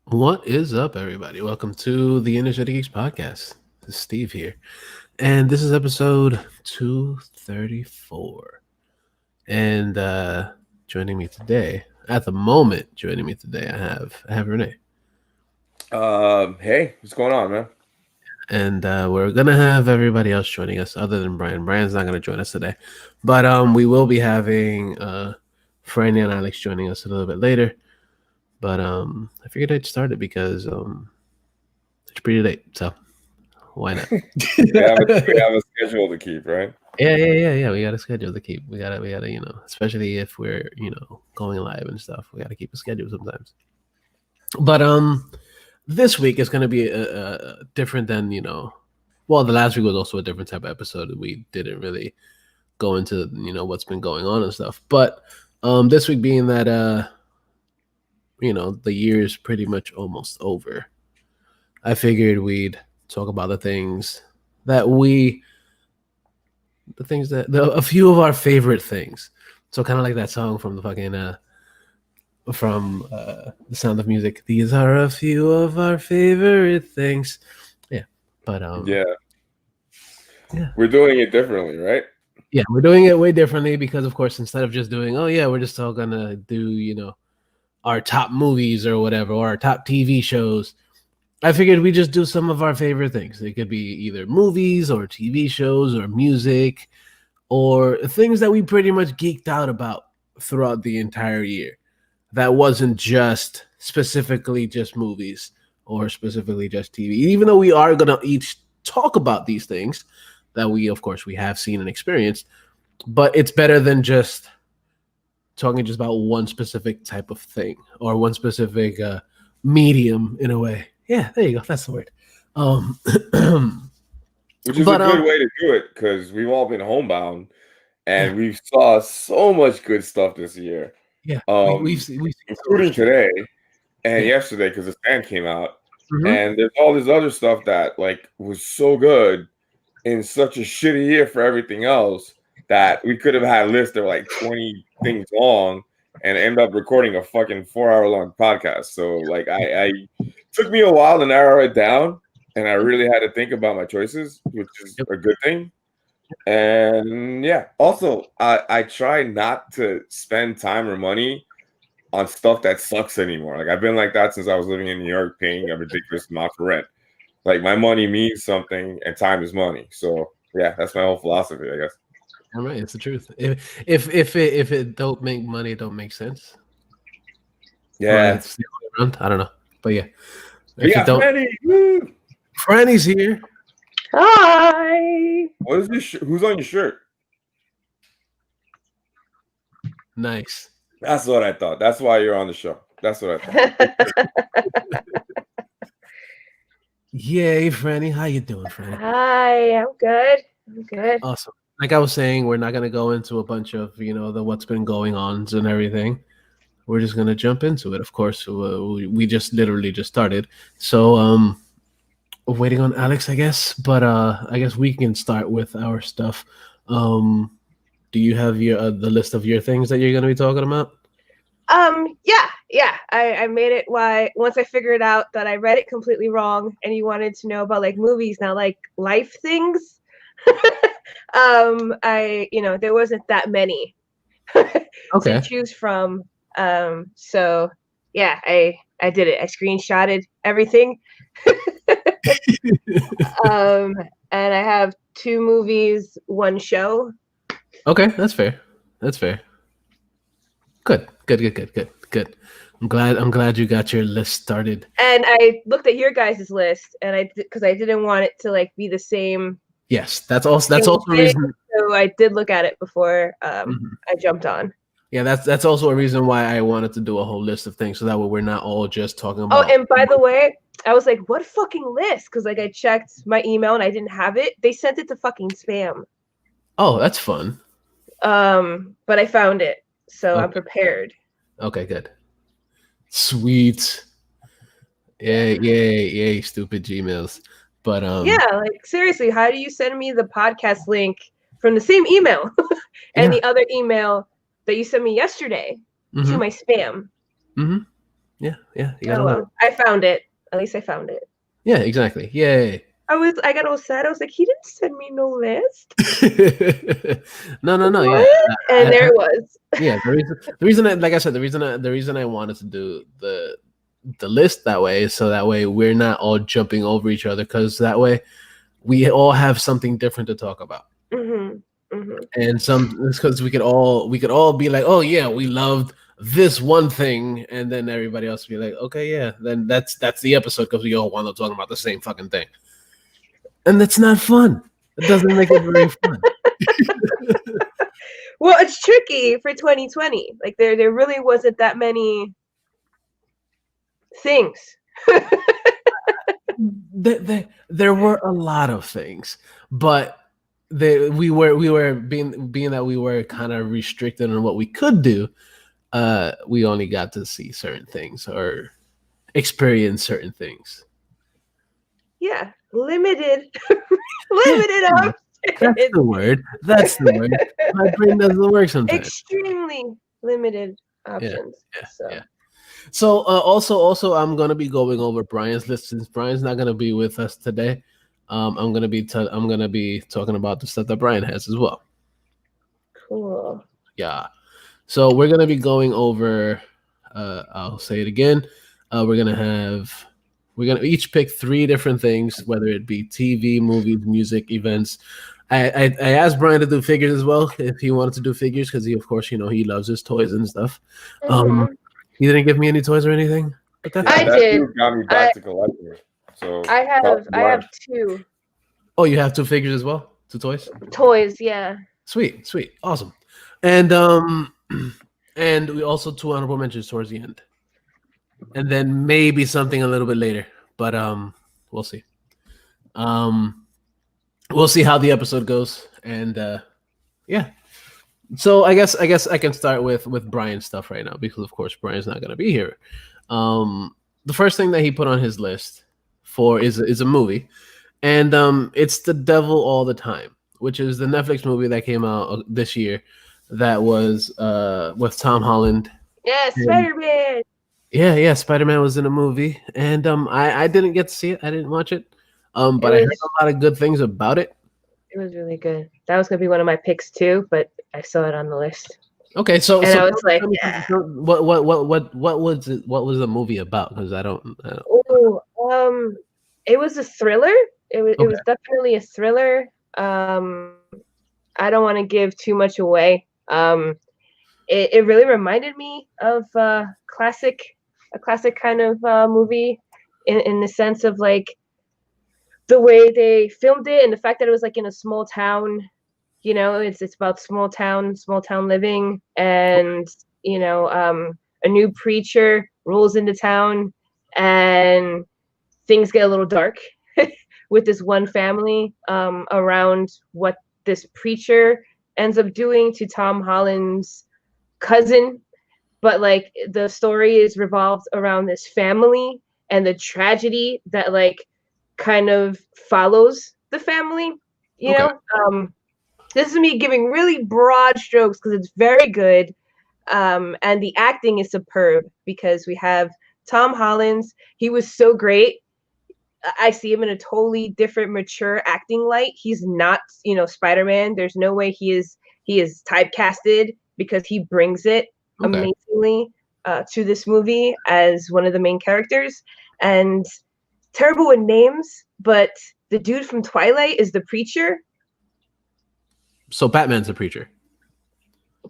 What is up, everybody? Welcome to the InnerCityGeeks podcast. This is Steve here, and this is episode 234. And joining me today, at the moment, I have Renee, Hey, what's going on, man? and we're gonna have everybody else joining us other than Brian. Brian's not gonna join us today, but we will be having Franny and Alex joining us a little bit later. But I figured I'd start it because it's pretty late, so why not? We have a schedule to keep, right? Yeah. We got to schedule to keep. We gotta, especially if we're, going live and stuff. We gotta keep a schedule sometimes. But this week is gonna be different than Well, the last week was also a different type of episode. We didn't really go into what's been going on and stuff. But this week being that the year is pretty much almost over, I figured we'd talk about the things that a few of our favorite things. So kind of like that song from the fucking from The Sound of Music. These are a few of our favorite things. Yeah, but Yeah, yeah, we're doing it differently, right? yeah, we're doing it way differently because, of course, instead of just doing, oh yeah, we're just all gonna do our top movies or whatever, or our top TV shows. I figured we just do some of our favorite things. It could be either movies or TV shows or music or things that we pretty much geeked out about throughout the entire year. That wasn't just specifically just movies or specifically just TV. Even though we are going to each talk about these things that of course, we have seen and experienced, but it's better than just talking just about one specific type of thing or one specific medium in a way. Yeah, there you go. That's the word. Which is a But good way to do it because we've all been homebound yeah, and we've saw so much good stuff this year, yeah, we've seen so including much too. today and Yeah. yesterday because the stand came out. Mm-hmm. And there's all this other stuff that was so good in such a shitty year for everything else that we could have had a list that were like 20 things long and end up recording a fucking 4 hour long podcast. So I took me a while to narrow it down and I really had to think about my choices, which is Yep. a good thing. And yeah, also I try not to spend time or money on stuff that sucks anymore. Like I've been like that since I was living in New York, paying a ridiculous amount for rent. Like my money means something, and time is money. So yeah, that's my whole philosophy, I guess. All right, it's the truth. If it don't make money, it don't make sense. Or Yeah, it's the other way around. I don't know, but yeah, we if it got don't, Freddie. Woo! Franny's here. Hi. What is this? Who's on your shirt? Nice. That's what I thought. That's why you're on the show. That's what I thought. Yay, Franny. How you doing, Franny? Hi, I'm good. I'm good. Awesome. Like I was saying, we're not gonna go into a bunch of the what's been going on and everything. We're just gonna jump into it. Of course, we just literally just started. So waiting on Alex, I guess. But I guess we can start with our stuff. Do you have your the list of your things that you're gonna be talking about? Yeah. I made it once I figured out that I read it completely wrong and you wanted to know about like movies, not like life things. There wasn't that many Okay. to choose from. So yeah, I did it. I screenshotted everything. And I have 2 movies, 1 show. Okay, that's fair. Good. I'm glad you got your list started. And I looked at your guys' list, and because I didn't want it to like be the same. Yes, that's also a reason. So I did look at it before I jumped on. Yeah, that's also a reason why I wanted to do a whole list of things, so that way we're not all just talking about. Oh, and by the way, I was like, what fucking list? Because like I checked my email and I didn't have it. They sent it to fucking spam. Oh, that's fun. But I found it, so Okay. I'm prepared. Okay, good. Sweet. Yay, stupid Gmails. But yeah, like seriously, how do you send me the podcast link from the same email and the other email that you sent me yesterday to my spam? Mm-hmm. Yeah. You Oh gotta love it. well, I found it. At least I found it. Yeah, exactly. Yay. I got all sad. I was like, he didn't send me no list. No. Yeah. What? And there it was. Yeah. The reason, like I said, the reason I wanted to do the list that way is so that way we're not all jumping over each other, because that way we all have something different to talk about. And because we could all be like, oh yeah, we loved this one thing, and then everybody else be like, okay, yeah, then that's the episode, because we all wound up talking about the same fucking thing, and that's not fun. It doesn't make it very fun. Well, it's tricky for 2020. Like there really wasn't that many things. There were a lot of things, but we were being that we were kind of restricted on what we could do. We only got to see certain things or experience certain things. Yeah, limited options. That's the word. That's the word. My brain doesn't work sometimes. Extremely limited options. Yeah. So also I'm gonna be going over Brian's list, since Brian's not gonna be with us today. I'm gonna be talking about the stuff that Brian has as well. Cool. Yeah. So we're gonna be going over. I'll say it again. We're gonna each pick 3 different things, whether it be TV, movies, music, events. I asked Brian to do figures as well, if he wanted to do figures, because he, of course, he loves his toys and stuff. He didn't give me any toys or anything. But that's I did. Got me back to collecting. So I have 2. Oh, you have 2 figures as well? 2 toys? Toys, yeah. Sweet, awesome. And and we also 2 honorable mentions towards the end, and then maybe something a little bit later. But we'll see. We'll see how the episode goes, and yeah. So I guess I can start with Brian's stuff right now, because of course Brian's not gonna be here. The first thing that he put on his list for is a movie, and it's The Devil All the Time, which is the Netflix movie that came out this year, that was with Tom Holland. Yeah, Spider-Man. Yeah, Spider-Man was in a movie, and I didn't get to see it. I didn't watch it, but I heard a lot of good things about it. It was really good. That was gonna be one of my picks too, but I saw it on the list. Okay, so I was like, what was it? What was the movie about? Because I don't. Oh, it was a thriller. It was definitely a thriller. I don't want to give too much away. It really reminded me of a classic kind of movie in the sense of like the way they filmed it, and the fact that it was like in a small town. It's about small town living, and a new preacher rolls into town, and things get a little dark with this one family around what this preacher ends up doing to Tom Holland's cousin. But like the story is revolved around this family and the tragedy that like kind of follows the family. This is me giving really broad strokes because it's very good. And the acting is superb, because we have Tom Holland. He was so great. I see him in a totally different, mature acting light. He's not, Spider-Man. There's no way he is typecasted, because he brings it amazingly to this movie as one of the main characters. And terrible with names, but the dude from Twilight is the preacher. So Batman's a preacher.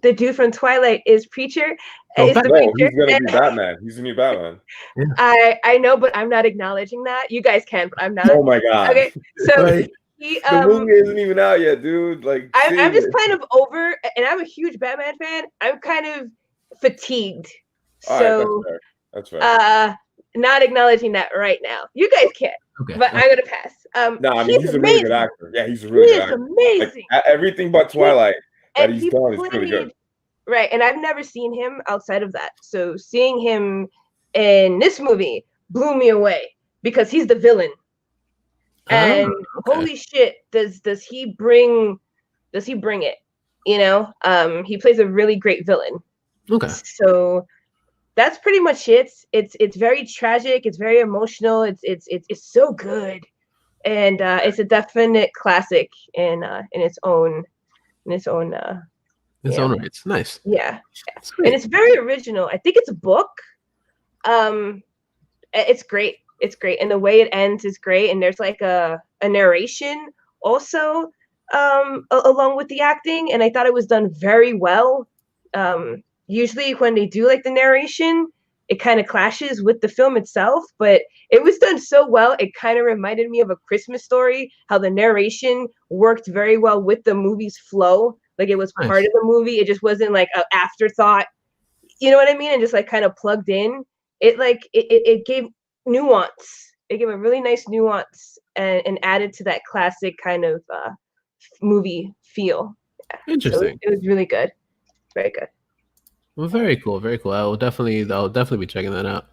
The dude from Twilight is preacher. He's gonna be Batman. He's the new Batman. Yeah. I know, but I'm not acknowledging that. You guys can, but I'm not. Oh my god. Okay, so like, the movie isn't even out yet, dude. Like, I'm just kind of over, and I'm a huge Batman fan. I'm kind of fatigued. So right, that's fair. Not acknowledging that right now. You guys can. Okay. But I'm gonna pass. No, I mean he's a really good actor. Yeah, he's a really good actor. Amazing. Like, everything but Twilight that he's done is pretty good. Right, and I've never seen him outside of that. So seeing him in this movie blew me away, because he's the villain. And holy shit, does he bring it? He plays a really great villain. Okay. So that's pretty much it. It's very tragic. It's very emotional. It's so good, and it's a definite classic in its own Its own rights. Nice. Yeah. Sweet. And it's very original. I think it's a book. It's great. It's great, and the way it ends is great. And there's like a narration also along with the acting, and I thought it was done very well. Usually when they do like the narration, it kind of clashes with the film itself, but it was done so well. It kind of reminded me of A Christmas Story, how the narration worked very well with the movie's flow. Like it was part of the movie. It just wasn't like an afterthought. You know what I mean? And just like kind of plugged in. It gave nuance. It gave a really nice nuance and added to that classic kind of movie feel. Yeah. Interesting. So it was really good. Very good. Well, very cool. Very cool. I'll definitely be checking that out.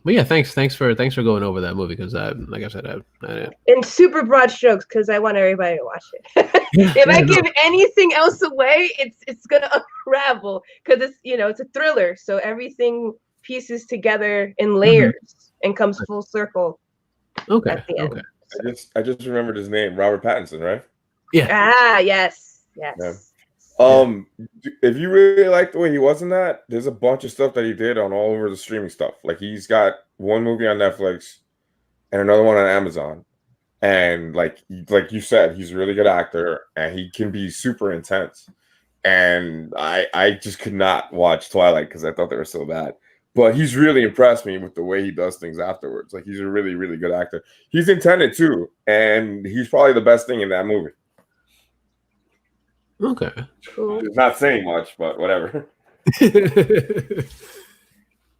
But yeah, thanks for going over that movie because like I said, I in super broad strokes because I want everybody to watch it. If I give anything else away, it's gonna unravel because it's a thriller, so everything pieces together in layers and comes full circle. Okay. At the end. Okay. I just remembered his name, Robert Pattinson, right? Yeah. Ah, yes. Yeah. If you really like the way he was in that, there's a bunch of stuff that he did on all over the streaming stuff. Like he's got one movie on Netflix and another one on Amazon. And like you said, he's a really good actor and he can be super intense. And I just could not watch Twilight because I thought they were so bad. But he's really impressed me with the way he does things afterwards. Like he's a really, really good actor. He's intended too, and he's probably the best thing in that movie. Okay. Cool. It's not saying much, but whatever.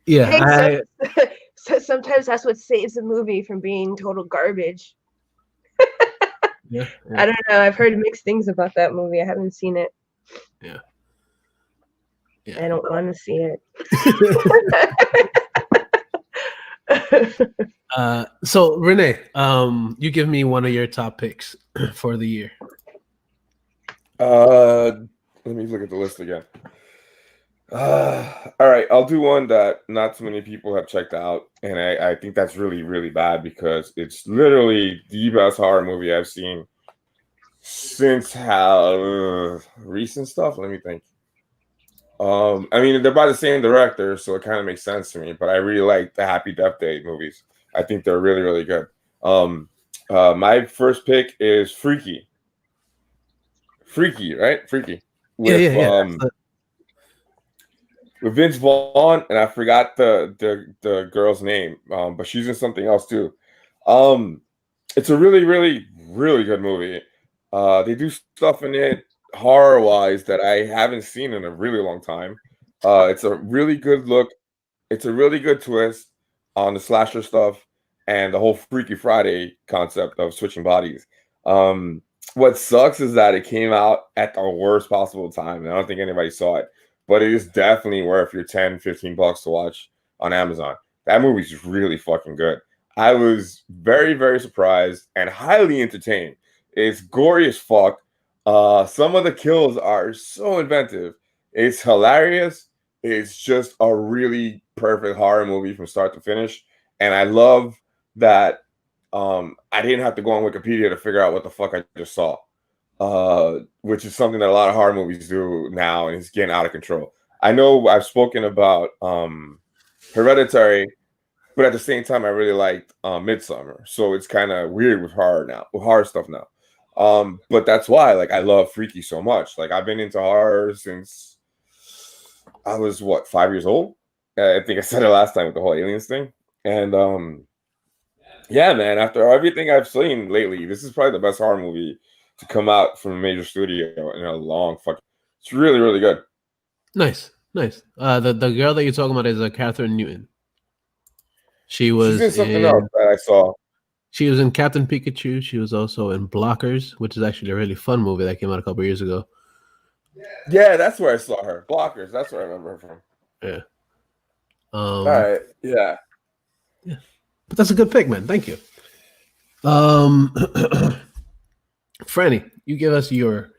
Yeah. So sometimes that's what saves a movie from being total garbage. Yeah. I don't know. I've heard mixed things about that movie. I haven't seen it. Yeah. I don't want to see it. So Renee, you give me one of your top picks for the year. Let me look at the list again. All right, I'll do one that not too many people have checked out, and I think that's really, really bad because it's literally the best horror movie I've seen since recent stuff. Let me think. I mean, they're by the same director, so it kind of makes sense to me. But I really like the Happy Death Day movies. I think they're really, really good. My first pick is Freaky. Freaky, right? Freaky. With with Vince Vaughn, and I forgot the girl's name, but she's in something else too. It's a really, really, really good movie. They do stuff in it horror wise that I haven't seen in a really long time. It's a really good look. It's a really good twist on the slasher stuff and the whole Freaky Friday concept of switching bodies. What sucks is that it came out at the worst possible time, and I don't think anybody saw it, but it is definitely worth your $10-15 to watch on Amazon. That movie's really fucking good. I was very, very surprised and highly entertained. It's gory as fuck. Some of the kills are so inventive. It's hilarious. It's just a really perfect horror movie from start to finish. And I love that I didn't have to go on Wikipedia to figure out what the fuck I just saw, which is something that a lot of horror movies do now, and it's getting out of control. I know I've spoken about Hereditary, but at the same time, I really liked Midsummer. So it's kind of weird with horror stuff now. But that's why, like, I love Freaky so much. Like, I've been into horror since I was 5 years old. I think I said it last time with the whole aliens thing. And yeah, man, after everything I've seen lately, this is probably the best horror movie to come out from a major studio in a long fucking. It's really, really good. Nice. The girl that you're talking about is Catherine Newton. She's in something else that I saw. She was in Captain Pikachu. She was also in Blockers, which is actually a really fun movie that came out a couple years ago. Yeah, that's where I saw her. Blockers. That's where I remember her from. Yeah. All right. Yeah. Yeah. But that's a good pick, man. Thank you. Franny, you give us your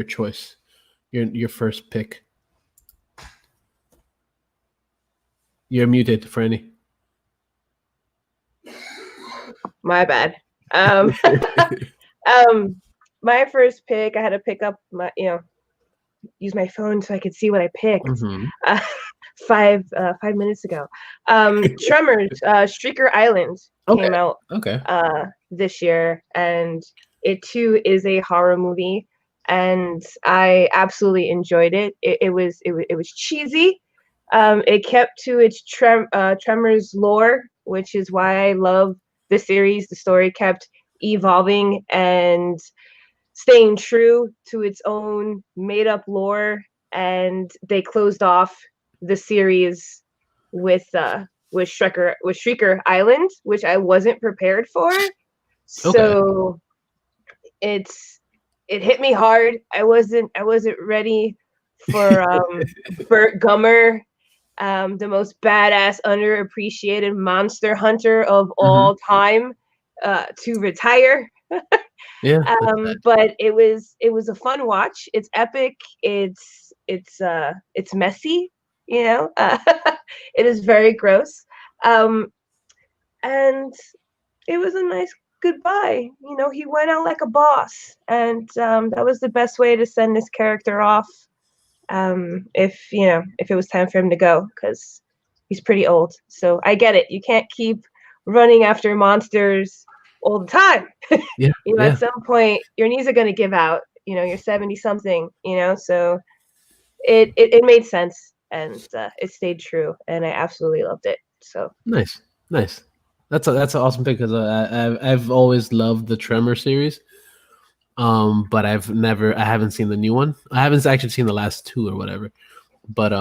choice, your first pick. You're muted, Franny. My bad. My first pick, I had to pick up my, use my phone so I could see what I picked. Mm-hmm. 5 minutes ago. Tremors, Streaker Island came out Okay. this year, and it too is a horror movie, and I absolutely enjoyed it. It was cheesy. It kept to its Tremors lore, which is why I love the series. The story kept evolving and staying true to its own made up lore, and they closed off the series with Shrieker Island, which I wasn't prepared for. So it hit me hard. I wasn't ready for Burt Gummer, the most badass, underappreciated monster hunter of all time, to retire. Yeah. But it was a fun watch. It's epic. It's messy. It is very gross. And it was a nice goodbye. He went out like a boss, and that was the best way to send this character off. If it was time for him to go, because he's pretty old. So I get it. You can't keep running after monsters all the time. Yeah. At some point your knees are going to give out. You're 70 something. So it made sense, and it stayed true, and I absolutely loved it. So nice. That's an awesome pick, because I've always loved the Tremor series. But I haven't seen the new one. I haven't actually seen the last two or whatever. But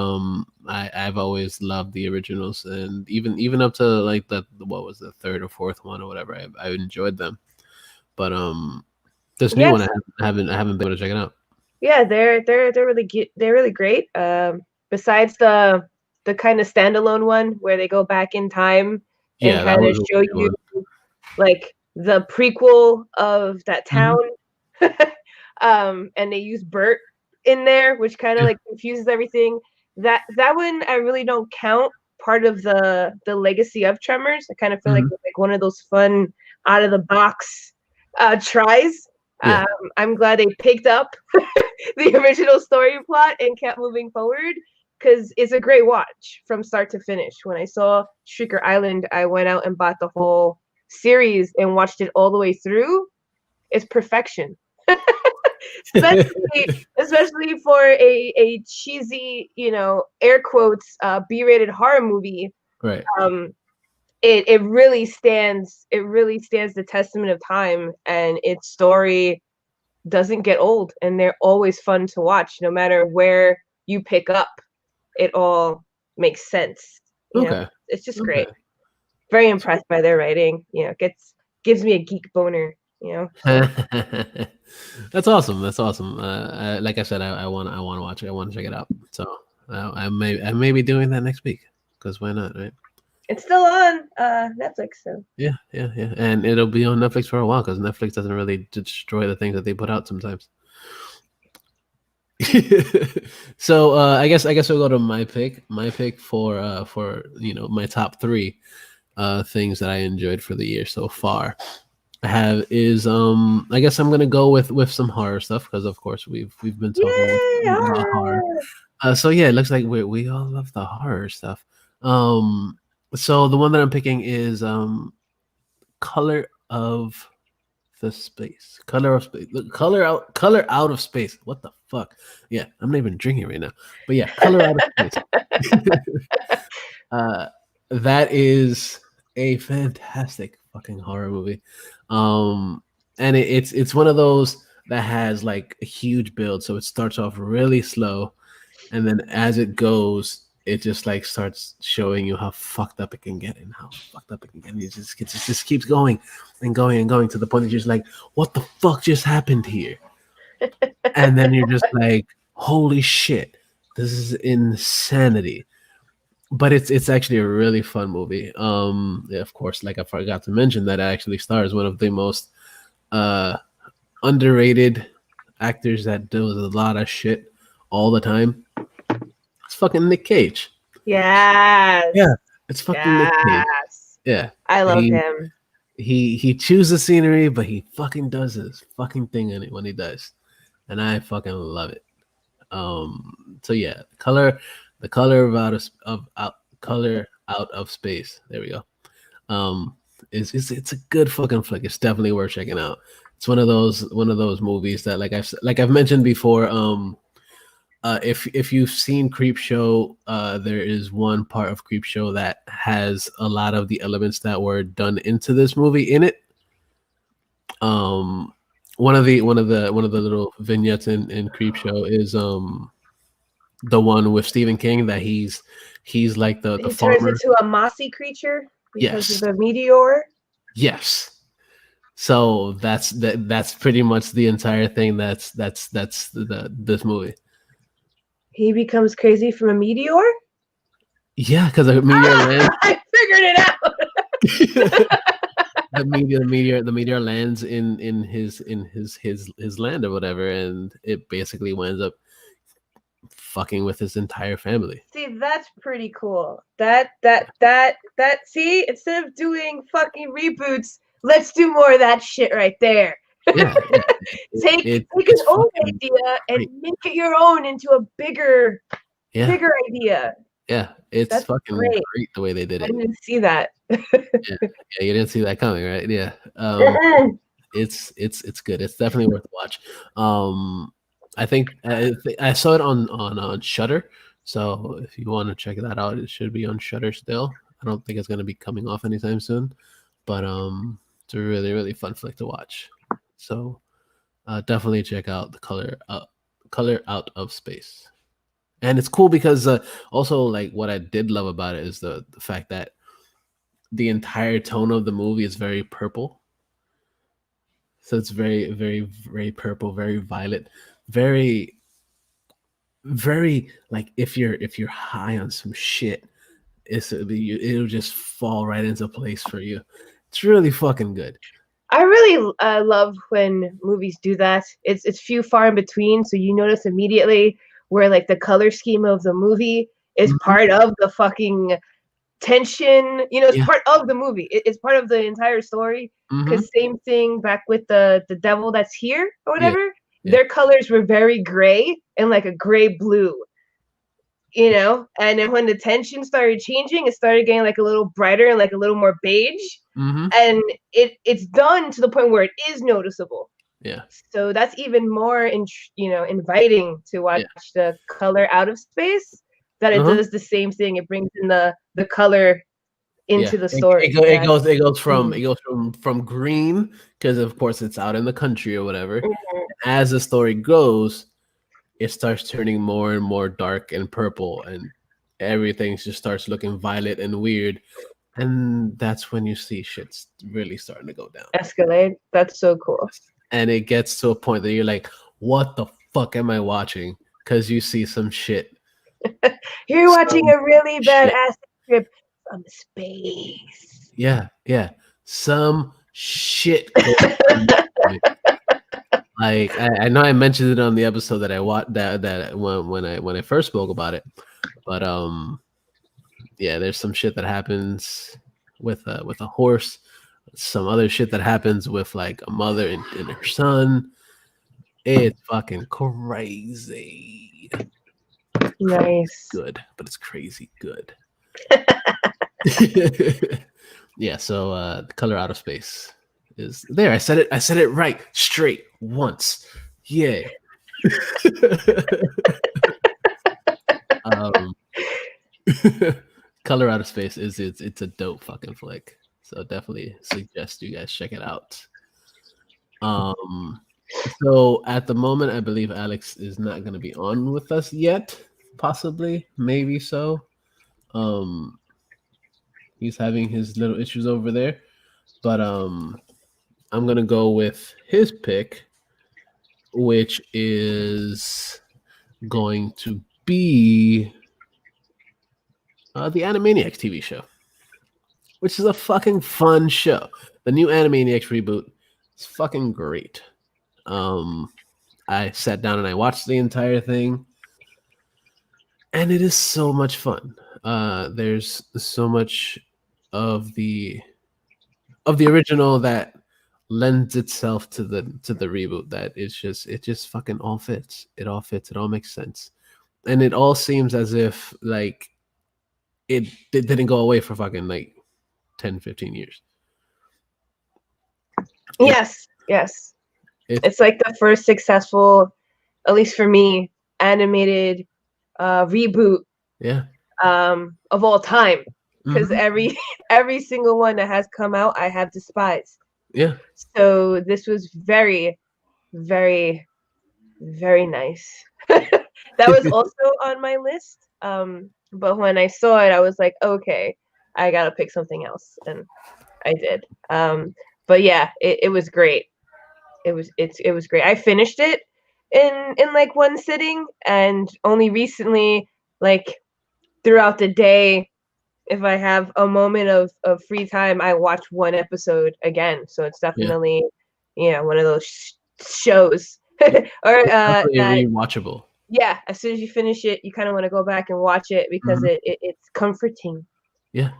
I've always loved the originals, and even up to like what was the third or fourth one or whatever, I enjoyed them. But this new one I haven't been able to check it out. Yeah, they're really great. Besides the kind of standalone one where they go back in time and kind of show you like the prequel of that town. And they use Bert in there, which kind of like confuses everything. That one I really don't count part of the legacy of Tremors. I kind of feel like it's like one of those fun out of the box tries. I'm glad they picked up the original story plot and kept moving forward, because it's a great watch from start to finish. When I saw Shrieker Island, I went out and bought the whole series and watched it all the way through. It's perfection. especially for a cheesy, air quotes, B-rated horror movie. Right. It really stands the testament of time, and its story doesn't get old, and they're always fun to watch. No matter where you pick up, it all makes sense. It's just great. Very impressed by their writing. Gives me a geek boner. That's awesome. Like I said, I want to watch it. I want to check it out. So I may be doing that next week, because why not, right? It's still on Netflix, so yeah, and it'll be on Netflix for a while, because Netflix doesn't really destroy the things that they put out sometimes. So I guess we'll go to my pick. My pick for my top three things that I enjoyed for the year so far. I guess I'm gonna go with some horror stuff, because of course we've been talking about horror. So yeah, it looks like we all love the horror stuff. So the one that I'm picking is Color Out of Space. Color Out of Space. What the fuck? Yeah, I'm not even drinking right now. But yeah, Color Out of Space. That is a fantastic fucking horror movie. And it's one of those that has like a huge build. So it starts off really slow, and then as it goes, it just like starts showing you how fucked up it can get, and how fucked up it can get. And it just keeps going and going and going, to the point that you're just like, what the fuck just happened here? And then you're just like, holy shit, this is insanity. But it's actually a really fun movie. Yeah, of course, like I forgot to mention, that it actually stars one of the most underrated actors that does a lot of shit all the time. It's fucking Nick Cage. Yes. Yeah, it's fucking Nick Cage. Yes. Yeah, I love him. He chews the scenery, but he fucking does his fucking thing in it when he does, and I fucking love it. So yeah, the color of color out of space. There we go. It's a good fucking flick. It's definitely worth checking out. It's one of those movies that I've mentioned before. If you've seen Creepshow, there is one part of Creepshow that has a lot of the elements that were done into this movie in it. One of the little vignettes in Creepshow is the one with Stephen King that he's like the He turns farmer. into a mossy creature because Yes. of the meteor. Yes. So that's pretty much the entire thing. That's this movie. He becomes crazy from a meteor. Yeah, because the meteor lands. I figured it out. the meteor lands in his land or whatever, and it basically winds up fucking with his entire family. See, that's pretty cool. That. See, instead of doing fucking reboots, let's do more of that shit right there. Yeah, Take an old idea and make it your own into a bigger idea. Yeah, it's That's fucking great the way they did I it. didn't see that. Yeah, you didn't see that coming, right? Yeah. It's good. It's definitely worth a watch. I think I saw it on Shutter. So if you want to check that out, it should be on Shutter still. I don't think it's going to be coming off anytime soon, but it's a really really fun flick to watch. So definitely check out the color out of space. And it's cool because also like what I did love about it is the fact that the entire tone of the movie is very purple. So it's very, very, very purple, very violet, very, very like if you're high on some shit, it'll just fall right into place for you. It's really fucking good. I really love when movies do that. It's few far in between, so you notice immediately where like the color scheme of the movie is part of the fucking tension. It's part of the movie. It's part of the entire story. Because same thing back with the devil that's here or whatever. Yeah. Their colors were very gray and like a gray blue. And then when the tension started changing, it started getting like a little brighter and like a little more beige. And it's done to the point where it is noticeable. Yeah. So that's even more inviting to watch the color out of space. That it does the same thing. It brings in the color into the story. It goes from green because of course it's out in the country or whatever. As the story goes, it starts turning more and more dark and purple, and everything just starts looking violet and weird. And that's when you see shit's really starting to go down. Escalade. That's so cool. And it gets to a point that you're like, what the fuck am I watching? Because you see some shit. You're watching a really bad ass trip from space. Yeah. Some shit. Like I know I mentioned it on the episode that I watched that when I first spoke about it, but yeah, there's some shit that happens with a horse, some other shit that happens with like a mother and her son. It's fucking crazy. Nice. Good, but it's crazy good. Yeah, so the color out of space is there. I said it right straight once. Yeah. Color Out of Space it's a dope fucking flick. So definitely suggest you guys check it out. So at the moment, I believe Alex is not going to be on with us yet. Possibly, maybe so. He's having his little issues over there, but I'm gonna go with his pick, which is going to be the Animaniacs TV show, which is a fucking fun show. The new Animaniacs reboot is fucking great. I sat down and I watched the entire thing, and it is so much fun. there's so much of the original that lends itself to the reboot that it just fucking all fits. It all fits. It all makes sense, and it all seems as if like it didn't go away for fucking like 10, 15 years. Yes. It's like the first successful, at least for me, animated reboot of all time. Because every single one that has come out, I have despised. Yeah. So this was very, very, very nice. That was also on my list. But when I saw it, I was like, okay, I gotta pick something else, and I did. But yeah, it was great. It was great. I finished it in like one sitting, and only recently, like throughout the day, if I have a moment of free time, I watch one episode again. So it's definitely one of those shows or that rewatchable. Yeah, as soon as you finish it, you kind of want to go back and watch it because it's comforting. Yeah,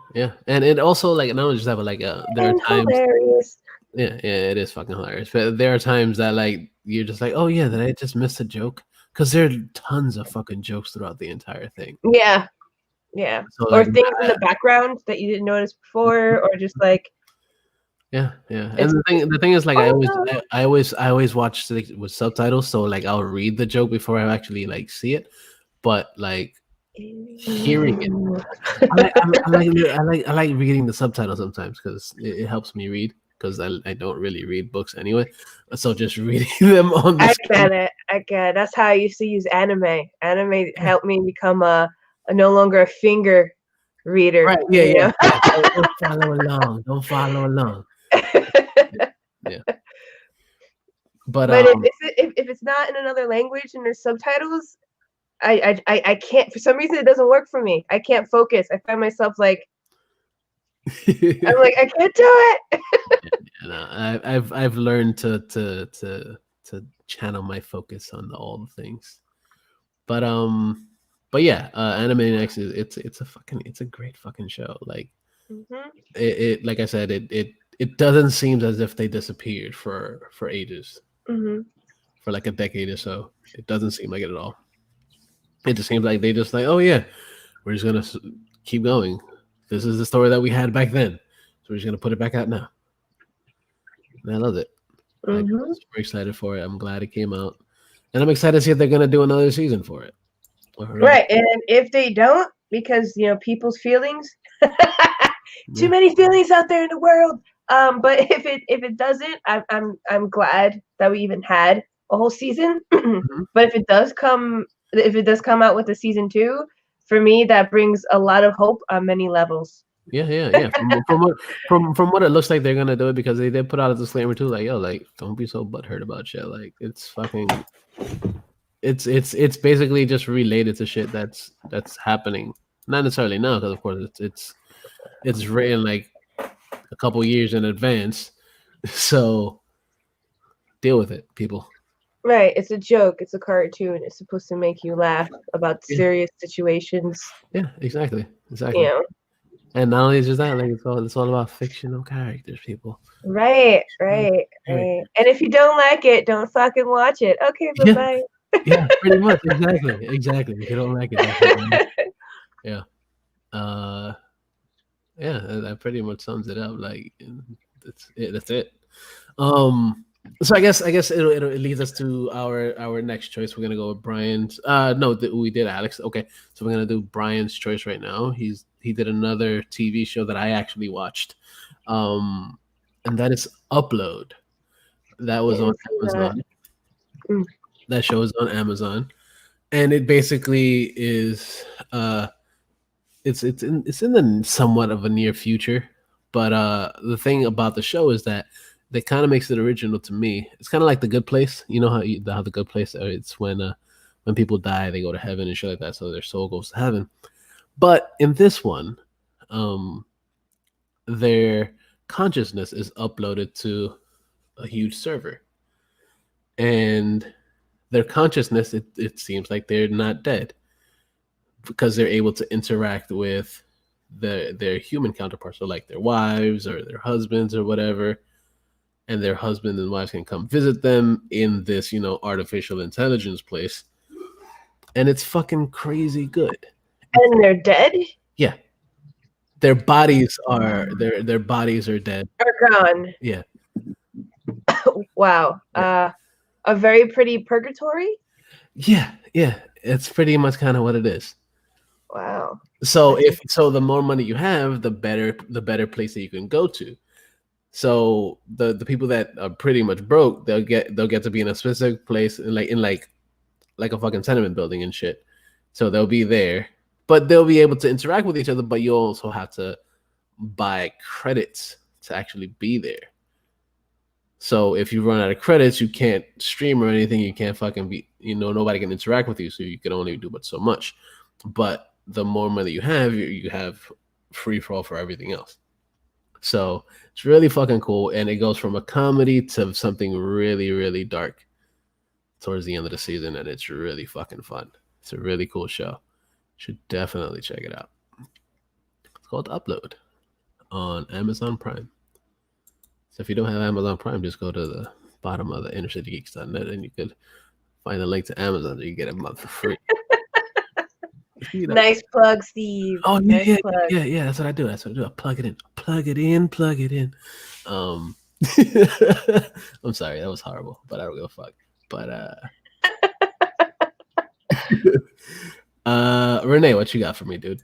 and it also like not just that, but like there are times. Hilarious. Yeah, it is fucking hilarious. But there are times that like you're just like, oh yeah, did I just miss a joke? Because there are tons of fucking jokes throughout the entire thing. Yeah. So, or like, things in the background that you didn't notice before, or just like. Yeah. And the thing is, like, I always watch with subtitles, so like I'll read the joke before I actually like see it. But like hearing it, I like reading the subtitles sometimes because it helps me read. Because I don't really read books anyway, so just reading them on the screen. I get it. That's how I used to use anime. Anime helped me become a no longer a finger reader. Right? Yeah. Don't follow along. Don't follow along. Yeah. But if it's not in another language and there's subtitles, I can't. For some reason, it doesn't work for me. I can't focus. I find myself like. I'm like, I can't do it. I've learned to channel my focus on all the things, but yeah, Animaniacs it's a great fucking show. Like it like I said, it doesn't seem as if they disappeared for ages, for like a decade or so. It doesn't seem like it at all. It just seems like they just like, oh yeah, we're just gonna keep going. This is the story that we had back then, so we're just gonna put it back out now. And I love it. I'm super excited for it. I'm glad it came out, and I'm excited to see if they're gonna do another season for it. Right, and if they don't, because people's feelings, too many feelings out there in the world. But if it doesn't, I'm glad that we even had a whole season. But if it does come out with a season 2. For me, that brings a lot of hope on many levels. Yeah. From what it looks like, they're gonna do it because they did put out a disclaimer too, like, yo, like, don't be so butthurt about shit. Like, it's fucking, it's basically just related to shit that's happening. Not necessarily now, because of course it's written like a couple years in advance, so deal with it, people. Right, it's a joke. It's a cartoon. It's supposed to make you laugh about serious situations. Yeah, exactly. And not only just that, like it's all about fictional characters, people. Right. And if you don't like it, don't fucking watch it. Okay, bye. Yeah, pretty much. Exactly. If you don't like it, yeah. Yeah, that pretty much sums it up. Like that's it. So I guess it leads us to our next choice. We're gonna go with Brian's. No, we did Alex. Okay, so we're gonna do Brian's choice right now. He did another TV show that I actually watched, and that is Upload. That was on Amazon. That show is on Amazon, and it basically is it's in the somewhat of a near future, but the thing about the show is that kind of makes it original to me. It's kind of like The Good Place. You know how The Good Place, it's when people die, they go to heaven and shit like that, so their soul goes to heaven. But in this one, their consciousness is uploaded to a huge server, and their consciousness, it seems like they're not dead, because they're able to interact with their human counterparts, so like their wives or their husbands or whatever, and their husbands and wives can come visit them in this, artificial intelligence place, and it's fucking crazy good. And they're dead? Yeah. Their bodies are their bodies are dead. Are gone. Yeah. Wow. A very pretty purgatory? Yeah. It's pretty much kind of what it is. Wow. So the more money you have, the better place that you can go to. So the people that are pretty much broke, they'll get to be in a specific place in like a fucking tenement building and shit. So they'll be there, but they'll be able to interact with each other. But you also have to buy credits to actually be there. So if you run out of credits, you can't stream or anything. You can't fucking be, nobody can interact with you. So you can only do but so much. But the more money you have free for all for everything else. So it's really fucking cool. And it goes from a comedy to something really, really dark towards the end of the season. And it's really fucking fun. It's a really cool show. Should definitely check it out. It's called Upload on Amazon Prime. So if you don't have Amazon Prime, just go to the bottom of the InnerCityGeeks.net and you could find a link to Amazon so you get a month for free. Nice plug, Steve. Oh yeah, nice yeah. That's what I do. I plug it in. I'm sorry, that was horrible, but I don't give a fuck. But Renee, what you got for me, dude?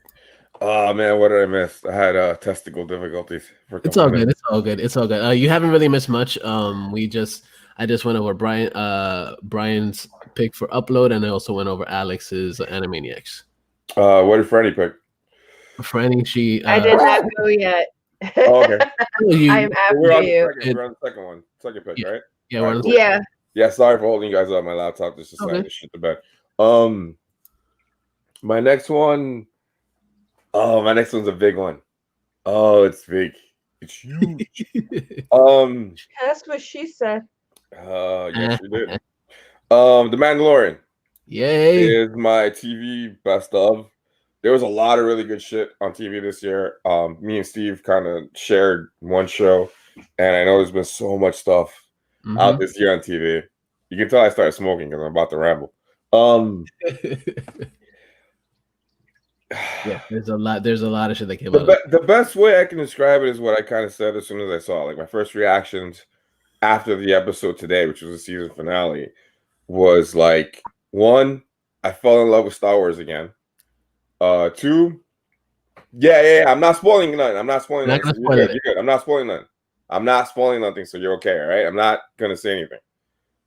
Oh man, what did I miss? I had testicle difficulties. It's all good. It's all good. You haven't really missed much. I just went over Brian's pick for Upload, and I also went over Alex's Animaniacs. What did Franny pick? Franny, she. I did not go yet. Oh, okay. I am after we're on you. we're on the second pick, right? Yeah, right, cool. Yeah. Sorry for holding you guys up. My laptop just decided to shit the bed. My next one. Oh, my next one's a big one. Oh, it's big. It's huge. That's what she said. Yes, she did. The Mandalorian. Yay! Is my TV best of. There was a lot of really good shit on TV this year. Me and Steve kind of shared one show, and I know there's been so much stuff out this year on TV. You can tell I started smoking because I'm about to ramble. Yeah, there's a lot of shit that came out. The best way I can describe it is what I kind of said as soon as I saw it. Like my first reactions after the episode today, which was the season finale, was like, one, I fell in love with Star Wars again. Two, yeah. I'm not spoiling nothing. I'm not spoiling nothing. You're good. I'm not spoiling nothing. I'm not spoiling nothing, so you're okay, all right? I'm not gonna say anything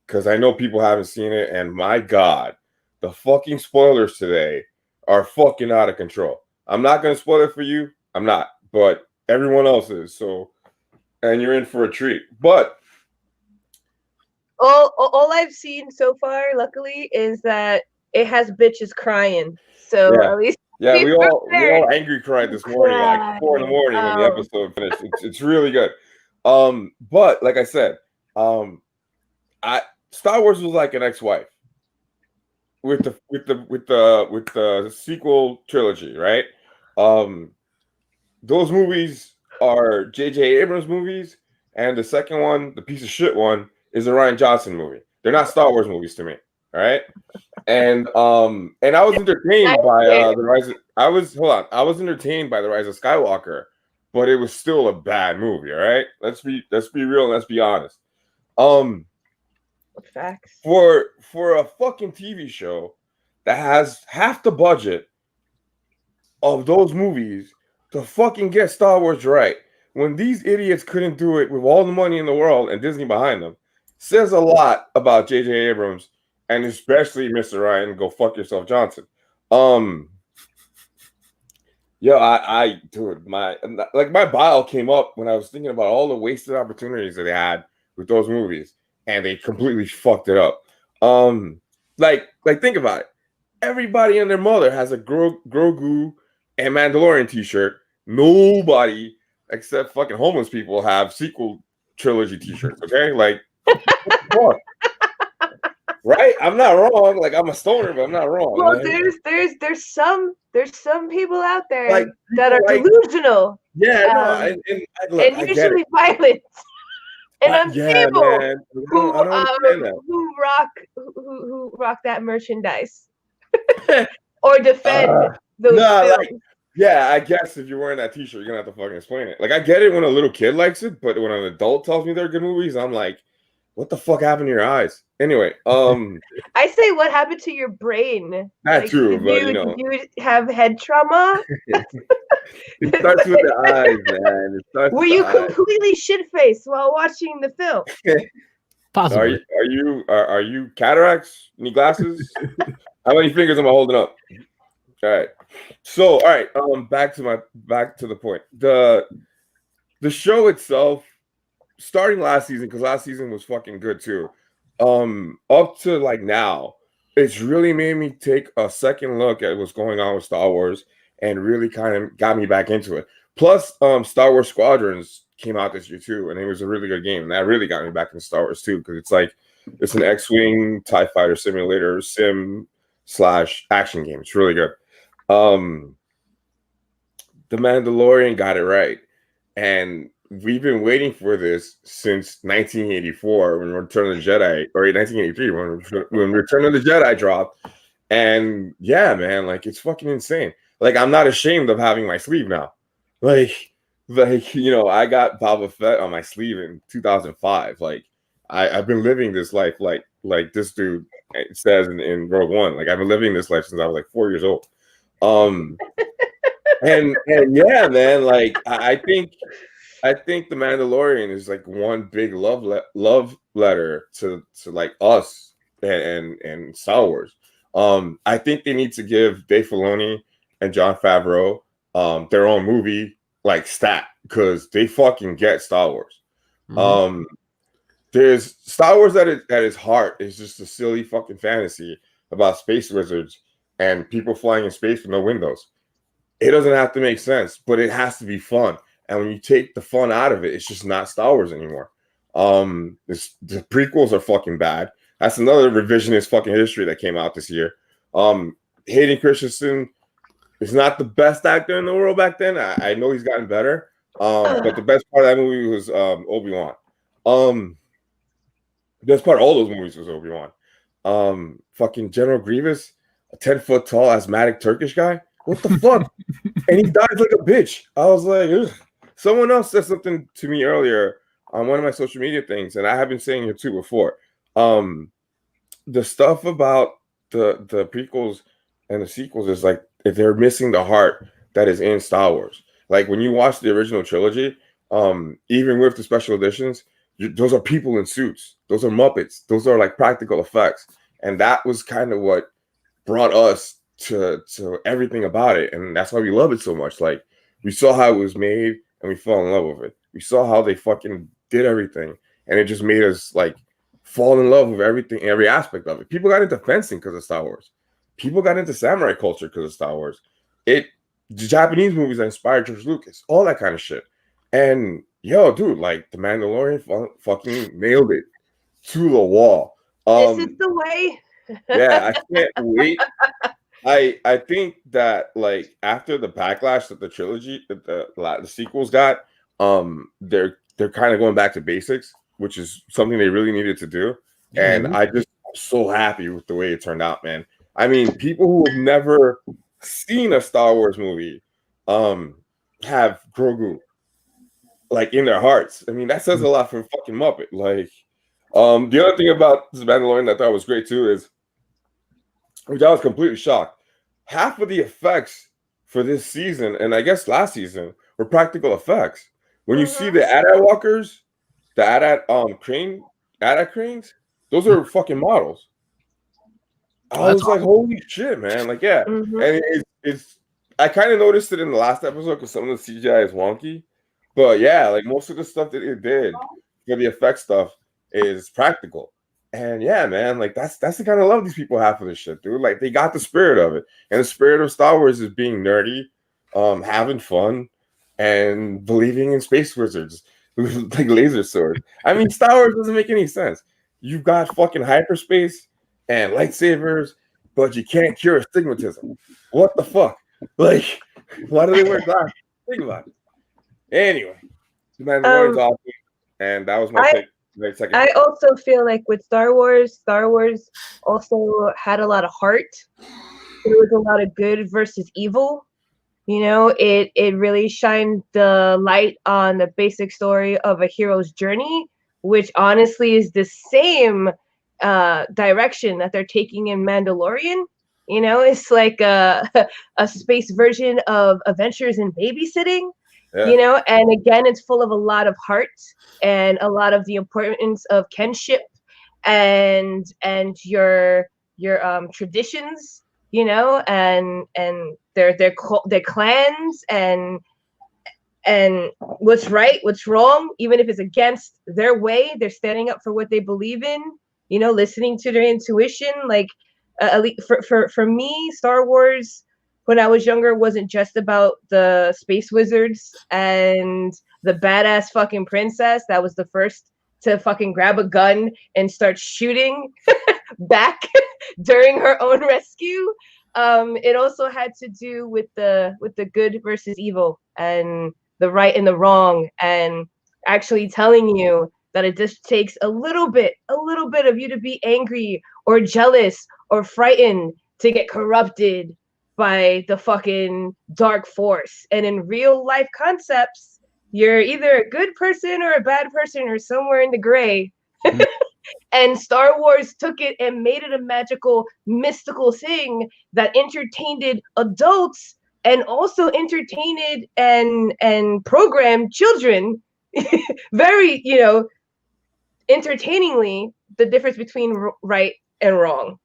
because I know people haven't seen it, and my God, the fucking spoilers today are fucking out of control. I'm not gonna spoil it for you. I'm not, but everyone else is. So, and you're in for a treat. But all I've seen so far, luckily, is that it has bitches crying. So yeah. at least we all angry cried this morning, like 4 a.m. when the episode finished. It's really good. But like I said, Star Wars was like an ex-wife with the sequel trilogy, right? Those movies are J.J. Abrams movies, and the second one, the piece of shit one, is a Rian Johnson movie. They're not Star Wars movies to me, all right? And I was entertained by the rise. I was entertained by the Rise of Skywalker, but it was still a bad movie. All right, let's be real and let's be honest. Facts. For a fucking TV show that has half the budget of those movies to fucking get Star Wars right, when these idiots couldn't do it with all the money in the world and Disney behind them, says a lot about J.J. Abrams. And especially Mr. Ryan, go fuck yourself, Johnson. Dude, my bile came up when I was thinking about all the wasted opportunities that they had with those movies, and they completely fucked it up. Like think about it. Everybody and their mother has a Grogu and Mandalorian T-shirt. Nobody except fucking homeless people have sequel trilogy T-shirts. Okay, like. Right? I'm not wrong. Like I'm a stoner, but I'm not wrong. Well, Like, there's some people out there like that people are like delusional, yeah, no, and look, and I get it. usually violent and Yeah, unstable, man. I don't understand that. who rock that merchandise or defend those No, like, films. yeah, I guess if you're wearing that T-shirt, you're gonna have to fucking explain it. Like, I get it when a little kid likes it, but when an adult tells me they're good movies, I'm like, what the fuck happened to your eyes? Anyway, I say, what happened to your brain? that Like, too, but did you have head trauma? it starts with the eyes, man. It starts Were with the you eyes. completely shit faced while watching the film? Possibly. Are you cataracts? Need glasses? How many fingers am I holding up? All right. So, all right. Back to the point. The show itself, starting last season, because last season was fucking good too. Up to like now, it's really made me take a second look at what's going on with Star Wars and really kind of got me back into it. Plus, Star Wars Squadrons came out this year too, and it was a really good game. And that really got me back into Star Wars too, because it's an X-Wing TIE fighter simulator sim/action game. It's really good. The Mandalorian got it right. And we've been waiting for this since 1984 when Return of the Jedi, or 1983 when Return of the Jedi dropped. And yeah, man, like it's fucking insane. Like I'm not ashamed of having my sleeve now. Like I got Boba Fett on my sleeve in 2005. Like I've been living this life like this dude says in Rogue One. Like I've been living this life since I was like 4 years old. And yeah, man, like I think the Mandalorian is like one big love letter to like us and Star Wars. I think they need to give Dave Filoni and Jon Favreau their own movie like stat, because they fucking get Star Wars. Mhm. There's Star Wars at its heart is just a silly fucking fantasy about space wizards and people flying in space with no windows. It doesn't have to make sense, but it has to be fun. And when you take the fun out of it, it's just not Star Wars anymore. The prequels are fucking bad. That's another revisionist fucking history that came out this year. Hayden Christensen is not the best actor in the world back then. I know he's gotten better. But the best part of that movie was Obi-Wan. The best part of all those movies was Obi-Wan. Fucking General Grievous, a 10-foot tall asthmatic Turkish guy. What the fuck? And he dies like a bitch. I was like, ugh. Someone else said something to me earlier on one of my social media things, and I have been saying it too before. The stuff about the prequels and the sequels is like if they're missing the heart that is in Star Wars. Like when you watch the original trilogy, even with the special editions, those are people in suits. Those are Muppets. Those are like practical effects, and that was kind of what brought us to everything about it, and that's why we love it so much. Like we saw how it was made and we fell in love with it. We saw how they fucking did everything, and it just made us like fall in love with everything, every aspect of it. People got into fencing because of Star Wars. People got into samurai culture because of Star Wars. The Japanese movies that inspired George Lucas, all that kind of shit. And yo, dude, like the Mandalorian fucking nailed it to the wall. This is the way. Yeah, I can't wait. I think that like after the backlash that the trilogy, the sequels got, they're kind of going back to basics, which is something they really needed to do. And I'm so happy with the way it turned out, man. I mean, people who have never seen a Star Wars movie, have Grogu like in their hearts. I mean, that says a lot for fucking Muppet. Like, the other thing about this Mandalorian that I thought was great too is, which I was completely shocked, half of the effects for this season, and I guess last season, were practical effects. When you see the AT-AT walkers, the AT-AT cranes, those are fucking models. I was like, holy shit, man! Like, yeah, and it's. I kind of noticed it in the last episode because some of the CGI is wonky, but yeah, like most of the stuff that it did for the effect stuff is practical. And yeah, man, like that's the kind of love these people have for this shit, dude. Like they got the spirit of it, and the spirit of Star Wars is being nerdy, having fun, and believing in space wizards with like laser swords. I mean, Star Wars doesn't make any sense. You've got fucking hyperspace, and lightsabers, but you can't cure astigmatism. What the fuck? Like, why do they wear glasses? Think about it. Anyway, The Mandalorian's awesome, and that was my pick. I also feel like with Star Wars also had a lot of heart. There was a lot of good versus evil. You know, it really shined the light on the basic story of a hero's journey, which honestly is the same direction that they're taking in Mandalorian. You know, it's like a space version of Adventures in Babysitting. Yeah. You know, and again, it's full of a lot of heart and a lot of the importance of kinship and your traditions, you know, and their clans and what's right, what's wrong, even if it's against their way, they're standing up for what they believe in, you know, listening to their intuition. Like for me, Star Wars when I was younger wasn't just about the space wizards and the badass fucking princess that was the first to fucking grab a gun and start shooting back during her own rescue. It also had to do with the good versus evil and the right and the wrong, and actually telling you that it just takes a little bit of you to be angry or jealous or frightened to get corrupted by the fucking dark force. And in real life concepts, you're either a good person or a bad person or somewhere in the gray. And Star Wars took it and made it a magical, mystical thing that entertained adults and also entertained and programmed children very, you know, entertainingly, the difference between right and wrong.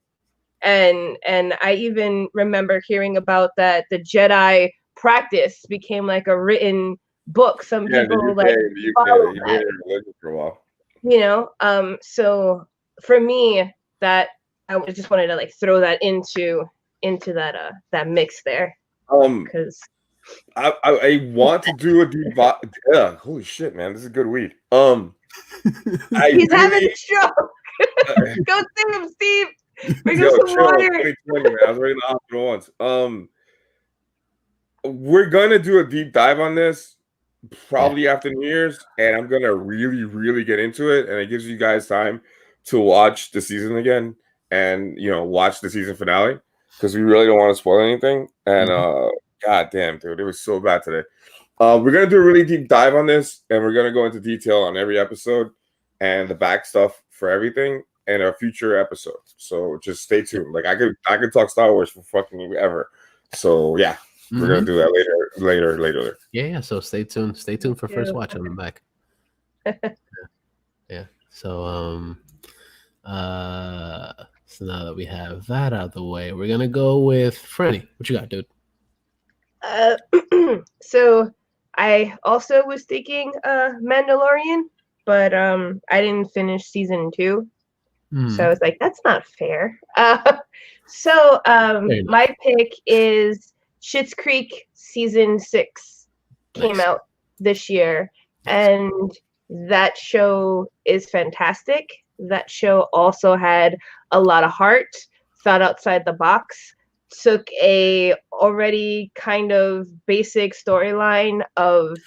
And I even remember hearing about that the Jedi practice became like a written book. Some people like follow that. For a while. You know, so for me, that I just wanted to like throw that into that mix there. Because I want to do a deep yeah, holy shit, man, this is good weed. He's having a stroke. Go save him, Steve. Bring him some water. 2020, man. I was already in the hospital once. We're gonna do a deep dive on this probably after New Year's, and I'm gonna really, really get into it. And it gives you guys time to watch the season again, and you know, watch the season finale because we really don't want to spoil anything. And god damn, dude, it was so bad today. We're gonna do a really deep dive on this, and we're gonna go into detail on every episode and the back stuff for everything in a future episode. So just stay tuned. Like I could talk Star Wars for fucking ever. So yeah. We're gonna do that later. Yeah. So stay tuned. Stay tuned for First Watch. I'm back. Yeah. So so now that we have that out of the way, we're gonna go with Franny. What you got, dude? So I also was thinking Mandalorian, but I didn't finish season 2. So I was like, that's not fair. So my pick is Schitt's Creek season 6 came out this year, and that show is fantastic. That show also had a lot of heart, thought outside the box, took a already kind of basic storyline of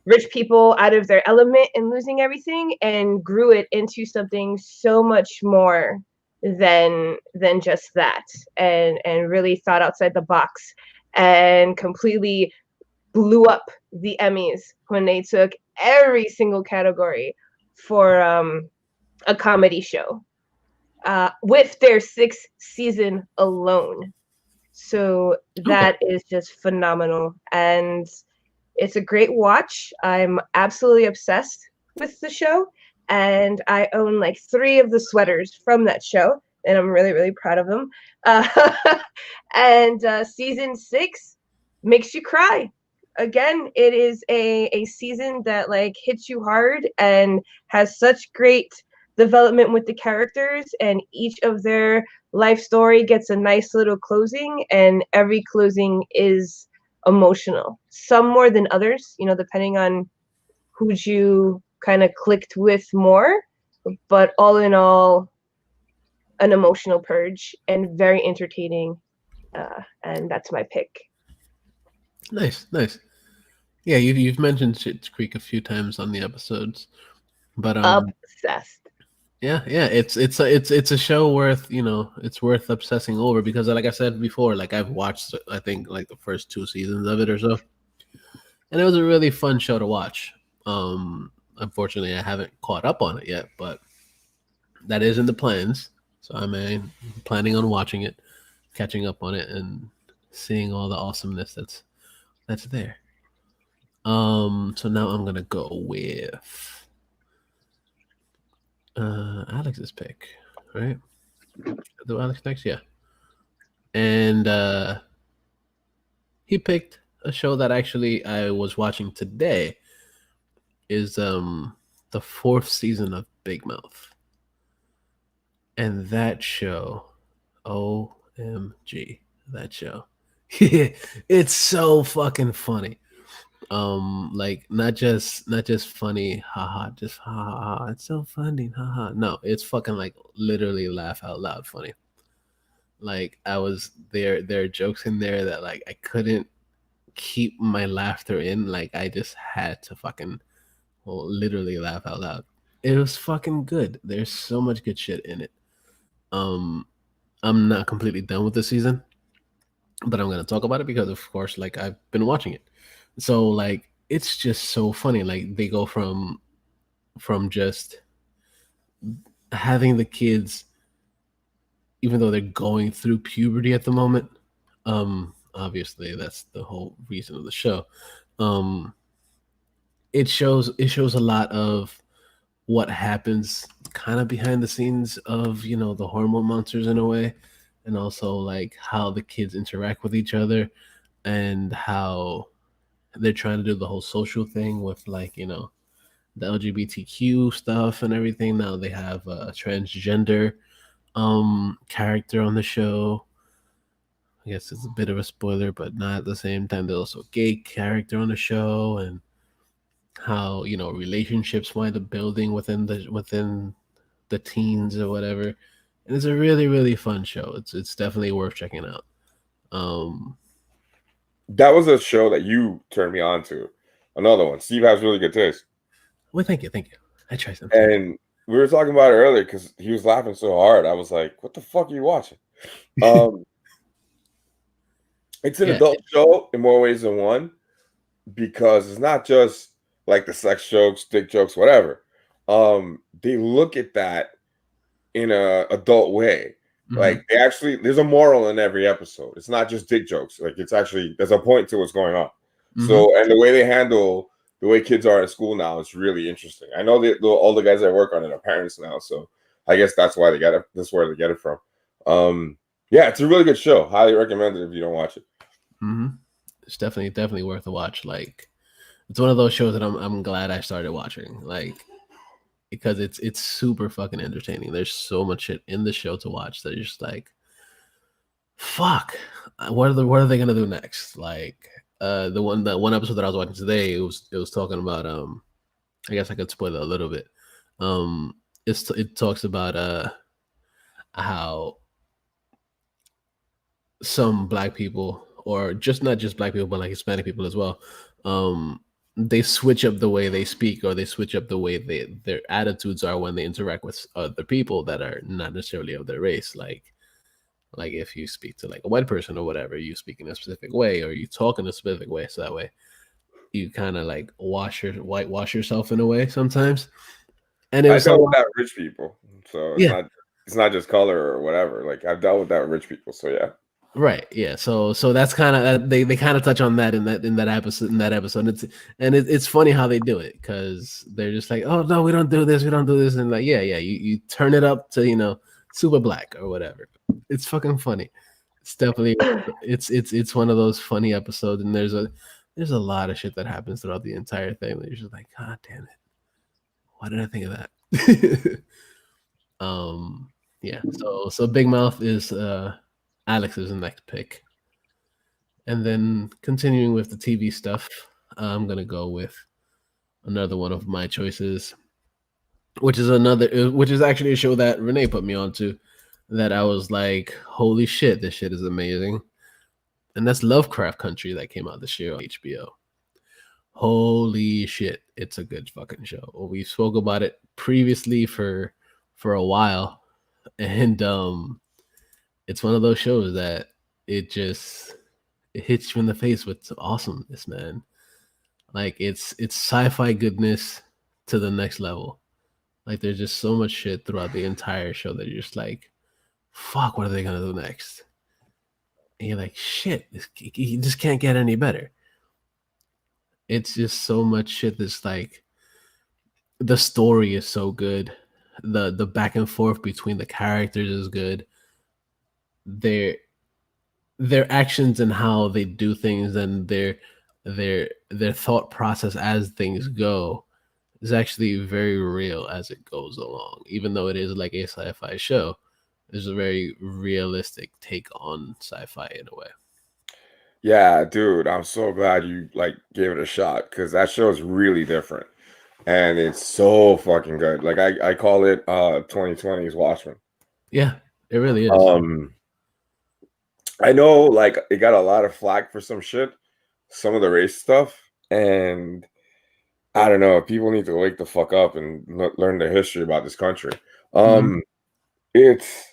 rich people out of their element and losing everything, and grew it into something so much more than just that, and really thought outside the box and completely blew up the Emmys when they took every single category for a comedy show with their 6th season alone. So that is just phenomenal, and it's a great watch. I'm absolutely obsessed with the show, and I own like 3 of the sweaters from that show, and I'm really, really proud of them. And season 6 makes you cry. Again, it is a season that like hits you hard and has such great development with the characters, and each of their life story gets a nice little closing, and every closing is emotional. Some more than others, you know, depending on who you kind of clicked with more. But all in all, an emotional purge and very entertaining. And that's my pick. Nice, nice. Yeah, you've mentioned Schitt's Creek a few times on the episodes, but Obsessed. yeah, yeah, it's a show worth, it's worth obsessing over because, like I said before, like I've watched, I think, like the first 2 seasons of it or so, and it was a really fun show to watch. Unfortunately, I haven't caught up on it yet, but that is in the plans. So I'm planning on watching it, catching up on it, and seeing all the awesomeness that's there. So now I'm gonna go with Alex's pick, right? Do Alex next? Yeah. And he picked a show that actually I was watching today. Is the 4th season of Big Mouth, and that show, OMG, that show, it's so fucking funny. Like not just funny, haha, just ha ha ha. It's so funny, haha. No, it's fucking like literally laugh out loud funny. Like there are jokes in there that like I couldn't keep my laughter in. Like I just had to fucking, well, literally laugh out loud. It was fucking good. There's so much good shit in it. Um, I'm not completely done with the season, but I'm gonna talk about it because, of course, like I've been watching it. So like it's just so funny. Like they go from just having the kids, even though they're going through puberty at the moment. Obviously that's the whole reason of the show. Um, it shows a lot of what happens kind of behind the scenes of the hormone monsters in a way, and also like how the kids interact with each other, and how they're trying to do the whole social thing with like the LGBTQ stuff and everything. Now they have a transgender character on the show. I guess it's a bit of a spoiler, but not at the same time. There's also a gay character on the show, and how relationships wind up building within the teens or whatever. And it's a really really fun show. It's definitely worth checking out. Um, That was a show that you turned me on to. Another one. Steve has really good taste. well, thank you, thank you. I try some. And we were talking about it earlier because he was laughing so hard. I was like, "What the fuck are you watching?" Um, it's an Yeah. adult show in more ways than one because it's not just like the sex jokes, dick jokes, whatever. They look at that in a adult way. Like they actually, there's a moral in every episode. It's not just dick jokes. Like it's actually there's a point to what's going on. So and the way they handle the way kids are at school now is really interesting. I know that all the guys that work on it are parents now, so I guess that's why they get it. That's where they get it from. Yeah, it's a really good show. Highly recommend it if you don't watch it. It's definitely worth a watch. Like it's one of those shows that I'm glad I started watching. Like because it's super fucking entertaining. There's so much shit in the show to watch that you're just like, fuck, what are they gonna do next? Like the one episode that I was watching today, it was talking about I guess I could spoil it a little bit. It talks about how some black people, or just not just black people but like Hispanic people as well, they switch up the way they speak, or they switch up the way their attitudes are when they interact with other people that are not necessarily of their race. Like if you speak to like a white person or whatever, you speak in a specific way, or you talk in a specific way, so that way you kind of like whitewash yourself in a way sometimes. And it I was dealt so, with that with rich people, so yeah, it's not just color or whatever. Like I've dealt with that with rich people, so yeah. right, yeah. So that's kind of they kind of touch on that in that episode. It's funny how they do it, because they're just like, oh no, we don't do this, and like, yeah, you turn it up to super black or whatever. It's fucking funny. It's definitely it's one of those funny episodes, and there's a lot of shit that happens throughout the entire thing that you're just like, god damn it, why did I think of that? Yeah. So Big Mouth is Alex's next pick. And then continuing with the TV stuff, I'm gonna go with another one of my choices, which is actually a show that Renee put me on to. that I was like, holy shit, this shit is amazing. And that's Lovecraft Country that came out this year on HBO. Holy shit, it's a good fucking show. We spoke about it previously for a while, and it's one of those shows that it hits you in the face with awesomeness, man. Like it's sci-fi goodness to the next level. Like there's just so much shit throughout the entire show that you're just like, fuck, what are they gonna do next? And you're like, shit, you just can't get any better. It's just so much shit that's like, the story is so good. The back and forth between the characters is good. Their their actions and how they do things and their thought process as things go is actually very real as it goes along. Even though it is like a sci-fi show, there's a very realistic take on sci-fi in a way. Yeah, dude, I'm so glad you like gave it a shot because that show is really different and it's so fucking good. Like I call it 2020's Watchmen. Yeah, it really is. I know like it got a lot of flack for some shit, some of the race stuff, and I don't know, people need to wake the fuck up and learn the history about this country. It's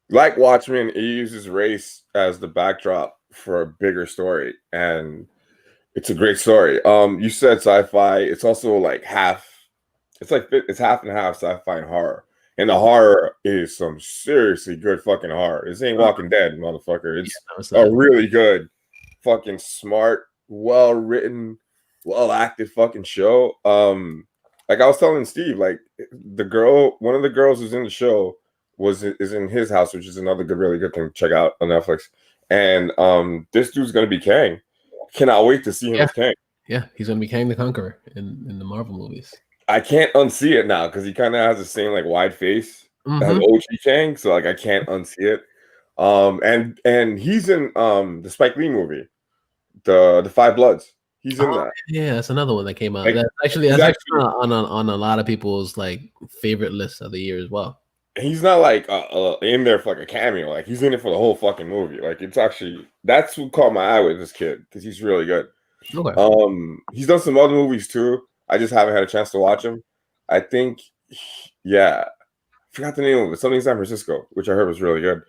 like Watchmen, it uses race as the backdrop for a bigger story, and it's a great story. You said sci-fi. It's also like half. It's like it's half and half sci-fi and horror. And the horror is some seriously good fucking horror. This ain't Walking Dead, motherfucker. It's a really good, fucking smart, well written, well acted fucking show. Like I was telling Steve, like the girl, one of the girls who's in the show is in his house, which is another good, really good thing to check out on Netflix. And this dude's gonna be Kang. Cannot wait to see him as Kang. Yeah, he's gonna be Kang the Conqueror in the Marvel movies. I can't unsee it now because he kind of has the same like wide face as OG Kang, so like I can't unsee it. And he's in the Spike Lee movie, the Five Bloods. He's in that. Yeah, that's another one that came out. Like, That's actually on a lot of people's like favorite lists of the year as well. He's not like in there for like a cameo. Like he's in it for the whole fucking movie. Like it's actually that's what caught my eye with this kid because he's really good. Okay. He's done some other movies too. I just haven't had a chance to watch him. I think, yeah, I forgot the name of it. Something in San Francisco, which I heard was really good.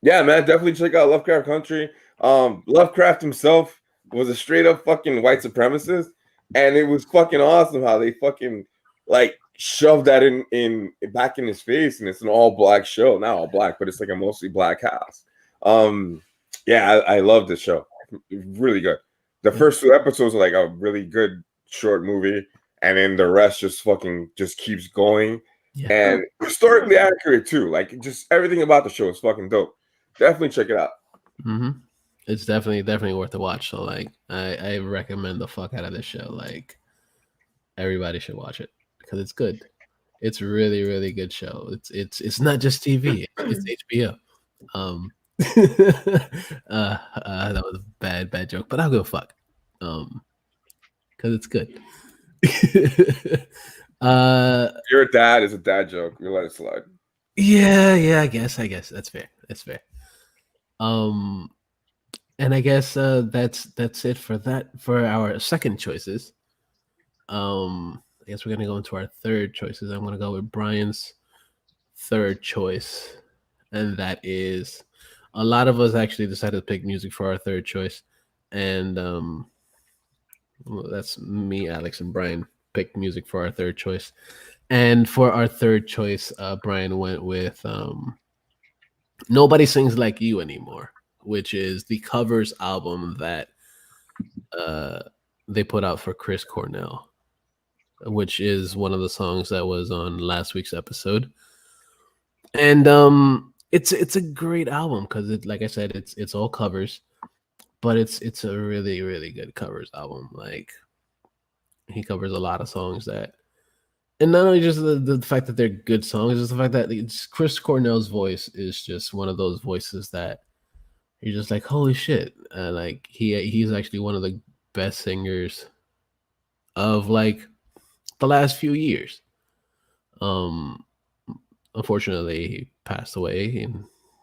Yeah, man, definitely check out Lovecraft Country. Lovecraft himself was a straight up fucking white supremacist, and it was fucking awesome how they fucking like shoved that in back in his face, and it's an all black show. Not all black, but it's like a mostly black cast. Yeah, I love this show. Really good. The first 2 episodes are like a really good short movie, and then the rest just keeps going. Yeah. And historically accurate too. Like just everything about the show is fucking dope. Definitely check it out. It's definitely worth a watch. So like I recommend the fuck out of this show. Like everybody should watch it because it's good. It's really, really good show. It's not just TV, it's HBO. That was a bad joke, but I'll go fuck. Because it's good. Your dad is a dad joke. You let it slide. Yeah, I guess that's fair. And I guess that's it for our second choices. I guess we're gonna go into our third choices. I'm gonna go with Brian's third choice, and that is a lot of us actually decided to pick music for our third choice, and well, that's me, Alex, and Brian picked music for our third choice. And for our third choice, Brian went with Nobody Sings Like You Anymore, which is the covers album that they put out for Chris Cornell, which is one of the songs that was on last week's episode. And it's a great album because it, like I said, it's all covers. But it's a really, really good covers album. Like he covers a lot of songs that, and not only just the fact that they're good songs, just the fact that Chris Cornell's voice is just one of those voices that you're just like, holy shit! Like he's actually one of the best singers of like the last few years. unfortunately he passed away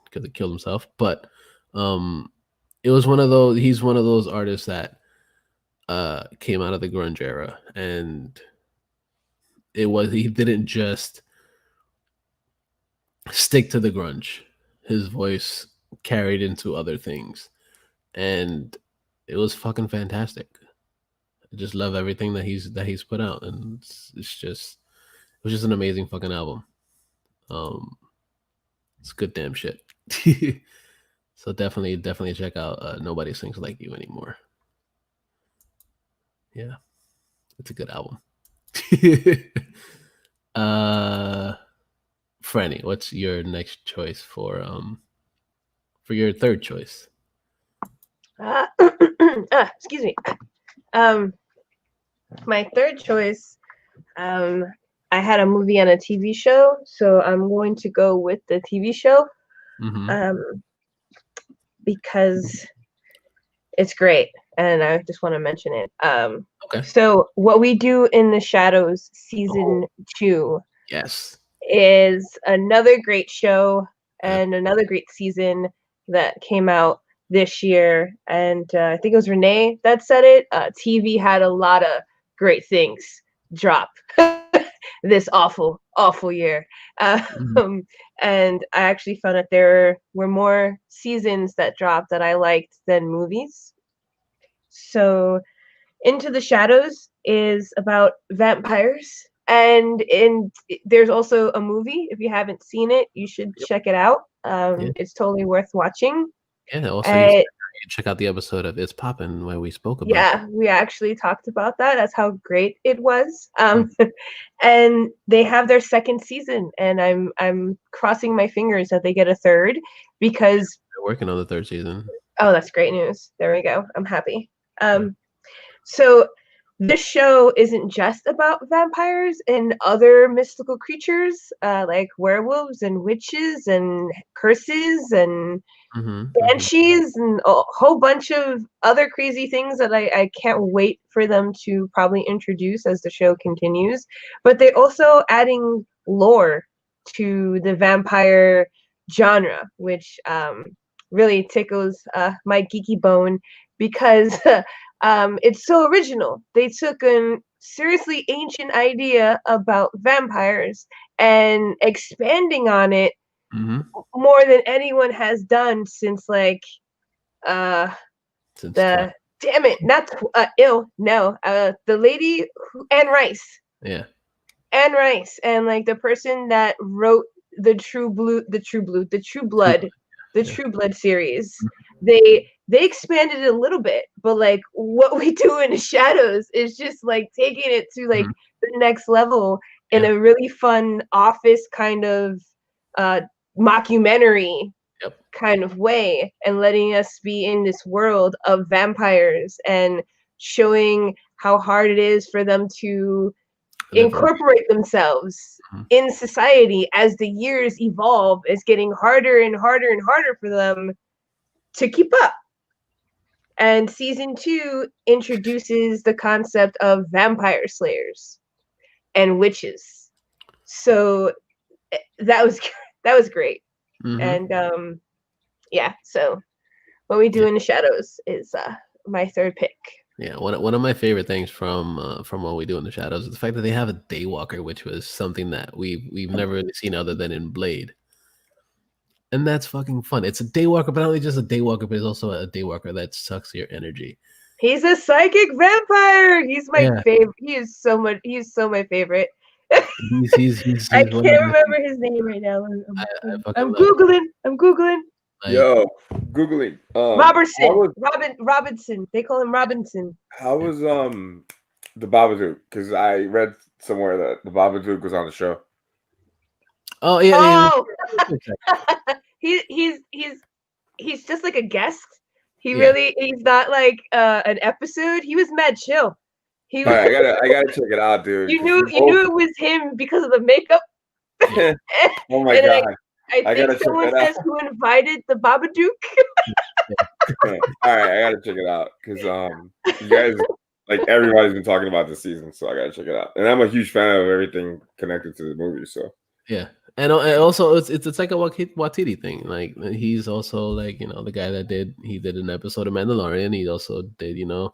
because he killed himself. But it was one of those. He's one of those artists that came out of the grunge era, and he didn't just stick to the grunge. His voice carried into other things, and it was fucking fantastic. I just love everything that he's put out, and it was just an amazing fucking album. It's good damn shit. So definitely check out Nobody Sings Like You Anymore. Yeah, it's a good album. Franny, what's your next choice for your third choice? Excuse me. My third choice, I had a movie and a TV show, so I'm going to go with the TV show, because it's great, and I just want to mention it. Okay. So What We Do in the Shadows season 2. Yes. Is another great show and another great season that came out this year. And I think it was Renee that said it. TV had a lot of great things drop this awful year. And I actually found that there were more seasons that dropped that I liked than movies. So Into the Shadows is about vampires. And there's also a movie. If you haven't seen it, you should check it out. It's totally worth watching. Yeah, also you check out the episode of It's Poppin' where we spoke about it. We actually talked about that. That's how great it was. And they have their second season, and I'm crossing my fingers that they get a third, because they're working on the third season. Oh, that's great news. There we go. I'm happy. So this show isn't just about vampires and other mystical creatures, like werewolves and witches and curses and banshees and a whole bunch of other crazy things that I can't wait for them to probably introduce as the show continues. But they're also adding lore to the vampire genre, which really tickles my geeky bone, because it's so original. They took a seriously ancient idea about vampires and expanding on it more than anyone has done since the lady Anne Rice. Yeah. Anne Rice, and like the person that wrote the True Blood series. They expanded it a little bit, but like What We Do in the Shadows is just like taking it to like the next level in a really fun office kind of mockumentary kind of way, and letting us be in this world of vampires and showing how hard it is for them to incorporate themselves in society as the years evolve. It's getting harder and harder and harder for them to keep up. And season 2 introduces the concept of vampire slayers and witches. So that was great. And so What We Do in the Shadows is my third pick. Yeah, one of my favorite things from What We Do in the Shadows is the fact that they have a daywalker, which was something that we've never really seen other than in Blade. And that's fucking fun. It's a daywalker, but not only just a daywalker, but it's also a daywalker that sucks your energy. He's a psychic vampire. He's my favorite. He is so my favorite. He's I can't remember his name right now. I'm Googling. Yo, Googling. Robinson. They call him Robinson. How was the Babadook? Because I read somewhere that the Babadook was on the show. Oh yeah. He's just like a guest. He's not like an episode. He was mad chill. All right, I gotta check it out, dude. You knew it was him because of the makeup. Oh my god. I think someone says who invited the Babadook. All right, I gotta check it out because you guys, like, everybody's been talking about this season, so I gotta check it out. And I'm a huge fan of everything connected to the movie. So yeah, And also, it's like a Watiti thing. Like he's also like the guy that did an episode of Mandalorian. He also did the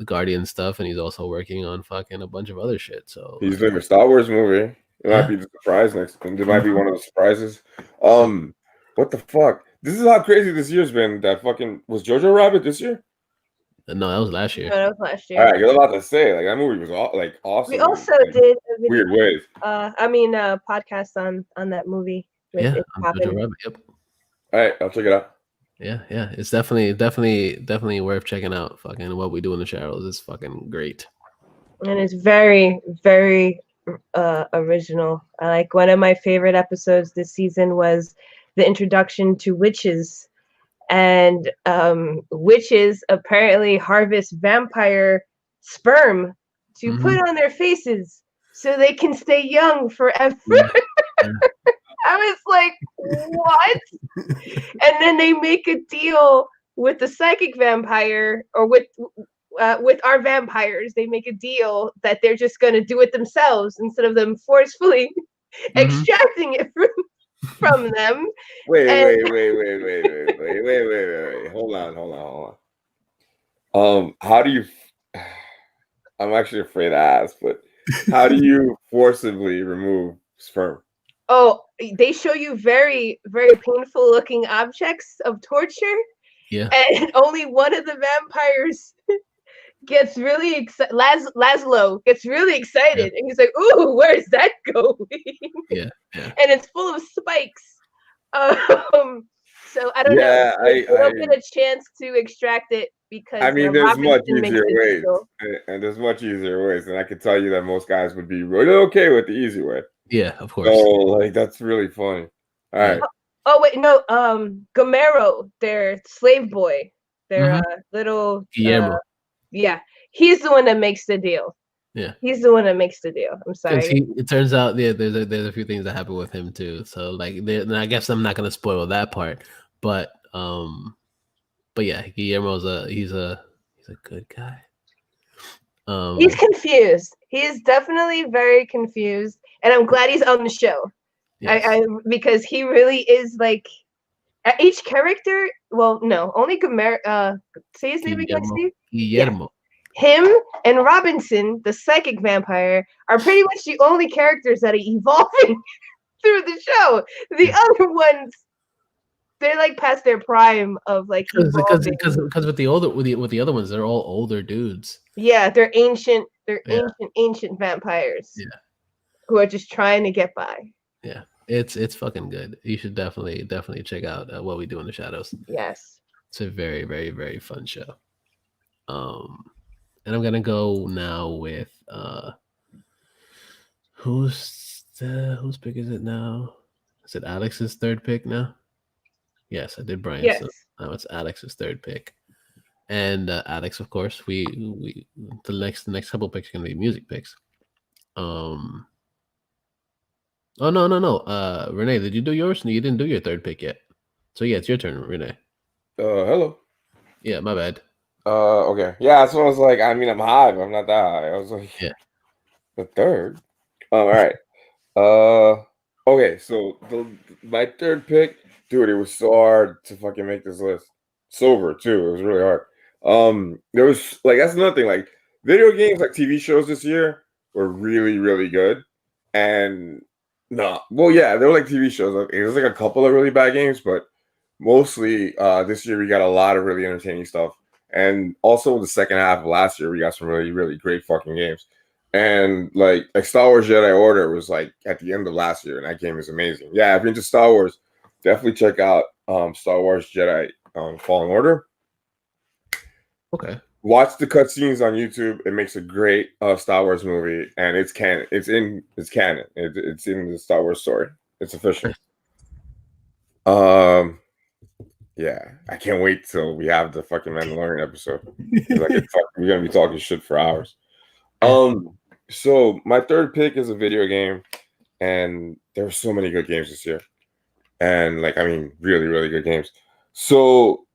Guardian stuff, and he's also working on fucking a bunch of other shit. So He's doing a Star Wars movie. It might be the surprise next. It might be one of the surprises. What the fuck? This is how crazy this year's been. That fucking was Jojo Rabbit this year? No, that was last year. No, that was last year. All right, you're about to say like that movie was awesome. We also did a video, weird ways. podcast on that movie. With Yeah, It on Poppin'. Jojo Rabbit. Yep. All right, I'll check it out. Yeah. It's definitely worth checking out. Fucking What We Do in the Shadows is fucking great. And it's very, very original. I like one of my favorite episodes this season was the introduction to witches. And witches apparently harvest vampire sperm to put on their faces so they can stay young forever. Yeah. I was like, what? And then they make a deal with the psychic vampire, or with our vampires. They make a deal that they're just going to do it themselves instead of them forcefully extracting it from them. Wait. Hold on. How do you? I'm actually afraid to ask, but how do you forcibly remove sperm? Oh, they show you very, very painful looking objects of torture. Yeah. And only one of the vampires gets really excited. Laszlo gets really excited, and he's like, "Ooh, where's that going?" Yeah. And it's full of spikes. So I don't know. They don't get a chance to extract it because there's much easier ways, and there's much easier ways, and I can tell you that most guys would be really okay with the easy way. Yeah, of course. So like that's really funny. All right. Oh wait, no. Gamero, their slave boy, their little Guillermo. Yeah, he's the one that makes the deal. Yeah, he's the one that makes the deal. I'm sorry. It turns out, there's a few things that happen with him too. So like, I guess I'm not gonna spoil that part, but yeah, Guillermo's he's a good guy. He's confused. He is definitely very confused, and I'm glad he's on the show. Yes. Because he really is like each character. Well, no, only Gamero. Say his name again, Steve. Guillermo. Yeah. Him and Robinson, the psychic vampire, are pretty much the only characters that are evolving through the show. The other ones, they're like past their prime of like because with the other ones, they're all older dudes. Yeah, they're ancient. They're ancient vampires. Yeah, who are just trying to get by. Yeah, it's fucking good. You should definitely check out What We Do in the Shadows. Yes, it's a very, very, very fun show. And I'm gonna go now with whose pick is it now? Is it Alex's third pick now? Yes, I did Brian. Yes. So now it's Alex's third pick. And Alex, of course, we the next couple picks are gonna be music picks. Oh no. Renee, did you do yours? No, you didn't do your third pick yet. So yeah, it's your turn, Renee. Hello. Yeah, my bad. Okay. Yeah, so I was like, I'm high, but I'm not that high. I was like, yeah, the third. All right. Okay, so my third pick, dude, it was so hard to fucking make this list. Sober too, it was really hard. There was like that's another thing. Like video games, like TV shows this year were really, really good. And they were like TV shows. Like, it was like a couple of really bad games, but mostly this year we got a lot of really entertaining stuff. And also the second half of last year, we got some really, really great fucking games. And like Star Wars Jedi Order was like at the end of last year, and that game is amazing. Yeah, if you're into Star Wars, definitely check out Star Wars Jedi Fallen Order. Okay. Watch the cutscenes on YouTube. It makes a great Star Wars movie, and it's canon. It's canon. It's in the Star Wars story. It's official. Yeah, I can't wait till we have the fucking Mandalorian episode. We're gonna be talking shit for hours. So my third pick is a video game, and there were so many good games this year, and really, really good games. So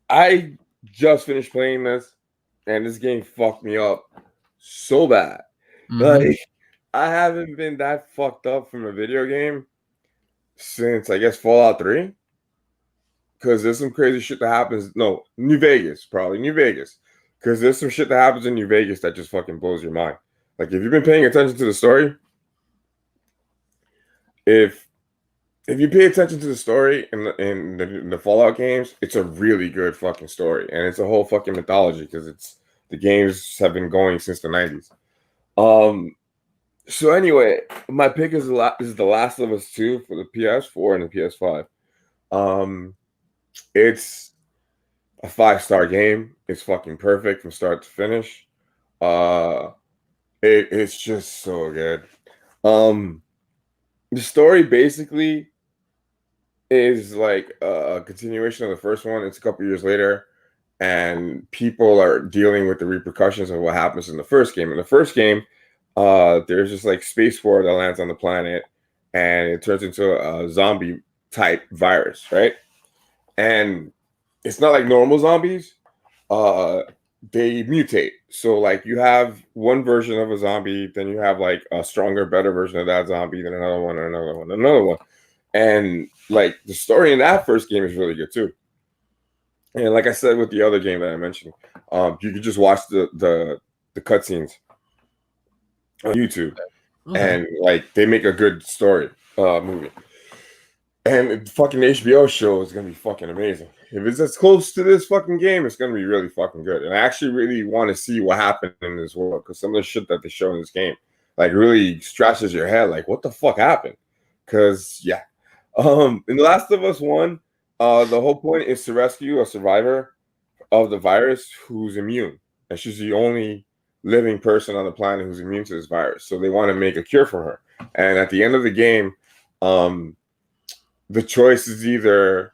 I just finished playing this, and this game fucked me up so bad. Mm-hmm. Like I haven't been that fucked up from a video game since I guess Fallout 3. Because there's some crazy shit that happens. No, New Vegas, probably New Vegas. Because there's some shit that happens in New Vegas that just fucking blows your mind. Like if you've been paying attention to the story, if you pay attention to the story in the Fallout games, it's a really good fucking story, and it's a whole fucking mythology because it's the games have been going since the 90s. So anyway, my pick is The Last of Us 2 for the PS4 and the PS5. It's a 5-star game. It's fucking perfect from start to finish. It's just so good. The story basically is like a continuation of the first one. It's a couple years later, and people are dealing with the repercussions of what happens in the first game. In the first game, there's just like space war that lands on the planet, and it turns into a zombie type virus, right? And it's not like normal zombies. They mutate. So like you have one version of a zombie, then you have like a stronger, better version of that zombie, then another one, another one, another one. And like the story in that first game is really good too. And like I said with the other game that I mentioned, you can just watch the cutscenes on YouTube, and like they make a good story movie. And the fucking HBO show is gonna be fucking amazing. If it's as close to this fucking game, it's gonna be really fucking good. And I actually really want to see what happened in this world, because some of the shit that they show in this game, like, really scratches your head. Like, what the fuck happened? Because yeah, in The Last of Us 1, the whole point is to rescue a survivor of the virus who's immune, and she's the only living person on the planet who's immune to this virus. So they want to make a cure for her. And at the end of the game, the choice is either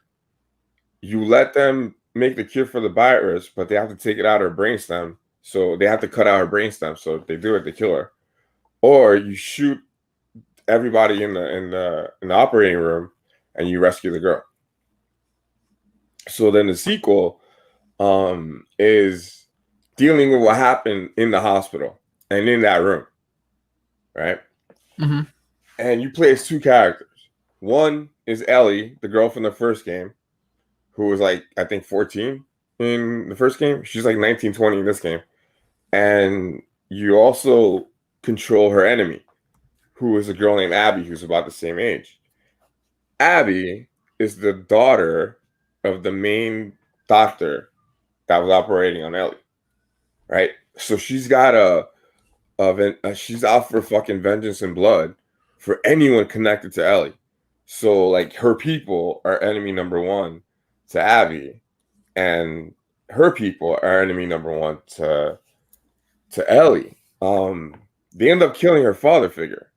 you let them make the cure for the virus, but they have to take it out of her brainstem. So they have to cut out her brainstem. So if they do it, they kill her. Or you shoot everybody in the operating room and you rescue the girl. So then the sequel is dealing with what happened in the hospital and in that room, right? Mm-hmm. And you play as two characters. One is Ellie, the girl from the first game, who was like, I think 14 in the first game. She's like 19, 20 in this game. And you also control her enemy, who is a girl named Abby, who's about the same age. Abby is the daughter of the main doctor that was operating on Ellie, right? So she's got she's out for fucking vengeance and blood for anyone connected to Ellie. So like her people are enemy number one to Abby, and her people are enemy number one to Ellie. They end up killing her father figure.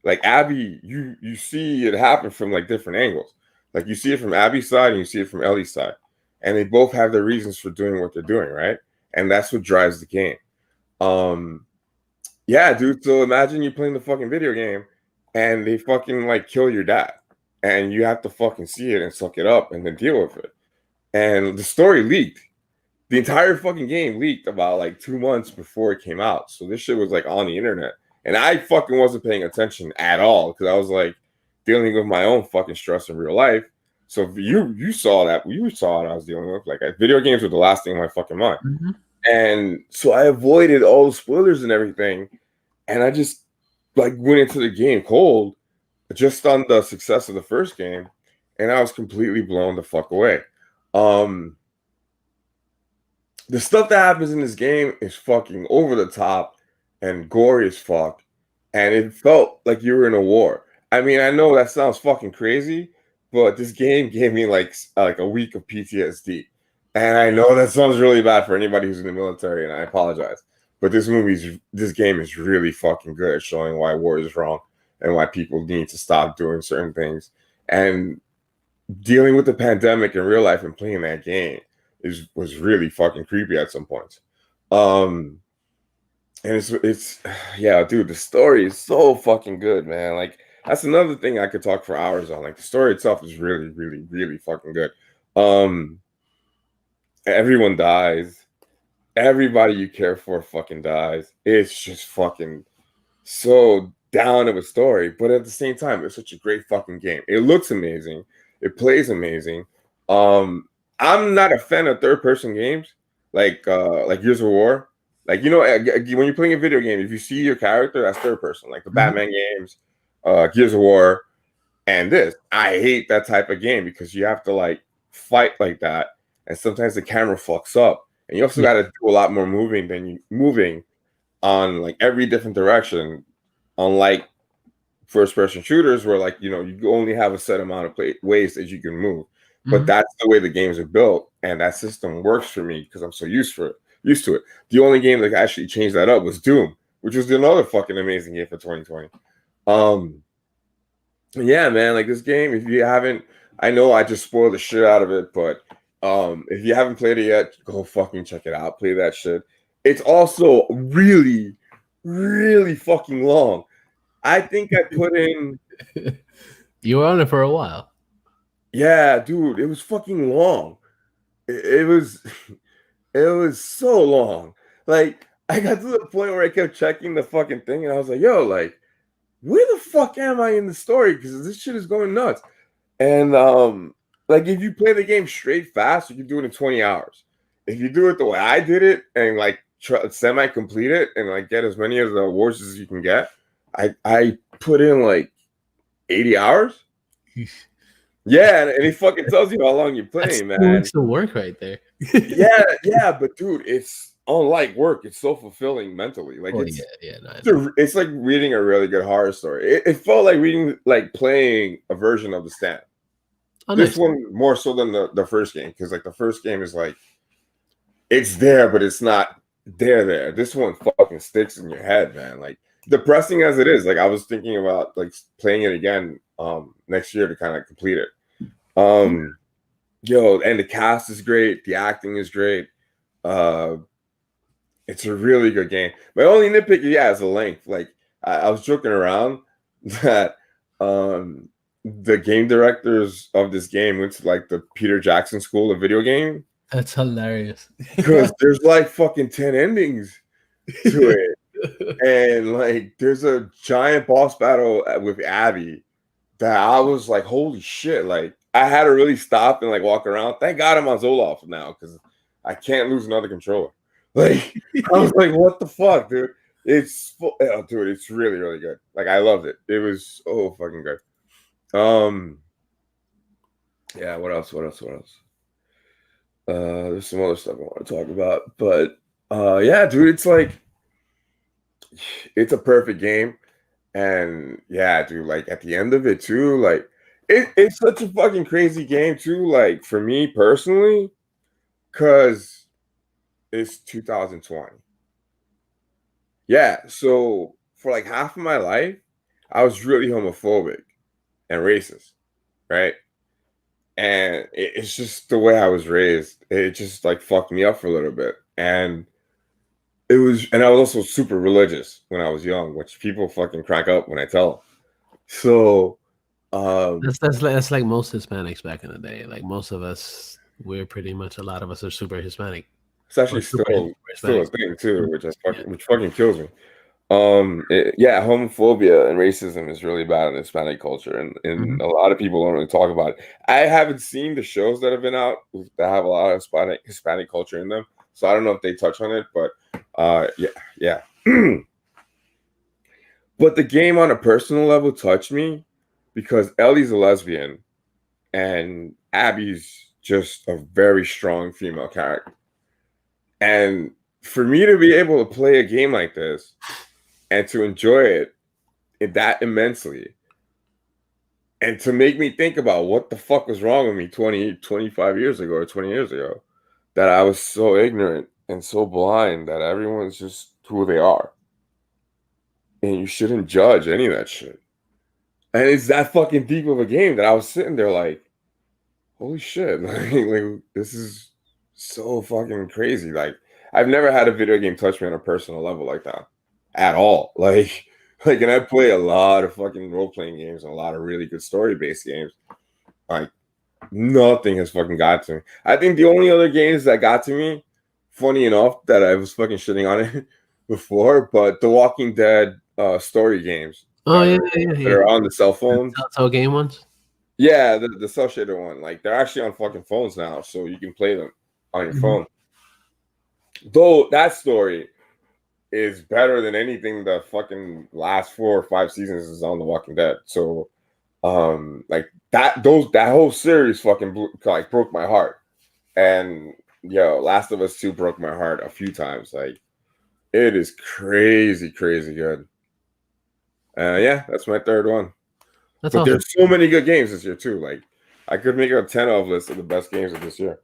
Like Abby, you see it happen from like different angles. Like you see it from Abby's side and you see it from Ellie's side. And they both have their reasons for doing what they're doing, right? And that's what drives the game. Yeah, dude. So imagine you playing the fucking video game and they fucking like kill your dad. And you have to fucking see it and suck it up and then deal with it. And the story leaked. The entire fucking game leaked about like 2 months before it came out. So this shit was like on the internet. And I fucking wasn't paying attention at all because I was like dealing with my own fucking stress in real life. So you saw that. You saw what I was dealing with. Like video games were the last thing in my fucking mind. Mm-hmm. And so I avoided all the spoilers and everything. And I just like went into the game cold just on the success of the first game. And I was completely blown the fuck away. The stuff that happens in this game is fucking over the top and gory as fuck. And it felt like you were in a war. I mean, I know that sounds fucking crazy, but this game gave me like a week of PTSD. And I know that sounds really bad for anybody who's in the military, and I apologize. But this game is really fucking good at showing why war is wrong and why people need to stop doing certain things. And dealing with the pandemic in real life and playing that game was really fucking creepy at some points. And it's yeah, dude, the story is so fucking good, man. Like that's another thing I could talk for hours on. Like the story itself is really, really, really fucking good. Everyone dies. Everybody you care for fucking dies. It's just fucking so down of a story, but at the same time, it's such a great fucking game. It looks amazing. It plays amazing. I'm not a fan of third-person games like Gears of War. Like, you know, when you're playing a video game, if you see your character, that's third person, like the Batman games, Gears of War, and this. I hate that type of game because you have to like fight like that, and sometimes the camera fucks up, and you also got to do a lot more moving on like every different direction. Unlike first-person shooters, where like you only have a set amount of ways that you can move, but that's the way the games are built, and that system works for me because I'm so used to it. The only game that actually changed that up was Doom, which was another fucking amazing game for 2020. Yeah, man, like this game, if you haven't, I know I just spoiled the shit out of it, but if you haven't played it yet, go fucking check it out. Play that shit. It's also really, really fucking long. I think I put in. You were on it for a while. Yeah, dude, it was fucking long. It was so long. Like, I got to the point where I kept checking the fucking thing, and I was like, yo, like, where the fuck am I in the story? Because this shit is going nuts. And like, if you play the game straight fast, you can do it in 20 hours. If you do it the way I did it and like semi-complete it and like get as many of the awards as you can get, I put in like 80 hours. Yeah, and he fucking tells you how long you're playing, That's man. 2 weeks of work right there. yeah, but dude, it's unlike work. It's so fulfilling mentally. Like it's like reading a really good horror story. It felt like playing a version of The Stand. This one more so than the first game, because like the first game is like it's there, but it's not there. This one fucking sticks in your head, man. Like depressing as it is, like I was thinking about like playing it again next year to kind of complete it. Yo, and the cast is great, the acting is great. It's a really good game. My only nitpick, is the length. Like I was joking around that the game directors of this game went to like the Peter Jackson School of Video Game. That's hilarious. Because there's like fucking 10 endings to it. And like there's a giant boss battle with Abby that I was like, holy shit. Like I had to really stop and like walk around. Thank God I'm on Zoloft now because I can't lose another controller. Like I was like, what the fuck, dude? It's really, really good. Like I loved it. It was so fucking good. Yeah, what else? There's some other stuff I want to talk about, but yeah, dude, it's like it's a perfect game. And yeah, dude, like at the end of it too, like it's such a fucking crazy game too, like for me personally, because it's 2020. Yeah, so for like half of my life, I was really homophobic and racist, right? And it's just the way I was raised. It just like fucked me up for a little bit. And I was also super religious when I was young, which people fucking crack up when I tell them. So that's like most Hispanics back in the day. Like most of us, a lot of us are super Hispanic. It's actually still a thing too, which fucking kills me. Homophobia and racism is really bad in Hispanic culture, and a lot of people don't really talk about it. I haven't seen the shows that have been out that have a lot of Hispanic culture in them, so I don't know if they touch on it, but yeah. But the game on a personal level touched me because Ellie's a lesbian and Abby's just a very strong female character. And for me to be able to play a game like this and to enjoy it that immensely and to make me think about what the fuck was wrong with me 25 years ago or 20 years ago, that I was so ignorant and so blind that everyone's just who they are. And you shouldn't judge any of that shit. And it's that fucking deep of a game that I was sitting there like, holy shit, like this is so fucking crazy. Like I've never had a video game touch me on a personal level like that at all. Like, and I play a lot of fucking role-playing games and a lot of really good story-based games. Like nothing has fucking got to me. I think the only other games that got to me, funny enough, that I was fucking shitting on it before, but the Walking Dead story games Oh yeah, yeah, that yeah. are on the cell phones. Telltale game ones. Yeah, the cell shader one. Like they're actually on fucking phones now, so you can play them on your phone. Though that story is better than anything the fucking last 4 or 5 seasons is on The Walking Dead. So like that whole series fucking broke my heart. And yo, Last of Us 2 broke my heart a few times. Like it is crazy, crazy good. Yeah, that's my third one. That's But awesome. there's so many good games this year too. Like I could make a 10 of list of the best games of this year.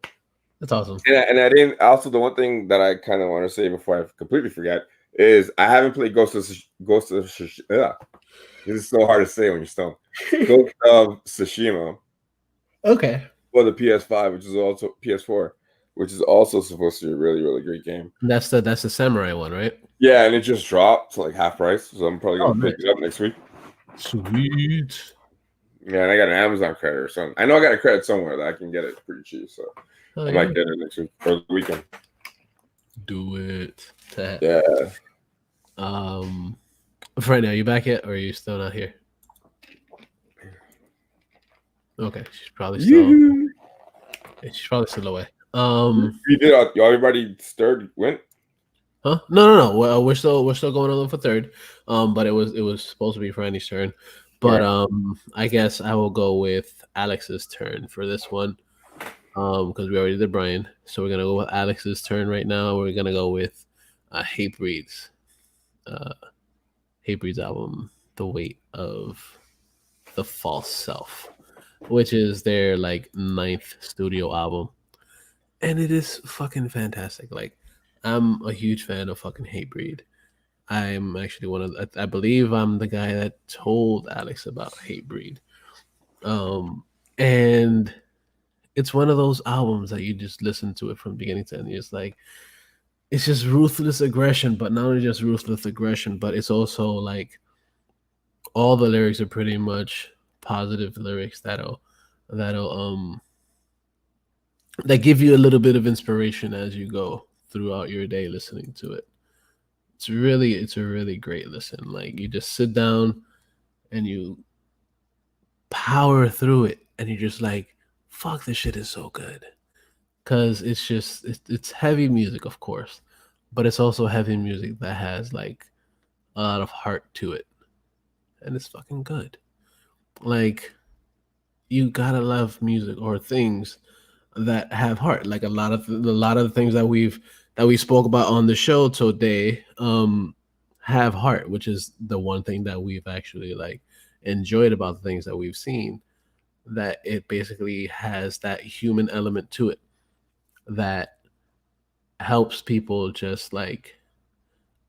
That's awesome. And I didn't. Also, the one thing that I kind of want to say before I completely forget is I haven't played Ghost of Tsushima. This is so hard to say when you're stoned. Ghost of Tsushima Okay. for the PS5, which is also PS4, which is also supposed to be a really, really great game. That's the samurai one, right? Yeah, and it just dropped to like half price, so I'm probably gonna pick nice. it up next week. Sweet. Yeah, and I got an Amazon credit or something. I know I got a credit somewhere that I can get it pretty cheap, so I might get it next week or the weekend. Do it. Yeah. For right now, you back yet, or are you still not here? Okay, she's probably still. She's probably still away. You did. Everybody third went. Huh? No. Well, we're still going on for third. But it was supposed to be Franny's turn. But I guess I will go with Alex's turn for this one. Because we already did Brian, so we're gonna go with Alex's turn right now. We're gonna go with Hatebreed's album, "The Weight of the False Self," which is their like 9th studio album, and it is fucking fantastic. Like, I'm a huge fan of fucking Hatebreed. I'm actually I believe I'm the guy that told Alex about Hatebreed. And it's one of those albums that you just listen to it from beginning to end. It's like, it's just ruthless aggression, but not only just ruthless aggression, but it's also like all the lyrics are pretty much positive lyrics that give you a little bit of inspiration as you go throughout your day listening to it. It's a really great listen. Like, you just sit down and you power through it, and you're just like, fuck, this shit is so good. Because it's heavy music, of course, but it's also heavy music that has like a lot of heart to it, and it's fucking good. Like, you gotta love music or things that have heart. Like, a lot of the things that we spoke about on the show today have heart, which is the one thing that we've actually like enjoyed about the things that we've seen, that it basically has that human element to it that helps people just like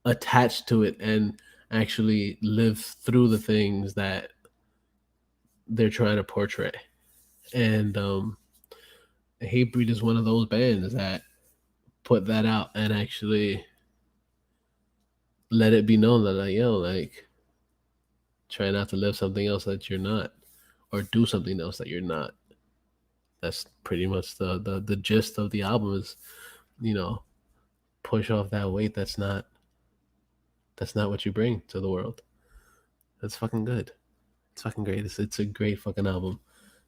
attach to it and actually live through the things that they're trying to portray. And Hatebreed is one of those bands that put that out and actually let it be known that, like, yo, like, try not to live something else that you're not, or do something else that you're not. That's pretty much the gist of the album is, push off that weight that's not what you bring to the world. That's fucking good. It's fucking great. It's a great fucking album.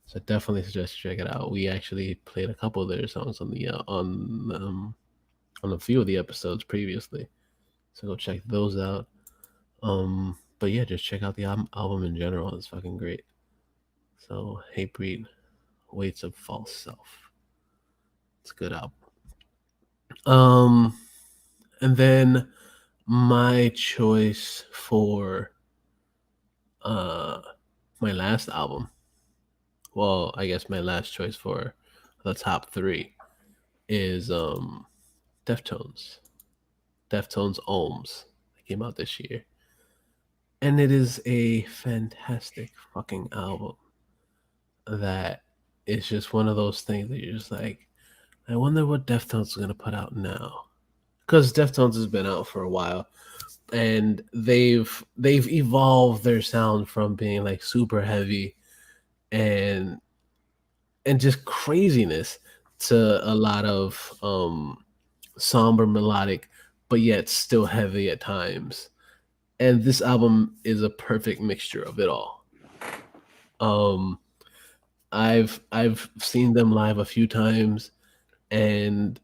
So I definitely suggest you check it out. We actually played a couple of their songs on the on a few of the episodes previously. So go check those out. But yeah, just check out the album in general. It's fucking great. So Hatebreed, Weights of False Self. It's a good album. And then my choice for my last album. Well, I guess my last choice for the top 3 is Deftones. Deftones Ohms. That came out this year. And it is a fantastic fucking album that is just one of those things that you're just like, I wonder what Deftones is going to put out now. Because Deftones has been out for a while, and they've evolved their sound from being like super heavy and just craziness to a lot of somber melodic, but yet still heavy at times. and this album is a perfect mixture of it all. Um, I've seen them live a few times, and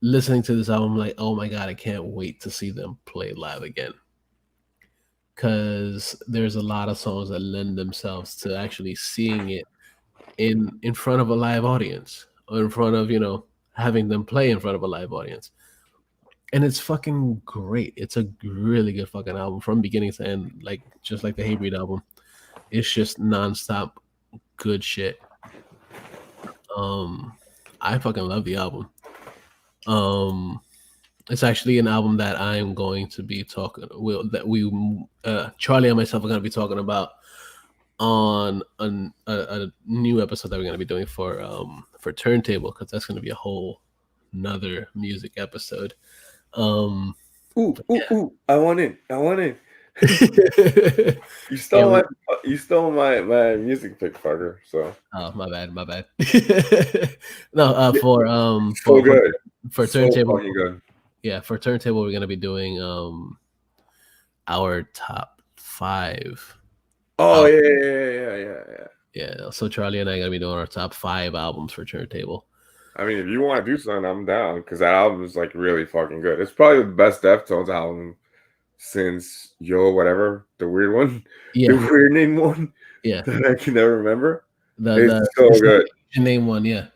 listening to this album, like, oh my god, I can't wait to see them play live again. Because there's a lot of songs that lend themselves to actually seeing it in front of a live audience, or in front of, having them play in front of a live audience. And it's fucking great. It's a really good fucking album from beginning to end, like just like the Hatebreed album. It's just nonstop good shit. Um, I fucking love the album. Um, it's actually an album that I'm going to be talking. Charlie and myself are going to be talking about on a new episode that we're going to be doing for Turntable, because that's going to be a whole another music episode. Ooh! I want in. Yeah. You stole my music pick, fucker. So. Oh, my bad. No, So good. For So Turntable, fucking good. yeah, for Turntable, we're gonna be doing our top 5. Oh yeah. Yeah, so Charlie and I are gonna be doing our top 5 albums for Turntable. I mean, if you want to do something, I'm down, because that album is like really fucking good. It's probably the best Deftones album since whatever, the weird one, Yeah, the weird name one, yeah, that I can never remember. the It's so good. name one, yeah,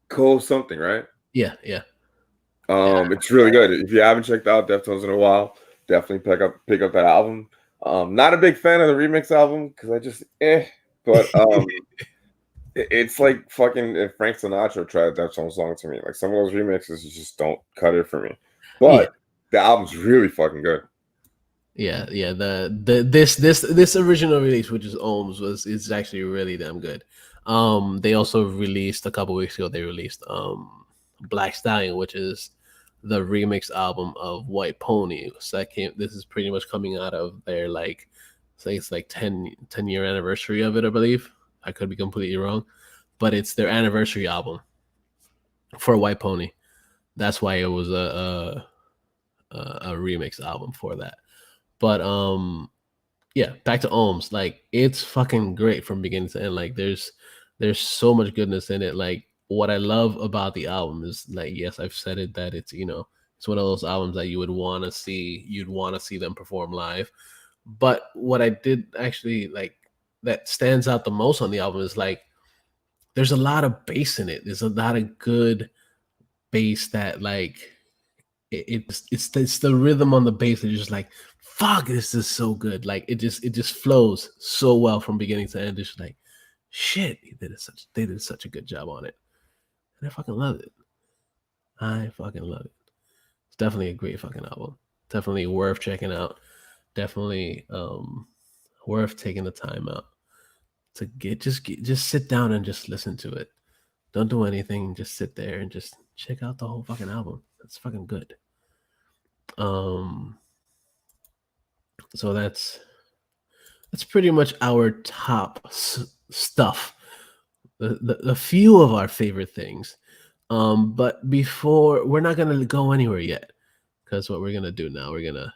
Cole something, right? yeah. It's really good. If you haven't checked out Deftones in a while, definitely pick up that album. Not a big fan of the remix album, because I just but it's like fucking if Frank Sinatra tried a Deftones song to me. Like, some of those remixes just don't cut it for me. But the album's really fucking good. Yeah. This original release, which is Ohms, is actually really damn good. They also released a couple weeks ago. They released Black Stallion, which is the remix album of White Pony. So this is pretty much coming out of their, like, say it's like 10-year anniversary of it, I believe. I could be completely wrong, but it's their anniversary album for White Pony. That's why it was a remix album for that. But yeah, back to Ohms. Like, it's fucking great from beginning to end. Like, there's so much goodness in it. Like, what I love about the album is, like, yes, I've said it, that it's, it's one of those albums that you'd want to see them perform live. But what I did actually like that stands out the most on the album is, like, there's a lot of bass in it. There's a lot of good bass that, like, it's the rhythm on the bass that you're just like, fuck, this is so good. Like, it just flows so well from beginning to end. It's just like, shit, they did such a good job on it. And I fucking love it. I fucking love it. It's definitely a great fucking album. Definitely worth checking out. Definitely worth taking the time out to just sit down and just listen to it. Don't do anything. Just sit there and just check out the whole fucking album. It's fucking good. So that's pretty much our top stuff. The few of our favorite things. But before, we're not gonna go anywhere yet, because what we're gonna do now, we're gonna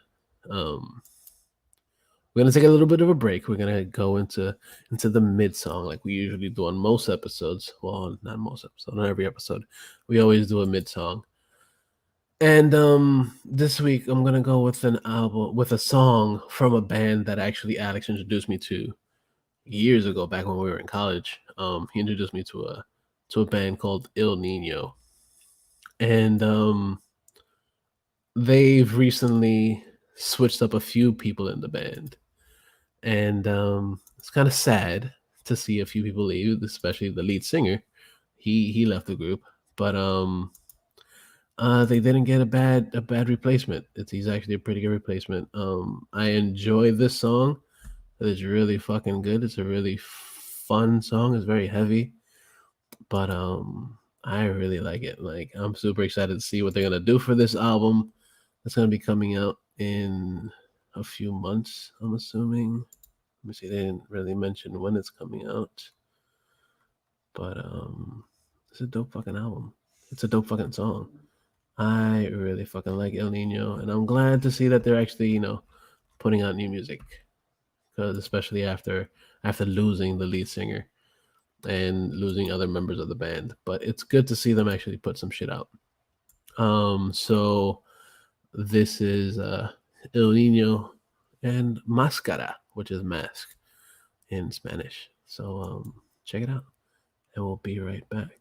take a little bit of a break. We're gonna go into the mid song, like we usually do on most episodes. Well, not most episodes, not every episode. We always do a mid song. And this week I'm gonna go with a song from a band that actually Alex introduced me to years ago, back when we were in college. He introduced me to a band called Il Nino, and they've recently switched up a few people in the band, and it's kind of sad to see a few people leave, especially the lead singer. He left the group, but they didn't get a bad replacement. He's actually a pretty good replacement. I enjoy this song. It's really fucking good. It's a really fun song. It's very heavy, but I really like it. Like, I'm super excited to see what they're gonna do for this album. It's gonna be coming out in a few months, I'm assuming. Let me see. They didn't really mention when it's coming out, but it's a dope fucking album. It's a dope fucking song. I really fucking like El Nino, and I'm glad to see that they're actually, putting out new music, because especially after losing the lead singer and losing other members of the band. But it's good to see them actually put some shit out. So this is El Nino and Máscara, which is mask in Spanish. So check it out, and we'll be right back.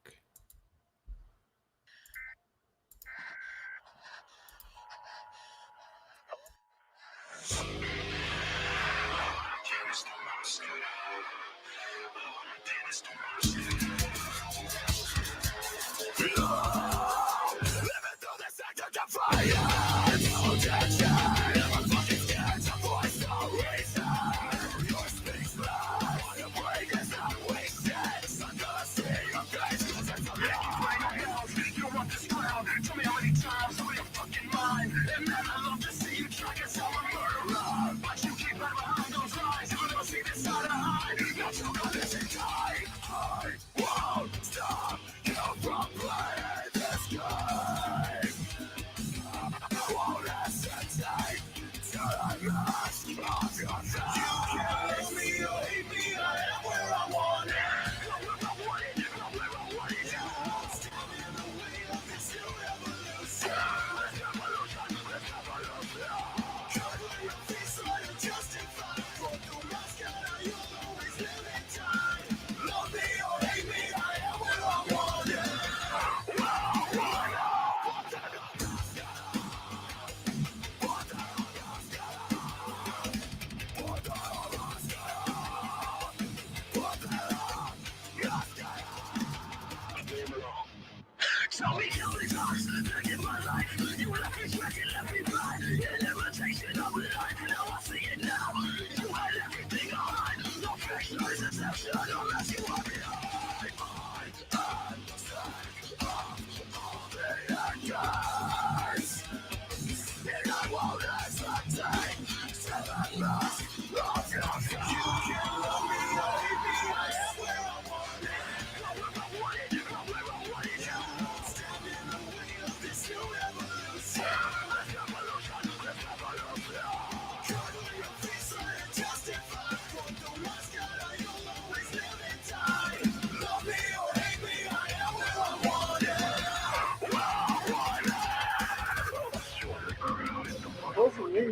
Wasn't me.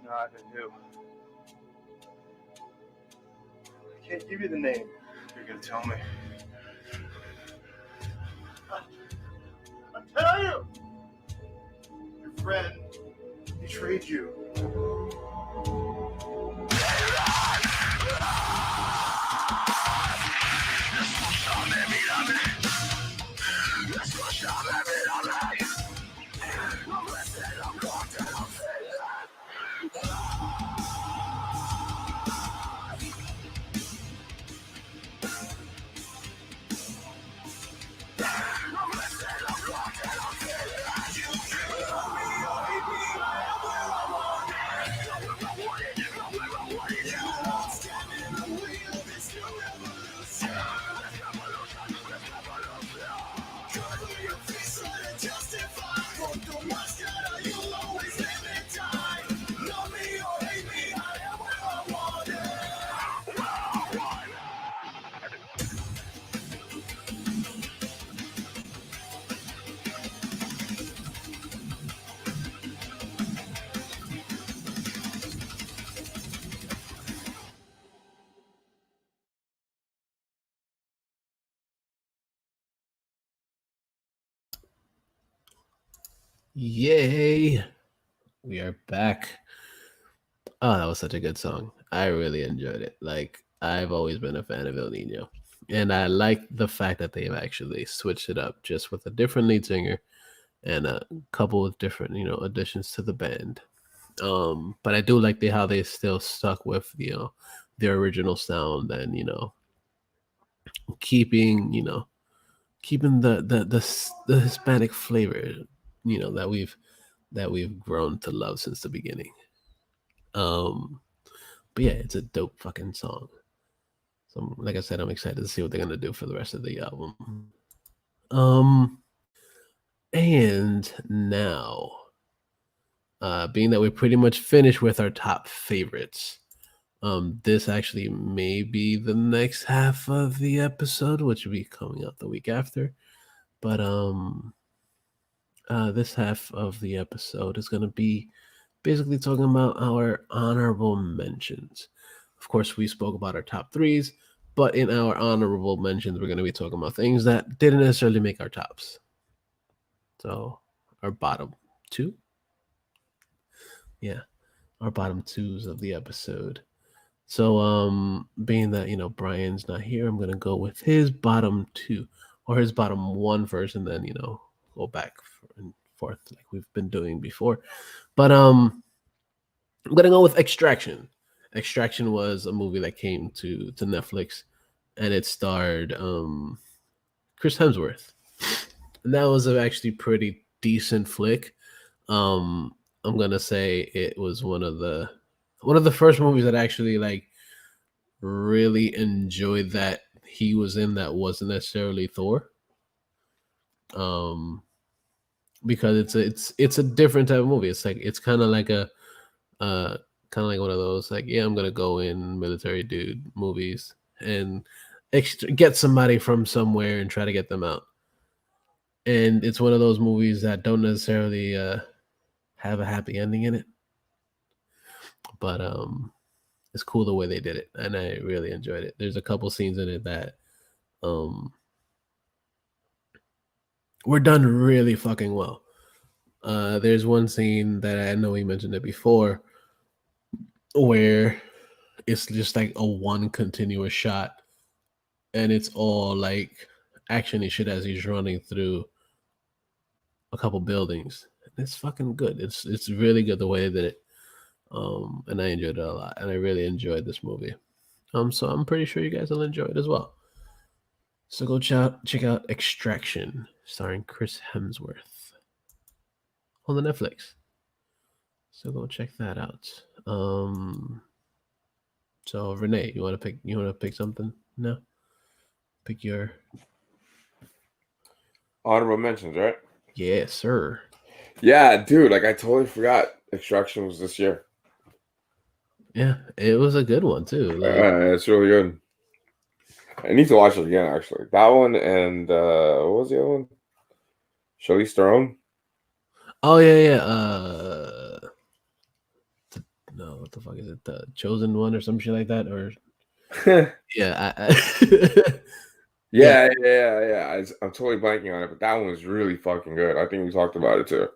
Not who. I can't give you the name. You're gonna tell me. I'll tell you. Your friend betrayed you. Yay! We are back. Oh, that was such a good song. I really enjoyed it. Like, I've always been a fan of El Nino. And I like the fact that they've actually switched it up just with a different lead singer and a couple of different, additions to the band. But I do like how they still stuck with, their original sound and, keeping, keeping the Hispanic flavor, that we've grown to love since the beginning. But yeah, it's a dope fucking song. So like I said, I'm excited to see what they're gonna do for the rest of the album. And now being that we're pretty much finished with our top favorites. This actually may be the next half of the episode, which will be coming out the week after. But this half of the episode is going to be basically talking about our honorable mentions. Of course, we spoke about our top threes, but in our honorable mentions, we're going to be talking about things that didn't necessarily make our tops. So, our bottom two. Yeah, our bottom twos of the episode. So, being that, Brian's not here, I'm going to go with his bottom two or his bottom one first, and then, go back and forth like we've been doing before. But, I'm going to go with Extraction. Extraction was a movie that came to Netflix, and it starred, Chris Hemsworth. And that was actually pretty decent flick. I'm going to say it was one of the first movies that actually like really enjoyed that he was in that wasn't necessarily Thor. Because it's a different type of movie. It's kind of like one of those like, yeah, I'm gonna go in military dude movies and get somebody from somewhere and try to get them out. And it's one of those movies that don't necessarily have a happy ending in it, but it's cool the way they did it, and I really enjoyed it. There's a couple scenes in it that were done really fucking well. There's one scene that I know we mentioned it before, where it's just like a one continuous shot, and it's all like action and shit as he's running through a couple buildings. It's fucking good. It's really good the way they did it. And I enjoyed it a lot, and I really enjoyed this movie. So I'm pretty sure you guys will enjoy it as well. So go check out Extraction, starring Chris Hemsworth, on the Netflix. So go check that out. So Renee, you want to pick something? No, pick your honorable mentions, right? Yeah, sir. Yeah, dude. Like I totally forgot Extraction was this year. Yeah, it was a good one too. Like, it's really good. I need to watch it again, actually. That one and what was the other one? Charlize Theron. Oh yeah. No, what the fuck is it? The Chosen One or some shit like that? Or yeah, yeah. I'm totally blanking on it, but that one was really fucking good. I think we talked about it too.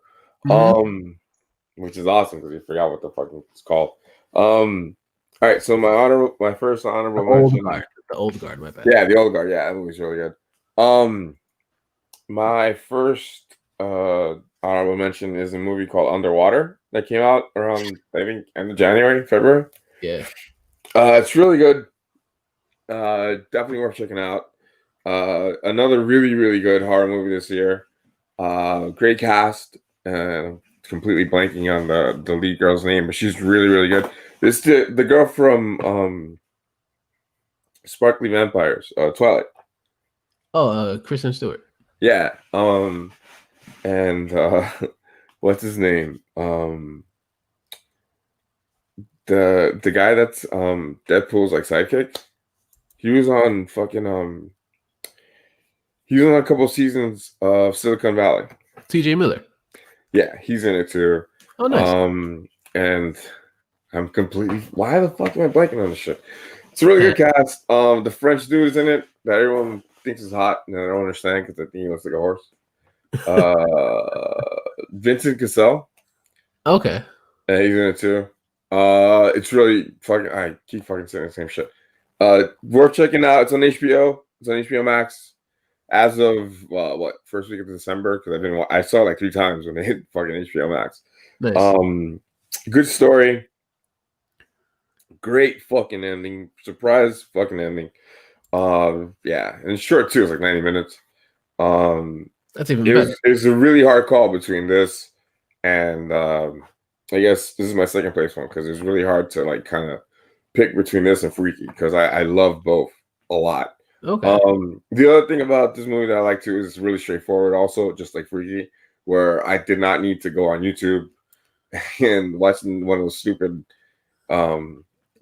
Mm-hmm. Which is awesome because we forgot what the fuck it's called. All right, so my first honorable mention. The Old Guard, my bad. Yeah, the Old Guard. Yeah, that movie's really good. My first honorable mention is a movie called Underwater that came out around, I think, end of January, February. Yeah. It's really good. Definitely worth checking out. Another really, really good horror movie this year. Great cast. Completely blanking on the lead girl's name, but she's really, really good. This the girl from Sparkly Vampires, Twilight. Oh, Kristen Stewart. Yeah. And what's his name? The guy that's Deadpool's like sidekick. He was on fucking he was on a couple seasons of Silicon Valley. TJ Miller. Yeah, he's in it too. Oh, nice. And I'm completely. Why the fuck am I blanking on this shit? It's a really good cast. The French dude is in it that everyone thinks is hot, and I don't understand because I think he looks like a horse. Vincent Cassel. Okay. Yeah, he's in it too. It's really fucking. I keep fucking saying the same shit. Worth checking out. It's on HBO. It's on HBO Max. As of first week of December, because I saw it like 3 times when they hit fucking HBO Max. Nice. Good story. Great fucking ending. Surprise fucking ending. Yeah, and it's short too. It's like 90 minutes. That's even better. It was a really hard call between this and I guess this is my second place one because it's really hard to like kind of pick between this and Freaky because I love both a lot. Okay. The other thing about this movie that I like too is it's really straightforward. Also, just like Freaky, where I did not need to go on YouTube and watching one of those stupid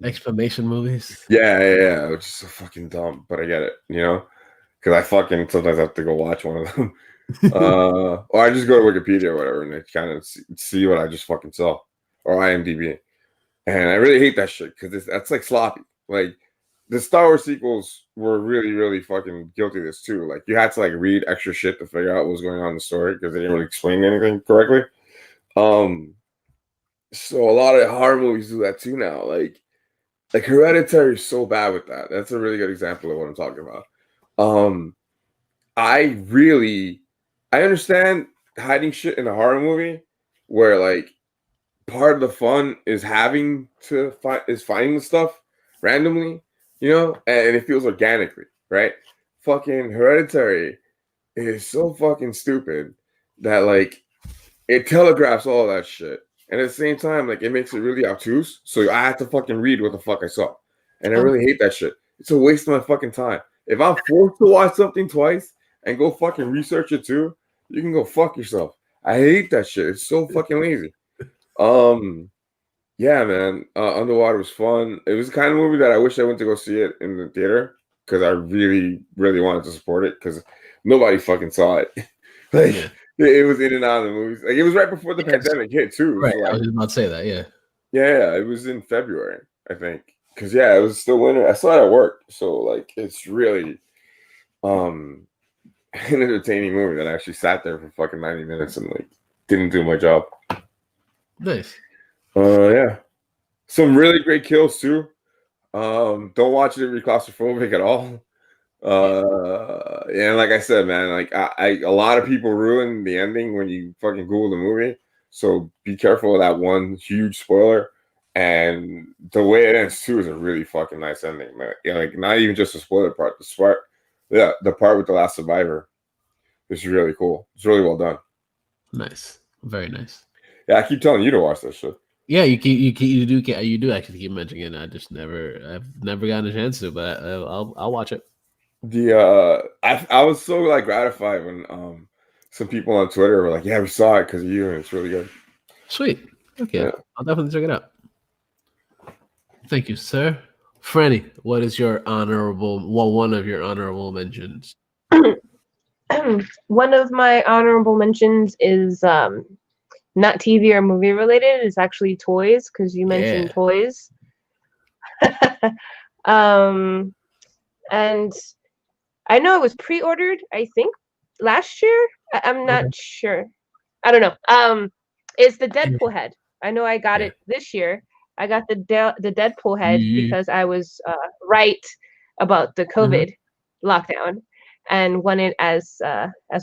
Exclamation movies. yeah, which is so fucking dumb, but I get it, because I fucking sometimes have to go watch one of them. Or I just go to Wikipedia or whatever and kind of see what I just fucking saw, or IMDb. And I really hate that shit because that's like sloppy. Like the Star Wars sequels were really, really fucking guilty of this too. Like you had to like read extra shit to figure out what was going on in the story because they didn't really explain anything correctly. So a lot of horror movies do that too now. Like Hereditary is so bad with that. That's a really good example of what I'm talking about. I understand hiding shit in a horror movie where like part of the fun is having to finding the stuff randomly, and it feels organically, right? Fucking Hereditary is so fucking stupid that like it telegraphs all that shit. And at the same time, like it makes it really obtuse. So I have to fucking read what the fuck I saw. And I really hate that shit. It's a waste of my fucking time. If I'm forced to watch something twice and go fucking research it too, you can go fuck yourself. I hate that shit. It's so fucking lazy. Yeah, man. Underwater was fun. It was the kind of movie that I wish I went to go see it in the theater because I really, really wanted to support it because nobody fucking saw it. It was in and out of the movies. Like it was right before the pandemic hit too. Right, So, like, I was just about to say that. Yeah. Yeah, it was in February, I think. Because it was still winter. I saw it at work, so like it's really an entertaining movie that I actually sat there for fucking 90 minutes and like didn't do my job. Nice. Yeah. Some really great kills too. Don't watch it if you're claustrophobic at all. And like I said, man, like a lot of people ruin the ending when you fucking Google the movie. So be careful of that one huge spoiler. And the way it ends too is a really fucking nice ending, man. Like not even just the spoiler part, the part with the last survivor is really cool. It's really well done. Nice, very nice. Yeah, I keep telling you to watch that shit. Yeah, you do actually keep mentioning it. I've never gotten a chance to, but I'll watch it. I was so like gratified when some people on Twitter were like, "Yeah, we saw it because of you, and it's really good." Sweet. Okay, yeah. I'll definitely check it out. Thank you, sir. Franny, what is your one of your honorable mentions? One of my honorable mentions is not TV or movie related. It's actually toys because you mentioned toys. And I know it was pre-ordered, I think, last year. I'm not sure. I don't know. It's the Deadpool head. I know I got it this year. I got the Deadpool head because I was right about the COVID lockdown and won it as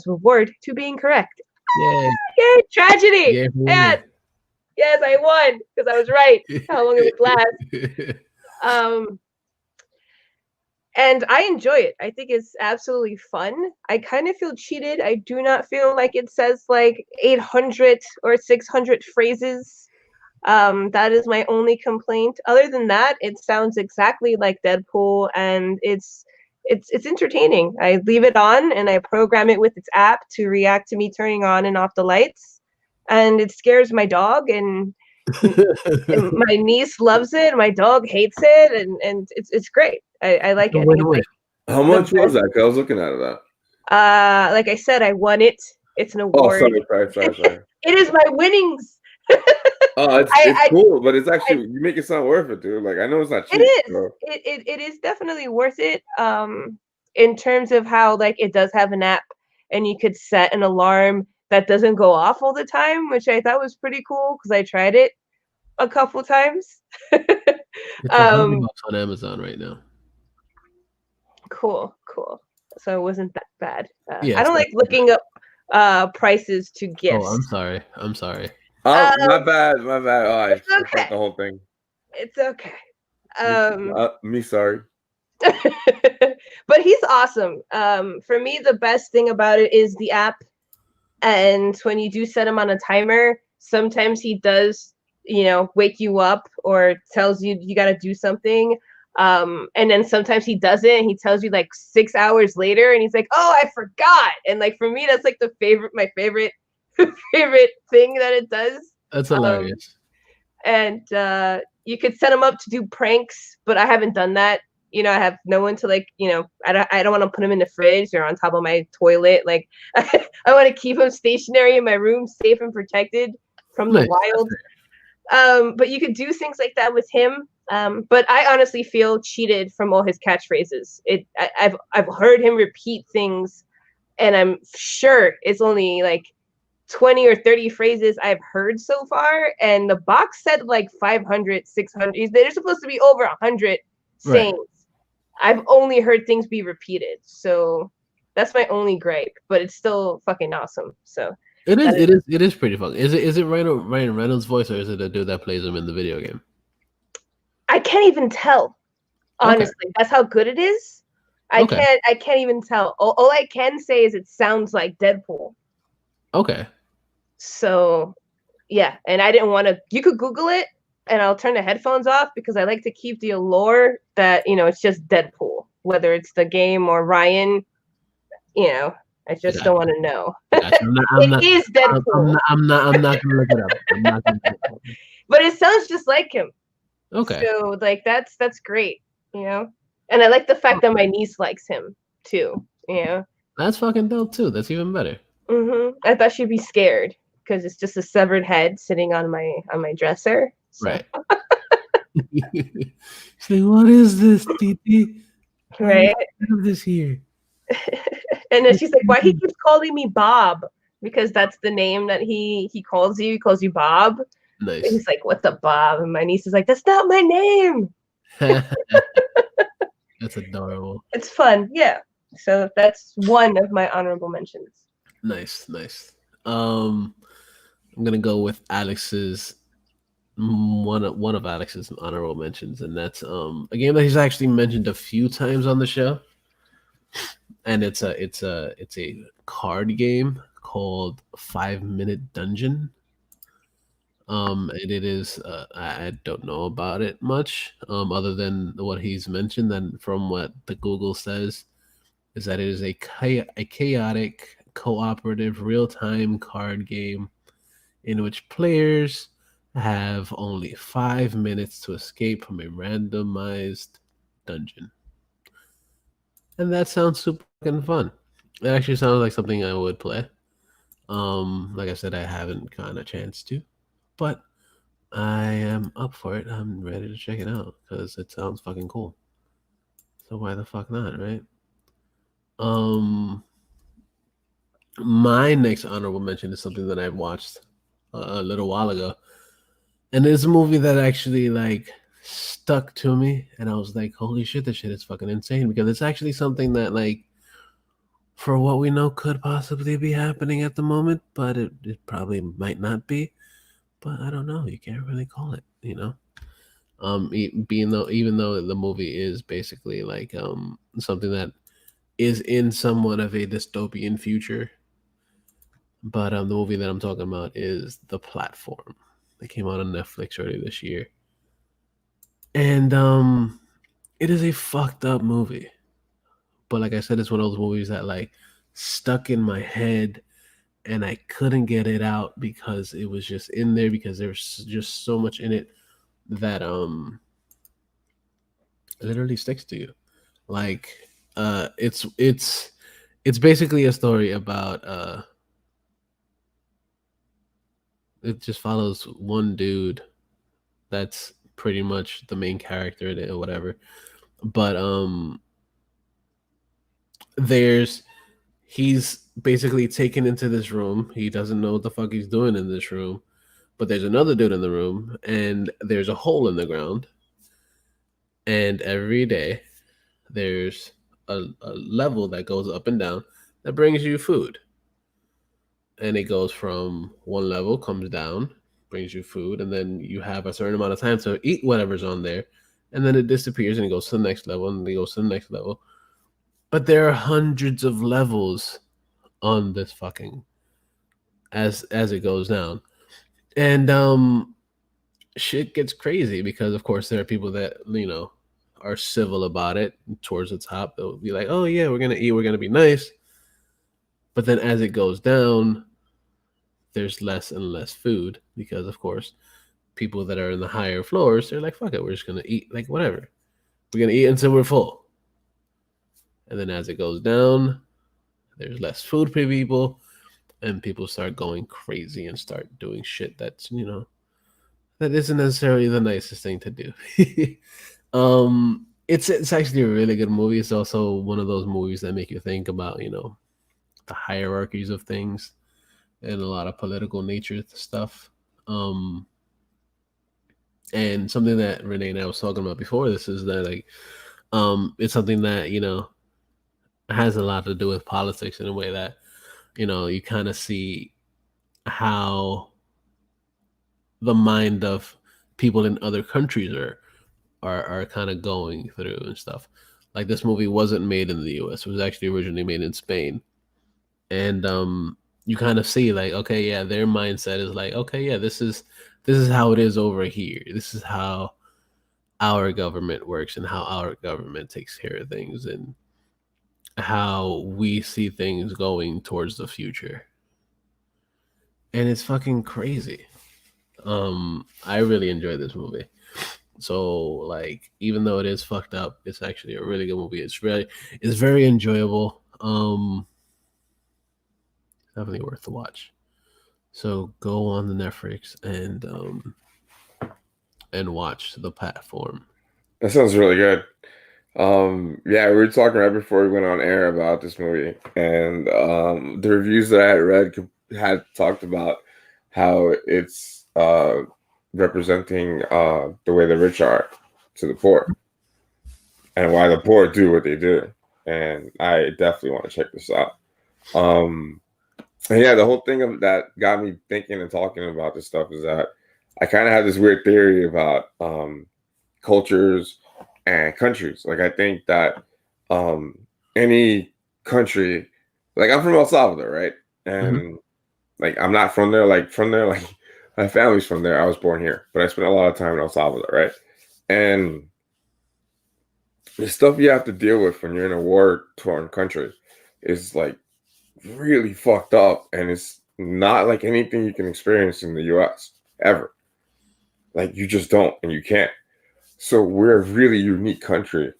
reward to being correct. Yay, tragedy! Yes, I won because I was right. How long it would last. And I enjoy it. I think it's absolutely fun. I kind of feel cheated. I do not feel like it says like 800 or 600 phrases. That is my only complaint. Other than that, it sounds exactly like Deadpool, and it's entertaining. I leave it on and I program it with its app to react to me turning on and off the lights, and it scares my dog, and my niece loves it. My dog hates it, and it's great. I like it. Like, how much was that? Cause I was looking at that. Like I said, I won it. It's an award. Oh, sorry. It is my winnings. Oh, it's cool, but it's actually you make it sound worth it, dude. Like I know it's not cheap. It is. So. It is definitely worth it. In terms of how like it does have an app, and you could set an alarm that doesn't go off all the time, which I thought was pretty cool because I tried it a couple times. It's on Amazon right now. Cool. So it wasn't that bad. I don't like looking up prices to gifts. Oh, I'm sorry. Oh, my bad. Oh, I forgot the whole thing. It's okay. Me sorry. But he's awesome. For me, the best thing about it is the app. And when you do set him on a timer, sometimes he does, wake you up or tells you got to do something. And then sometimes he doesn't. He tells you like 6 hours later, and he's like, "Oh, I forgot." And like for me, that's like my favorite thing that it does. That's hilarious. And you could set them up to do pranks, but I haven't done that. You know, I have no one to like. You know, I don't want to put them in the fridge or on top of my toilet. Like, I want to keep them stationary in my room, safe and protected from the Nice. wild. But you could do things like that with him. But I honestly feel cheated from all his catchphrases. I've heard him repeat things, and I'm sure it's only like 20 or 30 phrases I've heard so far, and the box said like 500, 600. They're supposed to be over 100 sayings. Right. I've only heard things be repeated, so that's my only gripe. But it's still fucking awesome. So it is pretty fun. Is it Ryan Reynolds' voice, or is it a dude that plays him in the video game? I can't even tell. Honestly, okay. That's how good it is. I can't even tell. All I can say is it sounds like Deadpool. Okay. So, yeah, and I didn't want to. You could Google it, and I'll turn the headphones off because I like to keep the allure that it's just Deadpool, whether it's the game or Ryan. I just don't want to know. It is Deadpool. I'm not gonna look it up. I'm not gonna look it up. But it sounds just like him. Okay. So like that's great, and I like the fact that my niece likes him too. That's fucking dope too. That's even better. I thought she'd be scared because it's just a severed head sitting on my dresser. So. Right. She's like, what is this, Titi? Right. I have this here. And then she's like, why he keeps calling me Bob? Because that's the name that he calls you. He calls you Bob. Nice. And he's like, what's up, Bob? And my niece is like, that's not my name. That's adorable. It's fun. Yeah. So that's one of my honorable mentions. Nice. I'm gonna go with Alex's one of Alex's honorable mentions, and that's a game that he's actually mentioned a few times on the show. And it's a card game called 5 Minute Dungeon. And it is I don't know about it much, other than what he's mentioned. And from what the Google says, is that it is a chaotic, cooperative, real-time card game in which players have only 5 minutes to escape from a randomized dungeon. And that sounds super fucking fun. It actually sounds like something I would play. Like I said, I haven't gotten a chance to, but I am up for it. I'm ready to check it out because it sounds fucking cool. So why the fuck not, right? My next honorable mention is something that I watched a little while ago, and it's a movie that actually like stuck to me, and I was like, holy shit, this shit is fucking insane, because it's actually something that, like, for what we know, could possibly be happening at the moment, but it probably might not be. But I don't know. You can't really call it, even though the movie is basically like something that is in somewhat of a dystopian future. But the movie that I'm talking about is The Platform. It came out on Netflix earlier this year. And it is a fucked up movie. But like I said, it's one of those movies that like stuck in my head, and I couldn't get it out because it was just in there, because there's just so much in it that literally sticks to you. Like it's basically a story about it just follows one dude that's pretty much the main character in it or whatever. But he's basically taken into this room. He doesn't know what the fuck he's doing in this room, but there's another dude in the room, and there's a hole in the ground, and every day there's a level that goes up and down that brings you food. And it goes from one level, comes down, brings you food, and then you have a certain amount of time to eat whatever's on there, and then it disappears and it goes to the next level, and it goes to the next level. But there are hundreds of levels on this fucking as it goes down. And shit gets crazy because of course there are people that, are civil about it. Towards the top, they'll be like, oh yeah, we're gonna eat, we're gonna be nice. But then as it goes down, there's less and less food because of course people that are in the higher floors, they're like, fuck it, we're just gonna eat, like, whatever, we're gonna eat until we're full. And then as it goes down, there's less food for people, and people start going crazy and start doing shit that's, that isn't necessarily the nicest thing to do. It's actually a really good movie. It's also one of those movies that make you think about, the hierarchies of things and a lot of political nature stuff. And something that Renee and I was talking about before this is that, like, it's something that, has a lot to do with politics in a way that, you kind of see how the mind of people in other countries are kind of going through and stuff. Like, this movie wasn't made in the US. It was actually originally made in Spain. And you kind of see, like, okay, yeah, their mindset is like, okay, yeah, this is how it is over here. This is how our government works and how our government takes care of things and how we see things going towards the future. And it's fucking crazy. I really enjoyed this movie. So, like, even though it is fucked up, it's actually a really good movie. It's very enjoyable. Definitely worth the watch. So go on the Netflix and watch The Platform. That sounds really good. Yeah, we were talking right before we went on air about this movie, and the reviews that I had read had talked about how it's representing the way the rich are to the poor, and why the poor do what they do. And I definitely want to check this out. And yeah, the whole thing of that got me thinking and talking about this stuff is that I kind of have this weird theory about cultures and countries. Like, I think that any country, like, I'm from El Salvador, right? And like, I'm not from there. Like, from there, like, my family's from there. I was born here, but I spent a lot of time in El Salvador, right? And the stuff you have to deal with when you're in a war-torn country is like really fucked up, and it's not like anything you can experience in the US ever. Like, you just don't, and you can't. So we're a really unique country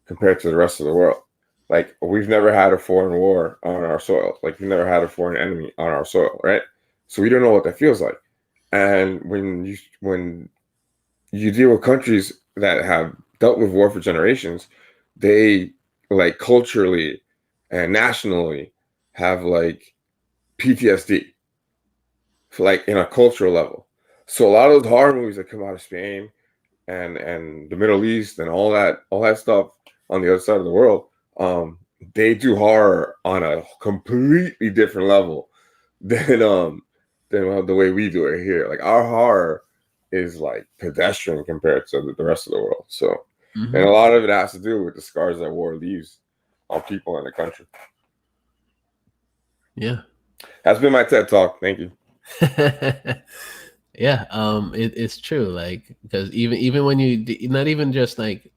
compared to the rest of the world. Like, we've never had a foreign war on our soil. Like, we've never had a foreign enemy on our soil, right? So we don't know what that feels like. And when you deal with countries that have dealt with war for generations, they, like, culturally and nationally have like PTSD, for, like, in a cultural level. So a lot of those horror movies that come out of Spain and the Middle East and all that stuff on the other side of the world, they do horror on a completely different level than the way we do it here. Like, our horror is like pedestrian compared to the rest of the world. So, and a lot of it has to do with the scars that war leaves on people in the country. Yeah. That's been my TED Talk. Thank you. Yeah, it's true. Like, because even when you not even just like,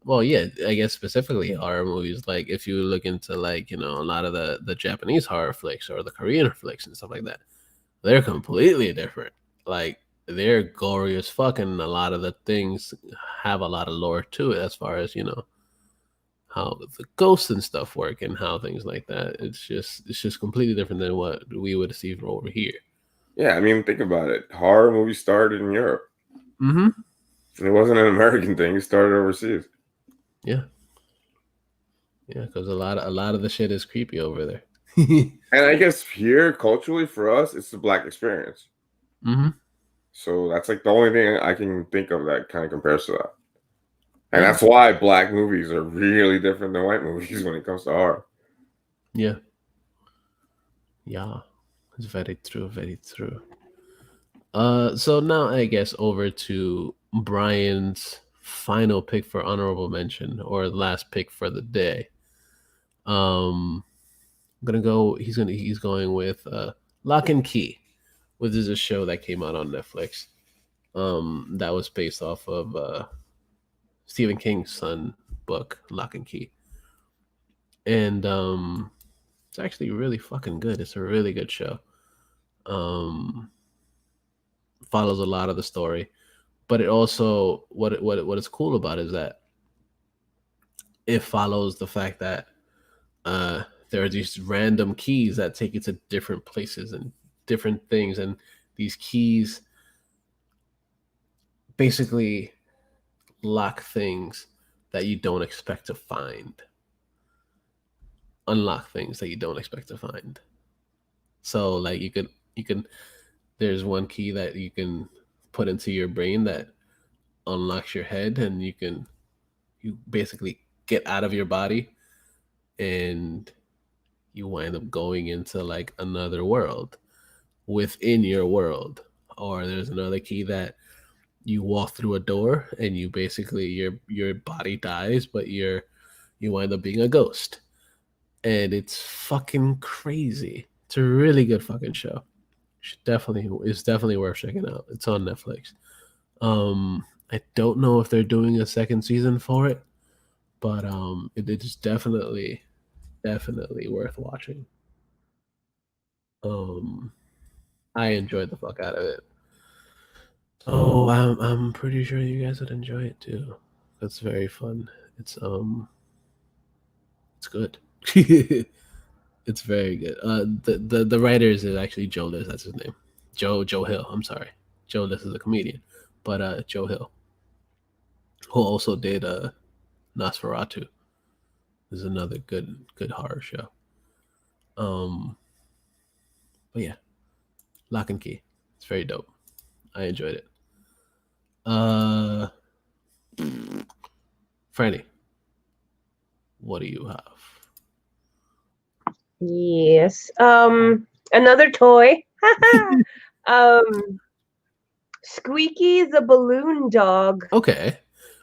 well, yeah, I guess specifically horror movies. Like, if you look into, like, a lot of the Japanese horror flicks or the Korean flicks and stuff like that, they're completely different. Like, they're gory as fuck, and a lot of the things have a lot of lore to it as far as how the ghosts and stuff work and how things like that. It's just completely different than what we would see from over here. Yeah, I mean, think about it. Horror movies started in Europe. Mm-hmm. It wasn't an American thing. It started overseas. Yeah. Yeah, because a lot of the shit is creepy over there. And I guess here, culturally, for us, it's the Black experience. Mm-hmm. So that's like the only thing I can think of that kind of compares to that. And that's why Black movies are really different than white movies when it comes to horror. Yeah. Yeah. It's very true, very true. So now I guess over to Brian's final pick for honorable mention, or last pick for the day. I'm gonna go. He's going with Lock and Key, which is a show that came out on Netflix. That was based off of Stephen King's son book, Lock and Key, and it's actually really fucking good. It's a really good show. follows a lot of the story, but it also what is cool about it is that it follows the fact that there are these random keys that take you to different places and different things, and these keys basically lock things that you don't expect to find, unlock things that you don't expect to find. So like you can there's one key that you can put into your brain that unlocks your head, and you basically get out of your body, and you wind up going into like another world within your world. Or there's another key that you walk through a door and you basically your body dies, but you wind up being a ghost. And it's fucking crazy. It's a really good fucking show. It's definitely worth checking out. It's on Netflix. I don't know if they're doing a second season for it, but it is definitely worth watching. I enjoyed the fuck out of it. Oh, I'm pretty sure you guys would enjoy it too. That's very fun. It's good. It's very good. The writers is actually Joe List. That's his name. Joe Hill. I'm sorry. Joe List is a comedian, but Joe Hill, who also did Nosferatu, is another good horror show. But yeah, Lock and Key. It's very dope. I enjoyed it. Franny, what do you have? Yes. Another toy. Squeaky the balloon dog. Okay.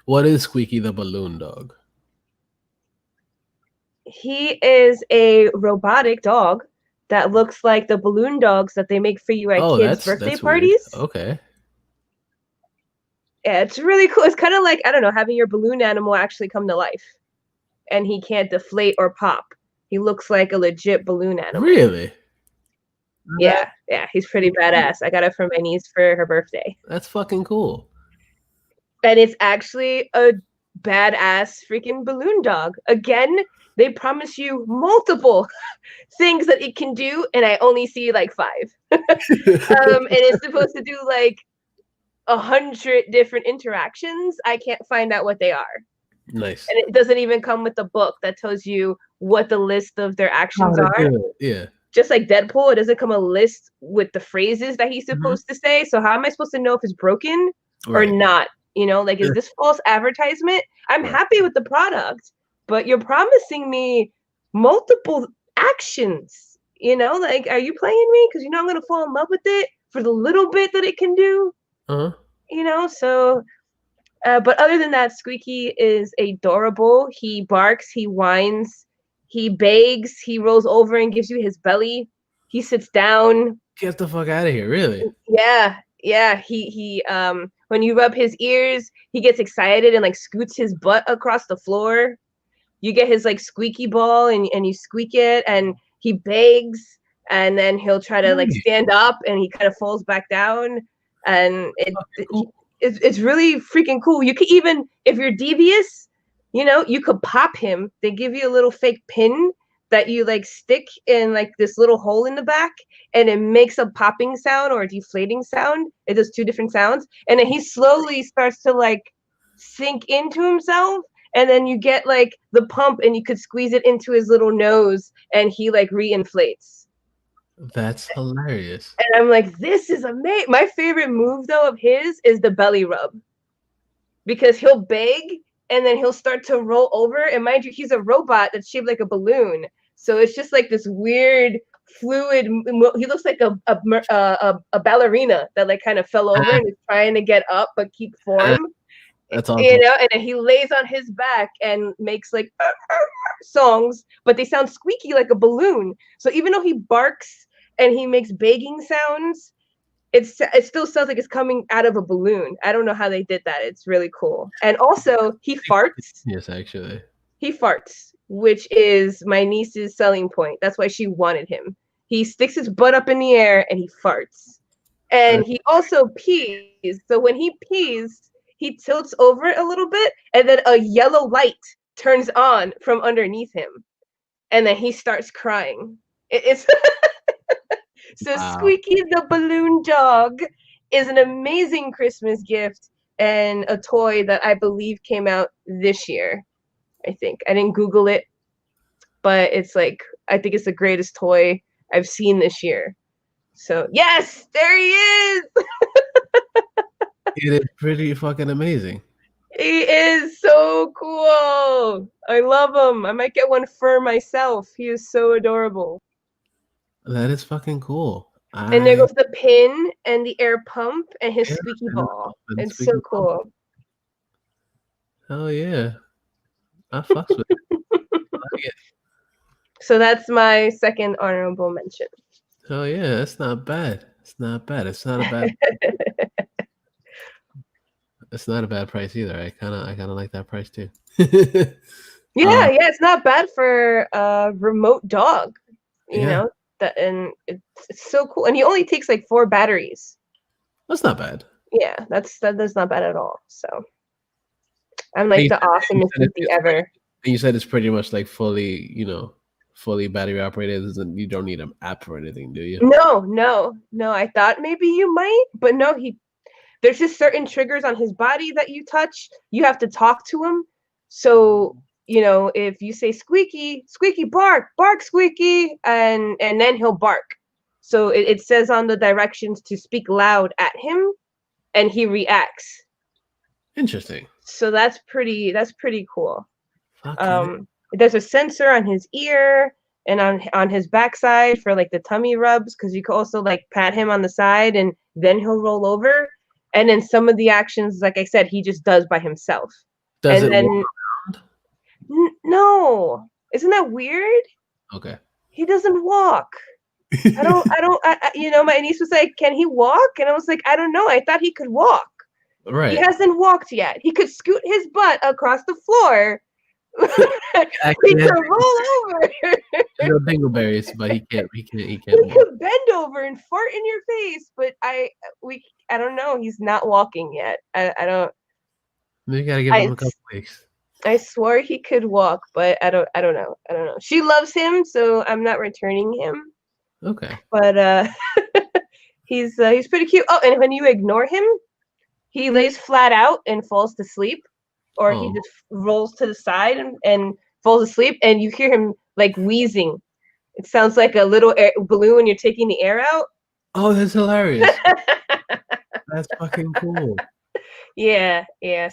What is Squeaky the balloon dog? He is a robotic dog that looks like the balloon dogs that they make for you at kids' birthday parties. Weird. Okay. Yeah, it's really cool. It's kind of like, I don't know, having your balloon animal actually come to life. And he can't deflate or pop. He looks like a legit balloon animal. Really? Yeah, he's pretty badass. I got it for my niece for her birthday. That's fucking cool. And it's actually a badass freaking balloon dog. Again, they promise you multiple things that it can do, and I only see like 5. And it's supposed to do like 100 different interactions. I can't find out what they are. Nice. And it doesn't even come with a book that tells you what the list of their actions are. Yeah. Just like Deadpool, it doesn't come a list with the phrases that he's supposed to say. So how am I supposed to know if it's broken or not? You know, like, is this false advertisement? I'm happy with the product, but you're promising me multiple actions. You know, like, are you playing me? Because you know I'm going to fall in love with it for the little bit that it can do. You know, so... but other than that, Squeaky is adorable. He barks, he whines, he begs, he rolls over and gives you his belly. He sits down. Get the fuck out of here, really? Yeah. He when you rub his ears, he gets excited and like scoots his butt across the floor. You get his like squeaky ball and you squeak it, and he begs, and then he'll try to like stand up and he kind of falls back down, and it's really freaking cool. You could even, if you're devious, you know, you could pop him. They give you a little fake pin that you like stick in like this little hole in the back, and it makes a popping sound or a deflating sound. It does 2 different sounds, and then he slowly starts to like sink into himself, and then you get like the pump, and you could squeeze it into his little nose, and he like reinflates. That's hilarious. And I'm like, this is amazing. My favorite move though of his is the belly rub, because he'll beg and then he'll start to roll over. And mind you, he's a robot that's shaped like a balloon, so it's just like this weird fluid. He looks like a ballerina that like kind of fell over and is trying to get up but keep form. That's awesome. You know, and then he lays on his back and makes like songs, but they sound squeaky like a balloon. So even though he barks and he makes begging sounds, it still sounds like it's coming out of a balloon. I don't know how they did that. It's really cool. And also, he farts. Yes, actually. He farts, which is my niece's selling point. That's why she wanted him. He sticks his butt up in the air and he farts. and he also pees. So when he pees, he tilts over a little bit, and then a yellow light turns on from underneath him, and then he starts crying. It's so Wow. Squeaky the balloon dog is an amazing Christmas gift and a toy that I believe came out this year. I think I didn't Google it, but it's like I think it's the greatest toy I've seen this year. So yes, there he is. It is pretty fucking amazing. He is so cool. I love him. I might get one for myself. He is so adorable. That is fucking cool. And there goes the pin and the air pump and his squeaky ball. It's so cool. Hell yeah. I fucks with it. I like it. So that's my second honorable mention. Hell yeah, that's not bad. It's not bad. It's not a bad. It's not a bad price either. I kind of like that price too. Yeah, it's not bad for a remote dog. You Yeah. know that, and it's so cool. And he only takes like 4 batteries. That's not bad. Yeah, that's not bad at all. So I'm like the awesomest baby ever. You said it's pretty much like fully, fully battery operated. You don't need an app or anything, do you? No. I thought maybe you might, but no. There's just certain triggers on his body that you touch. You have to talk to him. So if you say Squeaky, Squeaky bark, bark Squeaky, and then he'll bark. So it says on the directions to speak loud at him, and he reacts. Interesting. So that's pretty cool. Okay. There's a sensor on his ear and on his backside for like the tummy rubs, because you can also like pat him on the side and then he'll roll over. And then some of the actions, like I said, he just does by himself. Does and it then walk around? No, isn't that weird? Okay. He doesn't walk. My niece was like, can he walk? And I was like, I don't know. I thought he could walk. Right. He hasn't walked yet. He could scoot his butt across the floor. He could roll over. No dingleberries, but he can't. He He could bend over and fart in your face, but I don't know. He's not walking yet. I don't. You gotta give him a couple weeks. I swore he could walk, but I don't know. She loves him, so I'm not returning him. Okay. But he's pretty cute. Oh, and when you ignore him, he lays flat out and falls to sleep, or he just rolls to the side and falls asleep, and you hear him like wheezing. It sounds like a little balloon when you're taking the air out. Oh, that's hilarious. That's fucking cool. Yeah.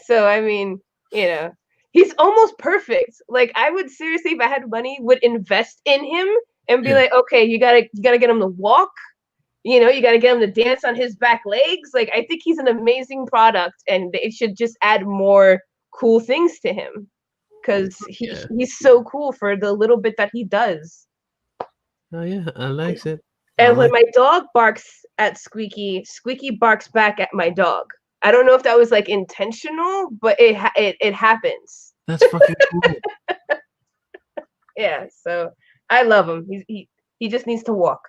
So I mean, he's almost perfect. Like I would seriously, if I had money, would invest in him and be like, okay, you gotta get him to walk. You gotta get him to dance on his back legs. Like I think he's an amazing product, and they should just add more cool things to him, because he's so cool for the little bit that he does. Oh yeah, I like it. And when my dog barks at Squeaky, Squeaky barks back at my dog. I don't know if that was like intentional, but it happens. That's fucking cool. Yeah, so I love him. He just needs to walk.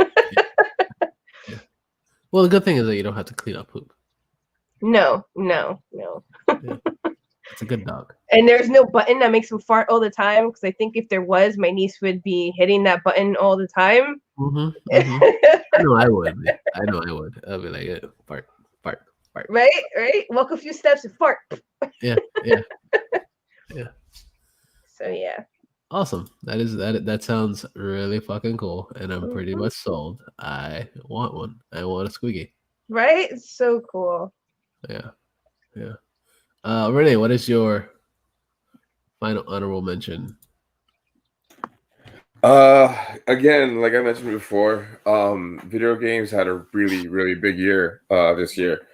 Yeah. Well, the good thing is that you don't have to clean up poop. No. Yeah. It's a good dog. And there's no button that makes him fart all the time, because I think if there was, my niece would be hitting that button all the time. I know I would. I'd be like, fart. Right. Walk a few steps and fart. Yeah. So yeah. Awesome. That sounds really fucking cool, and I'm pretty much sold. I want one. I want a Squeaky. Right? It's so cool. Yeah. Renee, what is your final honorable mention? Again, like I mentioned before, video games had a really, really big year this year.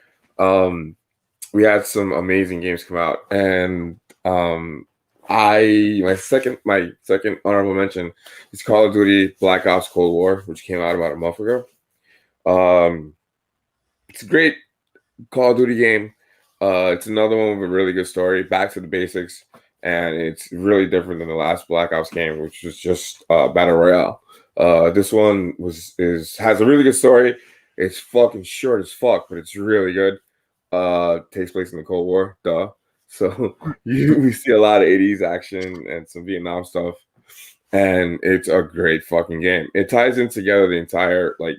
We had some amazing games come out, and my second honorable mention is Call of Duty Black Ops Cold War, which came out about a month ago. It's a great Call of Duty game. It's another one with a really good story, back to the basics, and it's really different than the last Black Ops game, which was just Battle Royale. This one has a really good story. It's fucking short as fuck, but it's really good. Takes place in the Cold War, duh. So we see a lot of 80s action and some Vietnam stuff, and it's a great fucking game. It ties in together the entire like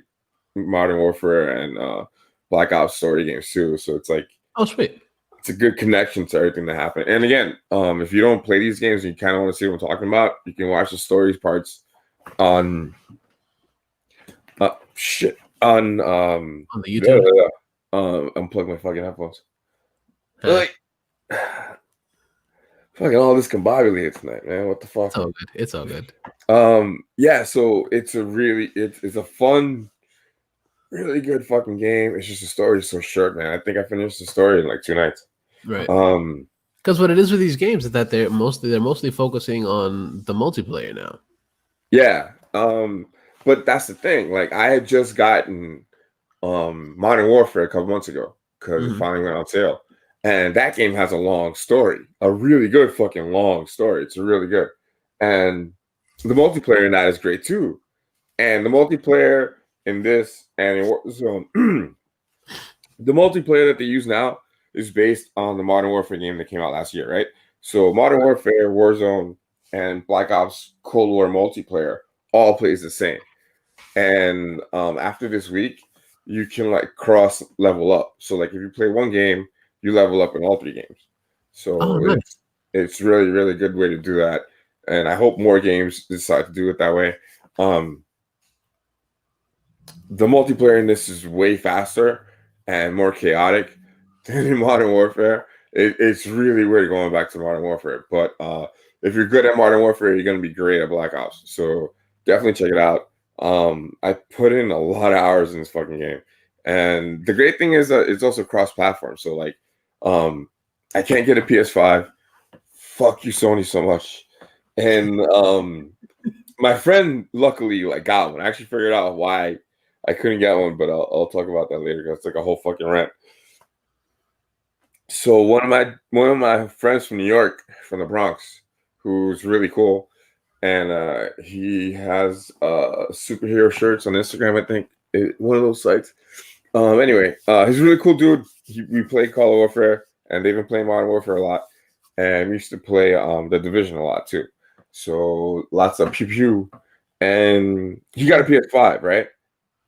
Modern Warfare and Black Ops story games too. So it's like, oh sweet, it's a good connection to everything that happened. And again, if you don't play these games and you kind of want to see what I'm talking about, you can watch the stories parts on on the YouTube. unplug my fucking headphones. Huh. Like, fucking all this combobulated tonight, man. What the fuck? It's all good. It's all good. Yeah. So it's a fun, really good fucking game. It's just the story is so short, man. I think I finished the story in like 2 nights. Right. Because what it is with these games is that they're mostly focusing on the multiplayer now. Yeah. But that's the thing. Like, I had just gotten Modern Warfare a couple months ago because it finally went on sale. And that game has a long story, a really good fucking long story. It's really good. And the multiplayer in that is great too. And the multiplayer in this and in Warzone, the multiplayer that they use now is based on the Modern Warfare game that came out last year, right? So Modern Warfare, Warzone, and Black Ops Cold War multiplayer all plays the same. And after this week, you can like cross level up. So like if you play one game, you level up in all 3 games. So nice. it's really, really good way to do that. And I hope more games decide to do it that way. The multiplayer in this is way faster and more chaotic than in Modern Warfare. It's really weird going back to Modern Warfare. But if you're good at Modern Warfare, you're going to be great at Black Ops. So definitely check it out. I put in a lot of hours in this fucking game. And the great thing is that it's also cross-platform. So like, I can't get a PS5. Fuck you, Sony, so much. And my friend luckily like got one. I actually figured out why I couldn't get one, but I'll talk about that later because it's like a whole fucking rant. So one of my friends from New York, from the Bronx, who's really cool, and he has superhero shirts on Instagram, I think, one of those sites. Anyway, he's a really cool dude. We play Call of Warfare, and they've been playing Modern Warfare a lot, and we used to play the Division a lot too. So lots of pew pew, and he got a PS5, right?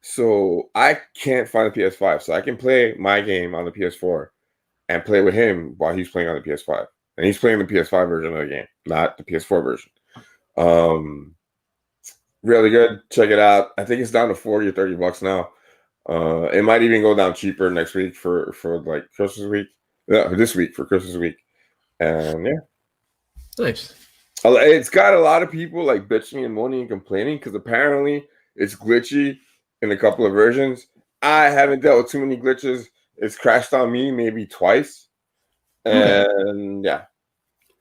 So I can't find a PS5, so I can play my game on the PS4 and play with him while he's playing on the PS5, and he's playing the PS5 version of the game, not the PS4 version. Really good. Check it out. I think it's down to $40 or $30 now. It might even go down cheaper next week for like Christmas week. Yeah, this week for Christmas week. And yeah, nice. It's got a lot of people like bitching and moaning and complaining because apparently it's glitchy in a couple of versions. I haven't dealt with too many glitches. It's crashed on me maybe twice, and yeah,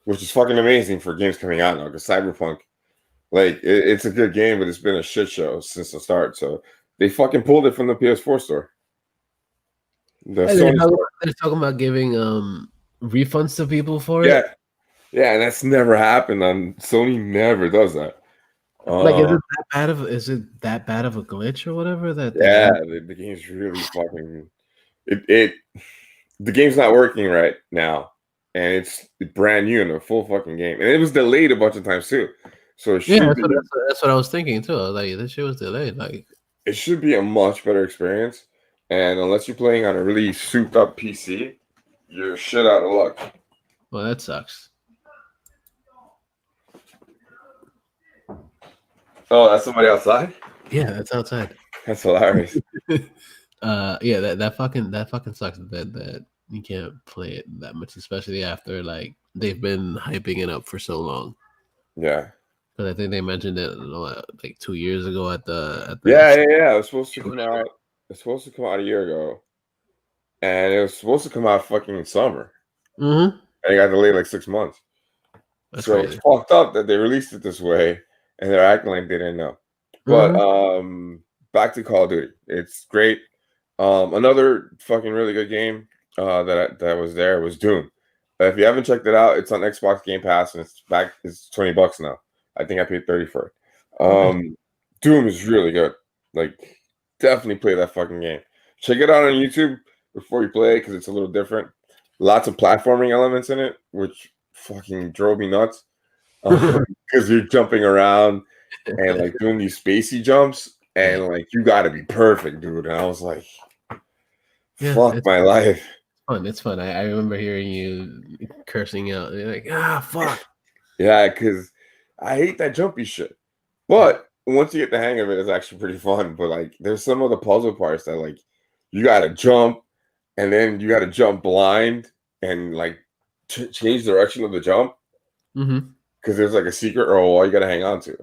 which is fucking amazing for games coming out now because Cyberpunk, like, it's a good game, but it's been a shit show since the start. So they fucking pulled it from the PS4 store. They're talking about giving refunds to people for it. Yeah, and that's never happened. Sony never does that. Like, is it that bad of a glitch or whatever? The game's really fucking. The game's not working right now, and it's brand new and a full fucking game, and it was delayed a bunch of times too. So that's what I was thinking too. Like, this shit was delayed. Like, it should be a much better experience, and unless you're playing on a really souped up PC, you're shit out of luck. Well, that sucks. Oh, that's somebody outside? Yeah, that's outside. That's hilarious. Yeah, that fucking sucks that you can't play it that much, especially after like they've been hyping it up for so long. Yeah. But I think they mentioned it like 2 years ago at the Yeah. It was supposed to come out. It's supposed to come out a year ago, and it was supposed to come out fucking in summer. Mm-hmm. And it got delayed like 6 months. That's so crazy. It's fucked up that they released it this way, and they're acting like they didn't know. But back to Call of Duty, it's great. Another fucking really good game that was there was Doom. If you haven't checked it out, it's on Xbox Game Pass, and it's $20 now. I think I paid $30 for it. Doom is really good. Like, definitely play that fucking game. Check it out on YouTube before you play it because it's a little different. Lots of platforming elements in it, which fucking drove me nuts. Because you're jumping around and like doing these spacey jumps, and like you got to be perfect, dude. And I was like, fuck my life. It's fun. I remember hearing you cursing out. You're like, fuck. Yeah, because I hate that jumpy shit. But once you get the hang of it, it's actually pretty fun. But like, there's some of the puzzle parts that like you gotta jump, and then you gotta jump blind and like change the direction of the jump because there's like a secret or a wall you gotta hang on to.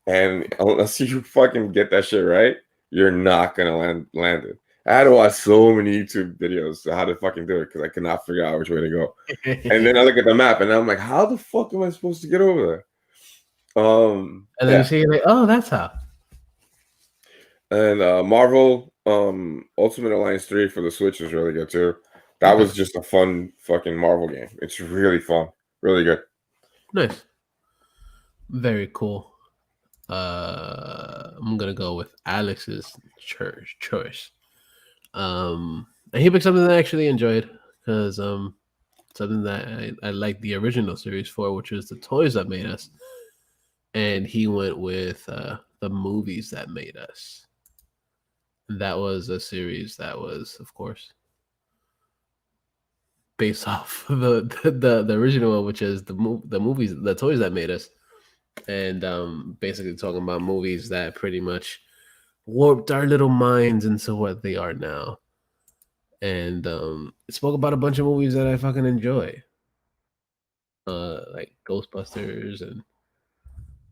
And unless you fucking get that shit right, you're not gonna land it. I had to watch so many YouTube videos how to fucking do it because I could not figure out which way to go. And then I look at the map and I'm like, how the fuck am I supposed to get over there? And then you see like, oh, that's how. And Marvel Ultimate Alliance 3 for the Switch is really good too. That was just a fun fucking Marvel game. It's really fun. Really good. Nice. Very cool. I'm gonna go with Alex's choice. And he picked something that I actually enjoyed because something that I liked the original series for, which is the toys that made us. And he went with the movies that made us. And that was a series that was, of course, based off the original one, which is the movies, the toys that made us, and basically talking about movies that pretty much warped our little minds into what they are now. And it spoke about a bunch of movies that I fucking enjoy, like Ghostbusters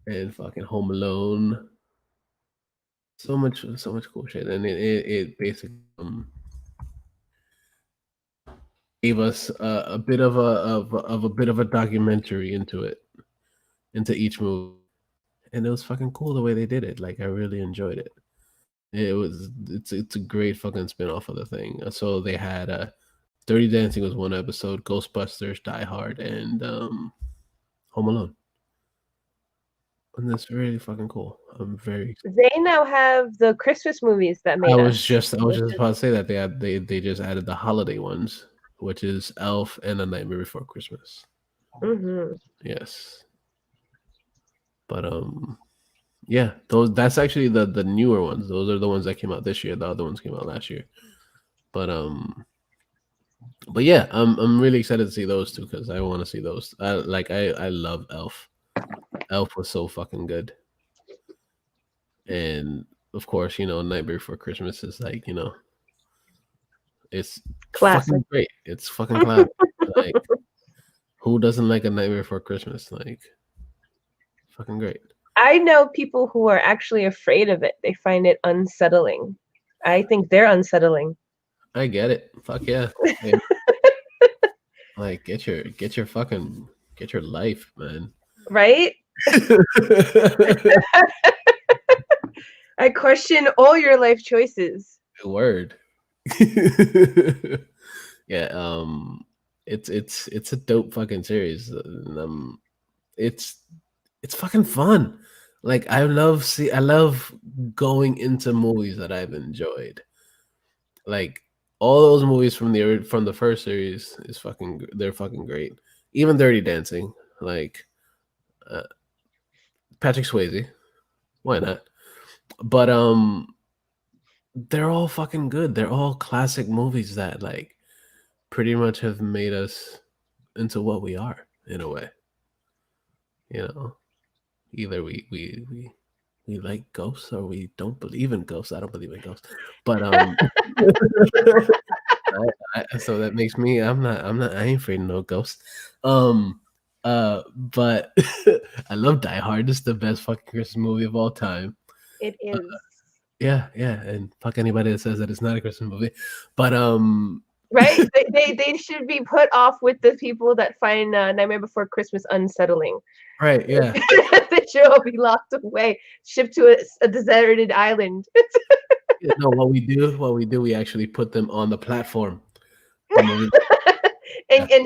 and fucking Home Alone. So much cool shit, and it basically gave us a bit of a documentary into each movie, and it was fucking cool the way they did it. Like I really enjoyed it. It's a great fucking spin-off of the thing. So they had Dirty Dancing was one episode, Ghostbusters, Die Hard, and Home Alone. And that's really fucking cool. I'm very excited. They now have the Christmas movies that made I us. was just about to say that they just added the holiday ones, which is Elf and A Nightmare Before Christmas. Yes. But yeah, that's actually the newer ones. Those are the ones that came out this year. The other ones came out last year. But yeah, I'm really excited to see those two because I want to see those. I love Elf. Elf was so fucking good. And of course, Nightmare Before Christmas is like, it's classic. Fucking great. It's fucking classic. Like, who doesn't like A Nightmare Before Christmas? Like, fucking great. I know people who are actually afraid of it. They find it unsettling. I think they're unsettling. I get it. Fuck yeah. Like, get your life, man. Right? I question all your life choices. Word. Yeah, it's a dope fucking series. It's fucking fun. Like I love going into movies that I've enjoyed. Like all those movies from the first series they're fucking great. Even Dirty Dancing, like Patrick Swayze, why not? But they're all fucking good. They're all classic movies that like pretty much have made us into what we are in a way. Either we like ghosts or we don't believe in ghosts. I don't believe in ghosts, but so that makes me I ain't afraid of no ghosts. But I love Die Hard. It's the best fucking Christmas movie of all time. It is. Yeah, and fuck anybody that says that it's not a Christmas movie. But right? They should be put off with the people that find Nightmare Before Christmas unsettling. Right, yeah. They should all be locked away, shipped to a deserted island. No, what we do, we actually put them on the platform. and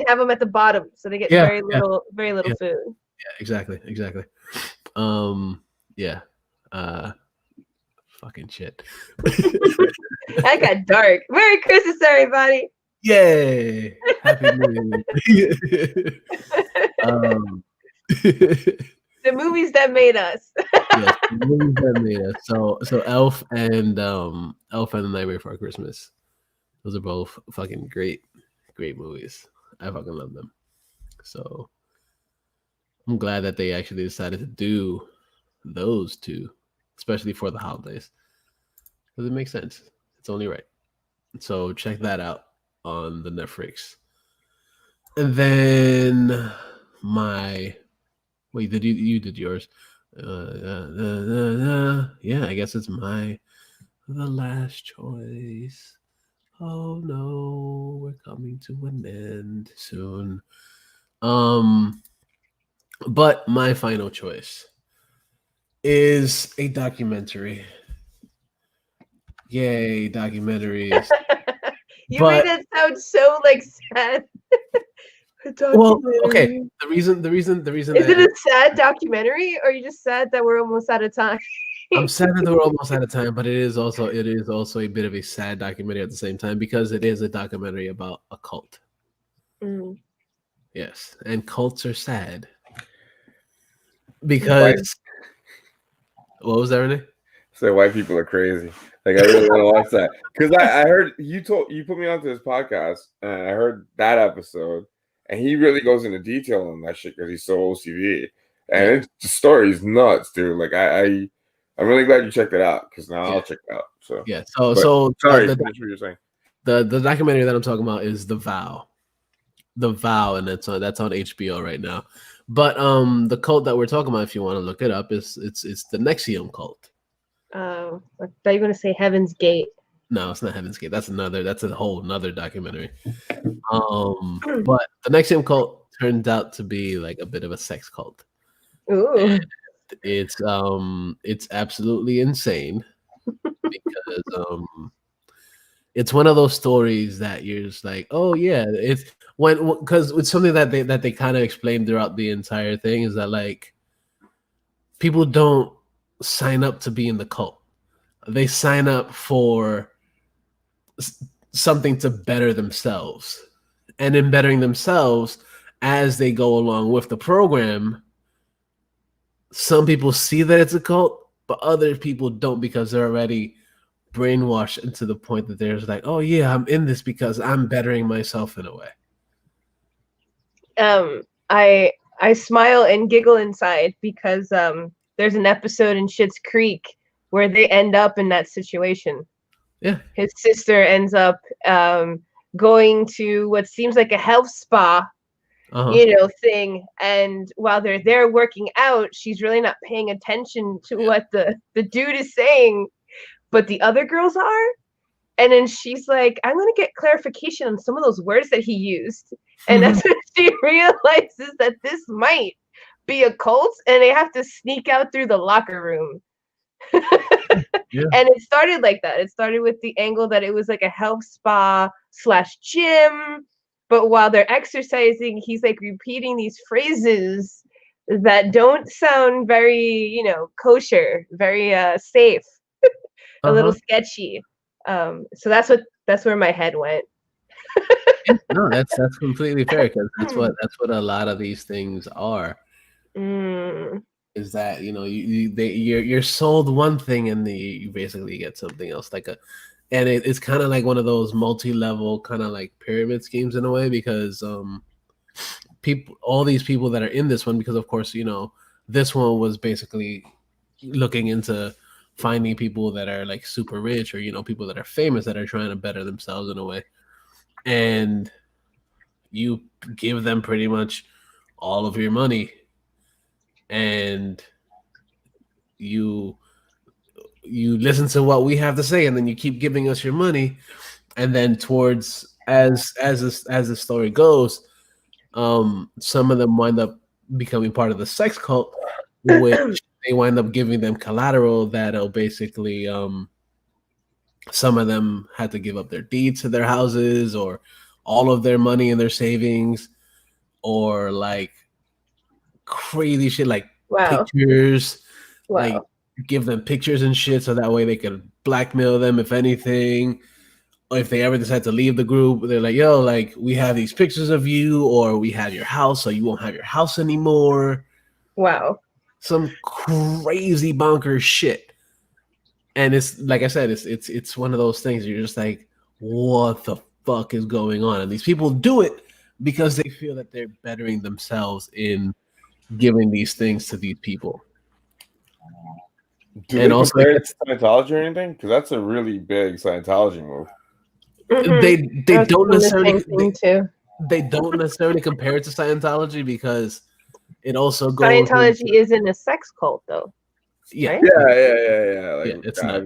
have them at the bottom so they get very little food. Yeah, exactly. Yeah. fucking shit. That got dark. Merry Christmas, everybody. Yay! Happy New Year. The movies that made us. Yes, the movies that made us. So Elf and The Nightmare Before Christmas. Those are both fucking great movies. I fucking love them. So I'm glad that they actually decided to do those two, especially for the holidays. Because it makes sense. It's only right. So check that out on the Netflix. And then you did yours. Yeah, I guess it's the last choice. Oh no, we're coming to an end soon. But my final choice is a documentary. Yay, documentaries. You made that sound so like sad. Well, okay. The reason Is it a sad documentary, or are you just sad that we're almost out of time? I'm sad that we're almost out of time, but it is also a bit of a sad documentary at the same time because it is a documentary about a cult. Mm. Yes, and cults are sad because what was that, Renee? So white people are crazy. Like I really want to watch that because I heard you put me onto this podcast and I heard that episode and he really goes into detail on that shit because he's so OCD and the story is nuts, dude. Like I'm really glad you checked it out because now I'll check it out. So yeah. Sorry, finish what you're saying. The documentary that I'm talking about is The Vow. The Vow, and that's on HBO right now. But the cult that we're talking about, if you want to look it up, it's the NXIVM cult. I thought you were going to say Heaven's Gate. No, it's not Heaven's Gate. That's a whole nother documentary. But the NXIVM cult turns out to be like a bit of a sex cult. Ooh. And it's absolutely insane because it's one of those stories that you're just like, oh yeah, it's because it's something that they kind of explained throughout the entire thing is that like people don't sign up to be in the cult. They sign up for something to better themselves. And in bettering themselves, as they go along with the program, some people see that it's a cult, but other people don't because they're already brainwashed into the point that they're just like, oh yeah, I'm in this because I'm bettering myself in a way. I smile and giggle inside because there's an episode in Schitt's Creek where they end up in that situation. Yeah. His sister ends up going to what seems like a health spa, thing. And while they're there working out, she's really not paying attention to what the dude is saying, but the other girls are. And then she's like, I'm going to get clarification on some of those words that he used. And that's when she realizes that this might be a cult and they have to sneak out through the locker room. And it started like that. It started with the angle that it was like a health spa / gym. But while they're exercising, he's like repeating these phrases that don't sound very, kosher, very safe, a little sketchy. So that's where my head went. No, that's completely fair because that's what a lot of these things are. Is that you're sold one thing and you basically get something else and it's kind of like one of those multi-level kind of like pyramid schemes in a way because all these people that are in this one, because of course this one was basically looking into finding people that are like super rich or people that are famous that are trying to better themselves in a way, and you give them pretty much all of your money and you listen to what we have to say and then you keep giving us your money, and then towards as the story goes, some of them wind up becoming part of the sex cult, which they wind up giving them collateral that'll basically some of them had to give up their deeds to their houses or all of their money in their savings or like crazy shit like pictures. Like give them pictures and shit, so that way they could blackmail them if anything. Or if they ever decide to leave the group, they're like, "Yo, like we have these pictures of you, or we have your house, so you won't have your house anymore." Wow. Some crazy bonkers shit. And it's like I said, it's one of those things you're just like, what the fuck is going on? And these people do it because they feel that they're bettering themselves in giving these things to these people. Do And they also, compare it to Scientology or anything? Because that's a really big Scientology move. they I was don't thinking the necessarily same thing too. they don't necessarily compare it to Scientology because it also goes Scientology isn't a sex cult, though. yeah, right? Yeah. Like, Yeah, it's not.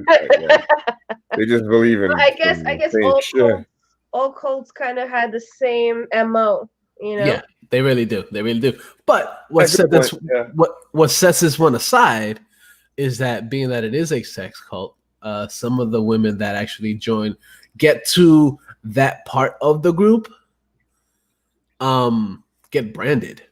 They just believe in. But I guess some shit. all cults kind of had the same MO, you know. Yeah, they really do. They really do. But what That's a set good this point, yeah. what sets this one aside is that being that it is a sex cult, some of the women that actually join get to that part of the group, get branded.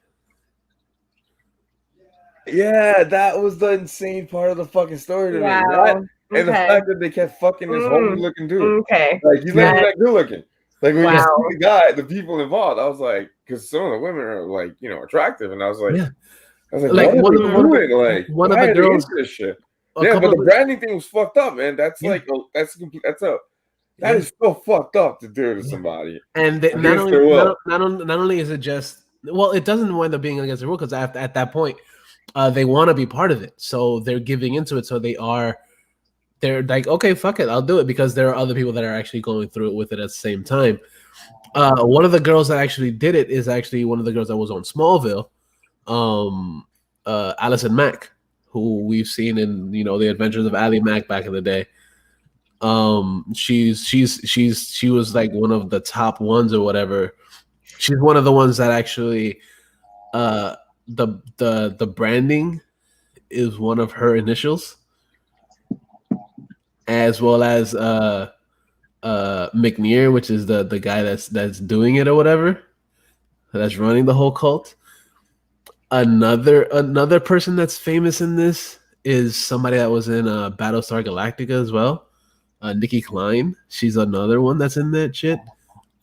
Yeah, that was the insane part of the fucking story to me. Wow. That, and the Okay. fact that they kept fucking this homie looking dude. Okay. Like, he's not even That- that good looking. Like, when Wow. you see the guy, the people involved, I was like, because some of the women are, like, you know, attractive. And I was like, Yeah. like, Like, what one are of they the- one of the- doing? Like, one of why the are they girls- into this shit? A Yeah, couple but the of- branding thing was fucked up, man. That's Yeah. like, that Yeah. is so fucked up to do to Yeah. somebody. And they, not Against their will. only is it just, well, it doesn't wind up being against the rule because at that point, they want to be part of it, so they're giving into it. So they're like, okay, fuck it, I'll do it because there are other people that are actually going through it with it at the same time. One of the girls that actually did it is actually one of the girls that was on Smallville, Allison Mack, who we've seen in the Adventures of Ally Mack back in the day. She was like one of the top ones or whatever. She's one of the ones that actually the branding is one of her initials, as well as McNear, which is the guy that's doing it or whatever, that's running the whole cult. Another person that's famous in this is somebody that was in Battlestar Galactica as well. Nikki Klein, she's another one that's in that shit.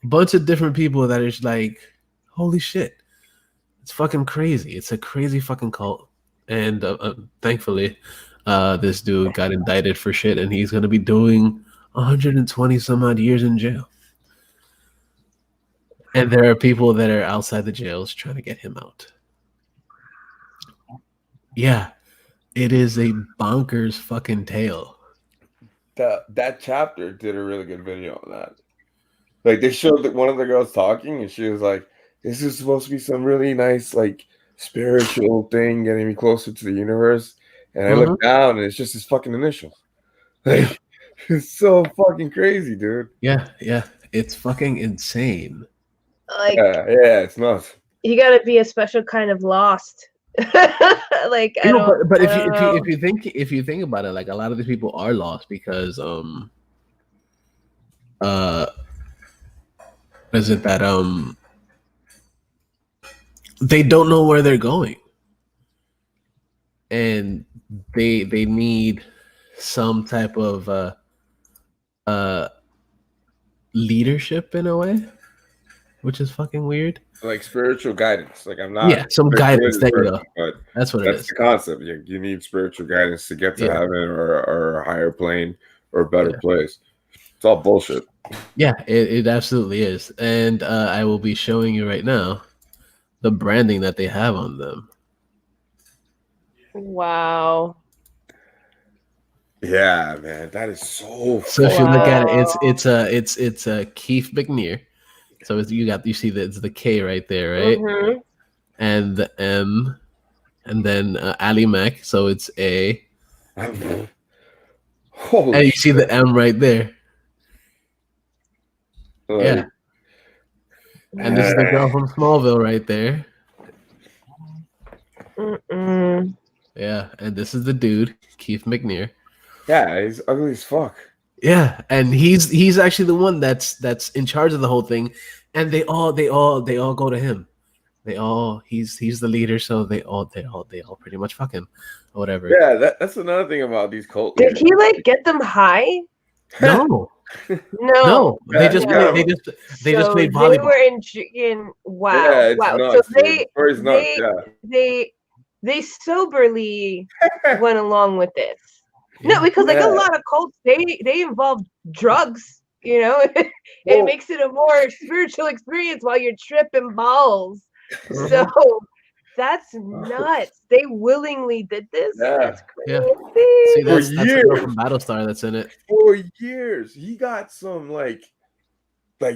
Bunch of different people that is like, holy shit, it's fucking crazy. It's a crazy fucking cult. And thankfully, this dude got indicted for shit, and he's gonna be doing 120 some odd years in jail. And there are people that are outside the jails trying to get him out. Yeah, it is a bonkers fucking tale. That chapter did a really good video on that. Like, they showed that one of the girls talking, and she was like, "This is supposed to be some really nice, like, spiritual thing, getting me closer to the universe." And I look down, and it's just his fucking initials. Like, it's so fucking crazy, dude. Yeah, it's fucking insane. Like, yeah, it's nuts. you gotta be a special kind of lost. Like, I don't. But I don't know. if you think about it, like, a lot of these people are lost because is it that they don't know where they're going, and they need some type of leadership in a way, which is fucking weird. Like, spiritual guidance. Like, I'm not some guidance. There you go. But that's what it that's is. the concept. You need spiritual guidance to get to Yeah. heaven or a higher plane or a better place. It's all bullshit. Yeah, it absolutely is. And I will be showing you right now the branding that they have on them. Wow. Yeah, man, that is so. So if you look at it, Wow. it's a Keith McNear. So you see that it's the K right there, right? Mm-hmm. And the M, and then Ally Mac. So it's A, Holy and you see the M right there. Like, Yeah. And this is the girl from Smallville right there. Mm-mm. Yeah, and this is the dude, Keith McNear. Yeah, he's ugly as fuck. Yeah, and he's actually the one that's in charge of the whole thing, and they all go to him. he's the leader, so they all pretty much fuck him or whatever. Yeah, that's another thing about these cult Did leaders. he like get them high? No, No. they just Yeah. played They volleyball. were in wow. Yeah, it's Wow. nuts, So dude. The story's nuts, they soberly went along with this. Yeah. No, because like a Yeah. lot of cults, they involve drugs. You know, it Well- makes it a more spiritual experience while you're tripping balls. Mhm. So that's nuts. They willingly did this. Yeah. That's Yeah. crazy. See, that's the girl years. from Battlestar that's in it. For years, he got some like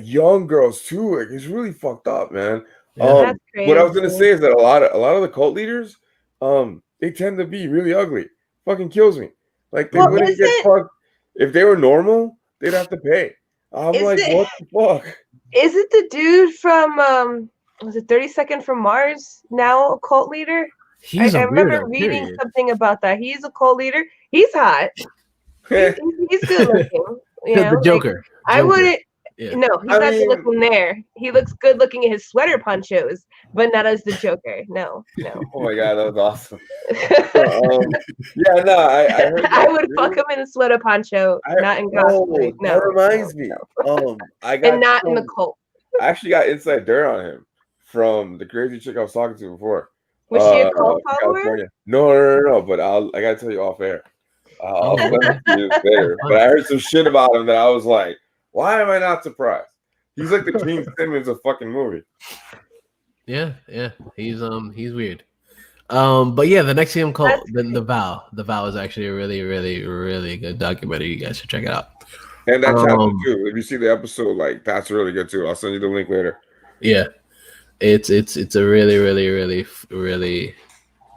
young girls too. Like it's really fucked up, man. Yeah. That's What I was gonna crazy. say is that a lot of the cult leaders, they tend to be really ugly. Fucking kills me. Like they Well, wouldn't get fucked if they were normal. They'd have to pay. I'm Is like, it- what the fuck? Is it the dude from was it 32nd from Mars? Now a cult leader? He's I a remember weirdo. reading Period. something about that. He's a cult leader. He's hot. He's good looking. You know, The Joker. I Joker. wouldn't. Yeah. No, he's I not mean- good looking there. He looks good looking in his sweater ponchos, but not as the Joker. No. Oh my god, that was awesome. Yeah, no, I heard that I would too. fuck him in a sweater poncho, not in cosplay. No, that reminds no, me. no. I got And not in the cult. I actually got inside dirt on him from the crazy chick I was talking to before. Was she a cult follower? California. No. But I gotta tell you off air. I'll send it to you later. But I heard some shit about him that I was like, why am I not surprised? He's like the Gene Simmons of fucking movie. Yeah. He's weird. But yeah, the Nexium cult, the Vow. The Vow is actually a really, really, really good documentary. You guys should check it out. And that chapter too. If you see the episode, like that's really good too. I'll send you the link later. Yeah. It's a really, really, really, really,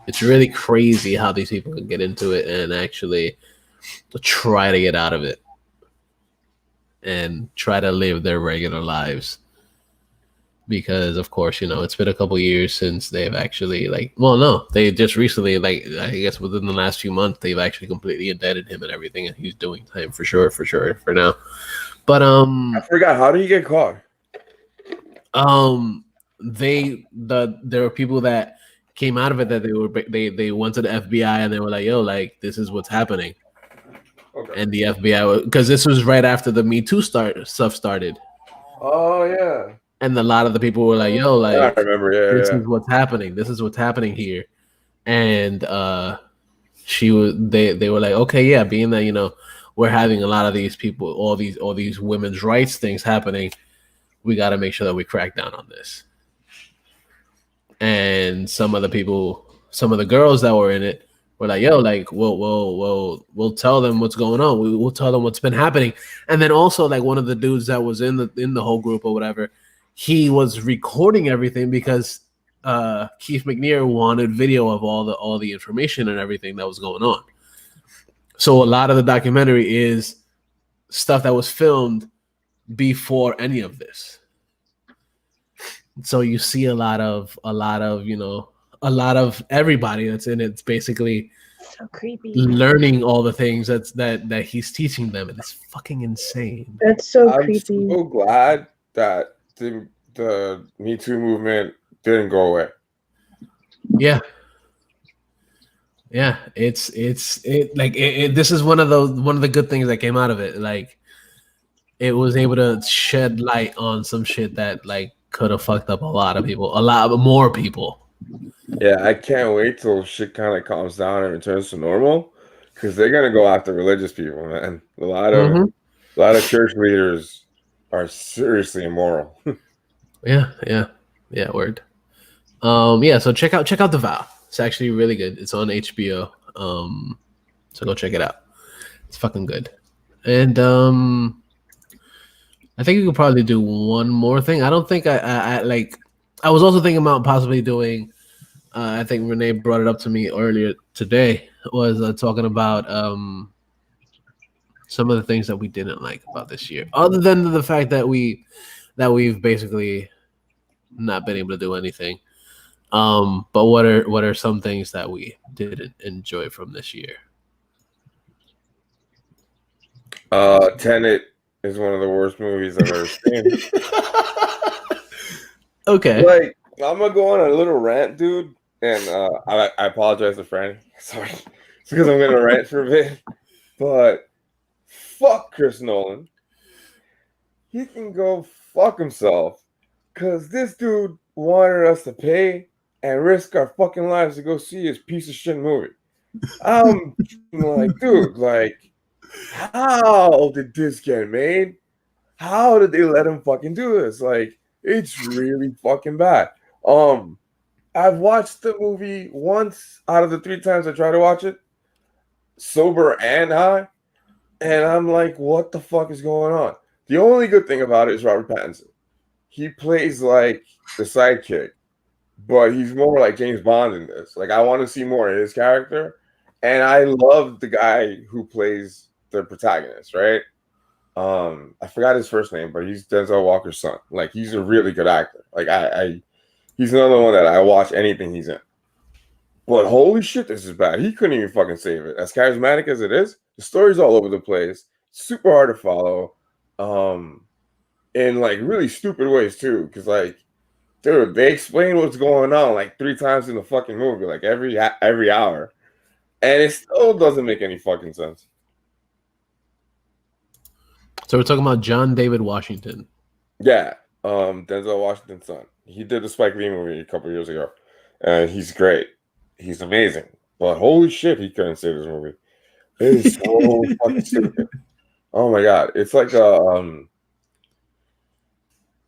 it's really crazy how these people can get into it and actually try to get out of it and try to live their regular lives. Because of course, it's been a couple years since they've actually they just recently, I guess within the last few months, they've actually completely indicted him and everything, and he's doing time for sure for now. But I forgot, how did he get caught? There were people that came out of it that they went to the FBI and they were like, yo, like this is what's happening. Okay. And the FBI, because this was right after the Me Too stuff started. Oh yeah. And a lot of the people were like, yo, like I remember, this is what's happening. This is what's happening here. And they were like, okay, yeah, being that, we're having a lot of these people, all these women's rights things happening, we got to make sure that we crack down on this. And some of the girls that were in it were like, yo, like we'll tell them what's going on. We'll tell them what's been happening. And then also, like, one of the dudes that was in the whole group or whatever, he was recording everything because Keith McNear wanted video of all the information and everything that was going on. So a lot of the documentary is stuff that was filmed before any of this. So you see a lot of everybody that's in it. It's basically So creepy. learning all the things that he's teaching them, and it's fucking insane. That's so I'm creepy. so glad that the Me Too movement didn't go away. Yeah. This is one of the good things that came out of it. Like, it was able to shed light on some shit that like could have fucked up a lot more people. Yeah, I can't wait till shit kind of calms down and returns to normal, because they're gonna go after religious people, man. A lot of church leaders are seriously immoral. Yeah, word. So check out The Vow. It's actually really good. It's on HBO. So go check it out. It's fucking good. And I think we could probably do one more thing. I don't think I was also thinking about possibly doing. I think Renee brought it up to me earlier today. Was talking about some of the things that we didn't like about this year, other than the fact that we've basically not been able to do anything. But what are some things that we didn't enjoy from this year? Tenet is one of the worst movies I've ever seen. Okay. Like, I'm gonna go on a little rant, dude, and I apologize to Franny. Sorry, it's because I'm gonna rant for a bit. But fuck Chris Nolan. He can go fuck himself, cause this dude wanted us to pay and risk our fucking lives to go see his piece of shit movie. I'm like, dude, like, how did this get made? How did they let him fucking do this? Like, it's really fucking bad. I've watched the movie once out of the 3 times I tried to watch it, sober and high, and I'm like, what the fuck is going on? The only good thing about it is Robert Pattinson. He plays like the sidekick, but he's more like James Bond in this. Like, I want to see more of his character, and I love the guy who plays the protagonist, right? I forgot his first name, but he's Denzel Walker's son. Like, he's a really good actor. Like, he's another one that I watch anything he's in. But holy shit, this is bad. He couldn't even fucking save it. As charismatic as it is, the story's all over the place. Super hard to follow. In like really stupid ways too. Because like, dude, they explain what's going on like 3 times in the fucking movie, like every hour, and it still doesn't make any fucking sense. So we're talking about John David Washington. Yeah, Denzel Washington's son. He did the Spike Lee movie a couple years ago, and he's great. He's amazing. But holy shit, he couldn't save this movie. It is so fucking stupid. Oh my god, it's like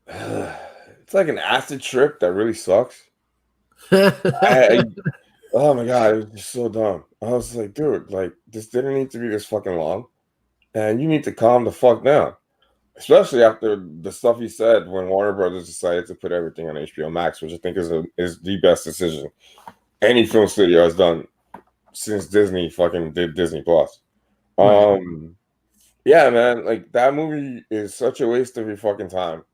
it's like an acid trip that really sucks. Oh my god, it was just so dumb. I was like, dude, like this didn't need to be this fucking long, and you need to calm the fuck down. Especially after the stuff he said when Warner Brothers decided to put everything on HBO Max, which I think is the best decision any film studio has done since Disney fucking did Disney Plus. Yeah, man, like that movie is such a waste of your fucking time,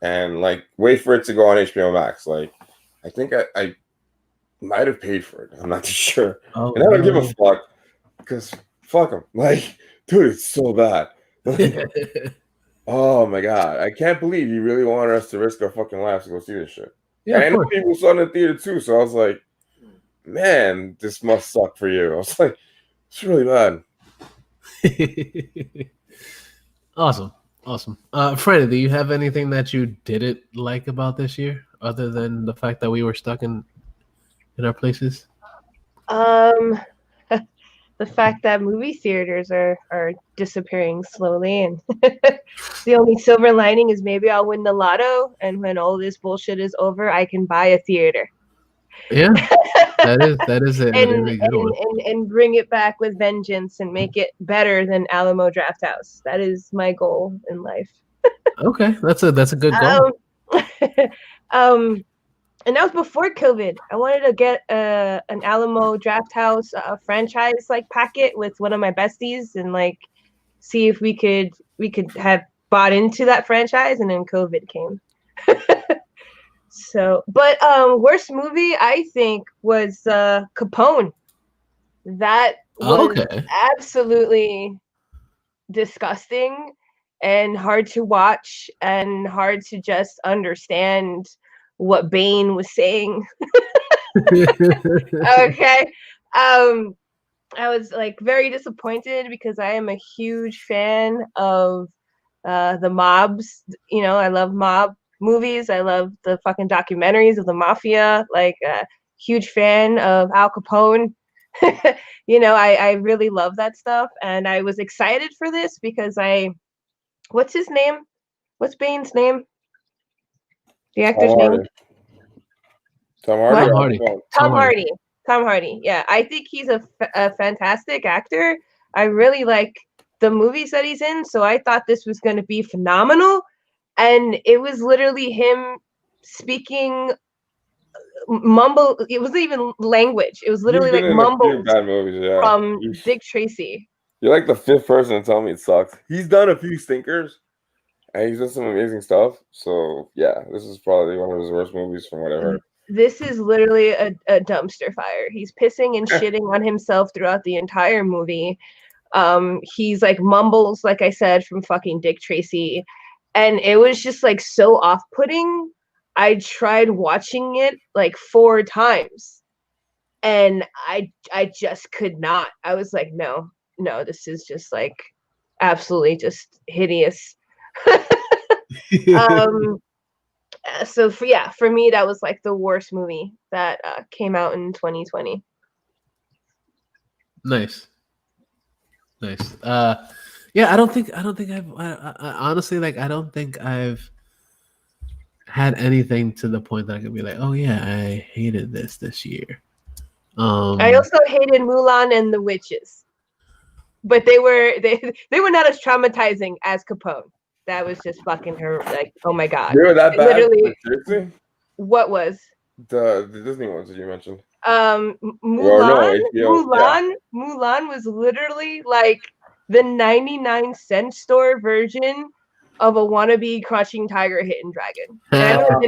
and like wait for it to go on HBO Max. Like, I think I might have paid for it. I'm not too sure, and I don't give a fuck because fuck them. Like, dude, it's so bad. Oh my god, I can't believe you really wanted us to risk our fucking lives to go see this shit. Yeah, and I know people saw it in the theater too, so I was like, man, this must suck for you. I was like, it's really bad. Awesome. Franny, do you have anything that you didn't like about this year, other than the fact that we were stuck in our places? The fact that movie theaters are disappearing slowly, and the only silver lining is maybe I'll win the lotto, and when all this bullshit is over, I can buy a theater. Yeah, that is a really good one. And bring it back with vengeance and make it better than Alamo Drafthouse. That is my goal in life. Okay, that's a good goal. And that was before COVID. I wanted to get an Alamo Drafthouse franchise like packet with one of my besties and like see if we could have bought into that franchise, and then COVID came. So, but worst movie I think was Capone. That was absolutely disgusting and hard to watch and hard to just understand what Bane was saying. Okay. I was like very disappointed because I am a huge fan of the mobs. You know, I love mob movies. I love the fucking documentaries of the mafia. Like huge fan of Al Capone. You know, I really love that stuff, and I was excited for this because what's his name? What's Bane's name? The actor's name? Tom Hardy. Tom Hardy. Yeah, I think he's a fantastic actor. I really like the movies that he's in, so I thought this was going to be phenomenal. And it was literally him speaking mumble. It wasn't even language. It was literally like mumbles from Dick Tracy. You're like the 5th person to tell me it sucks. He's done a few stinkers, and he's done some amazing stuff. So yeah, this is probably one of his worst movies from what I've heard. This is literally a dumpster fire. He's pissing and shitting on himself throughout the entire movie. He's like mumbles, like I said, from fucking Dick Tracy. And it was just like so off-putting. I tried watching it like 4 times, and I just could not. I was like, no, this is just like absolutely just hideous. So for me, that was like the worst movie that came out in 2020. Nice. Yeah, I don't think I've I honestly, like, I don't think I've had anything to the point that I could be like, oh yeah, I hated this year. I also hated Mulan and the Witches, but they were not as traumatizing as Capone. That was just fucking her. Like, oh my god, They were that bad? literally. Seriously? What was The Disney ones that you mentioned. Mulan? HBO, Mulan was literally like the 99-cent store version of a wannabe Crouching Tiger, Hidden Dragon. And I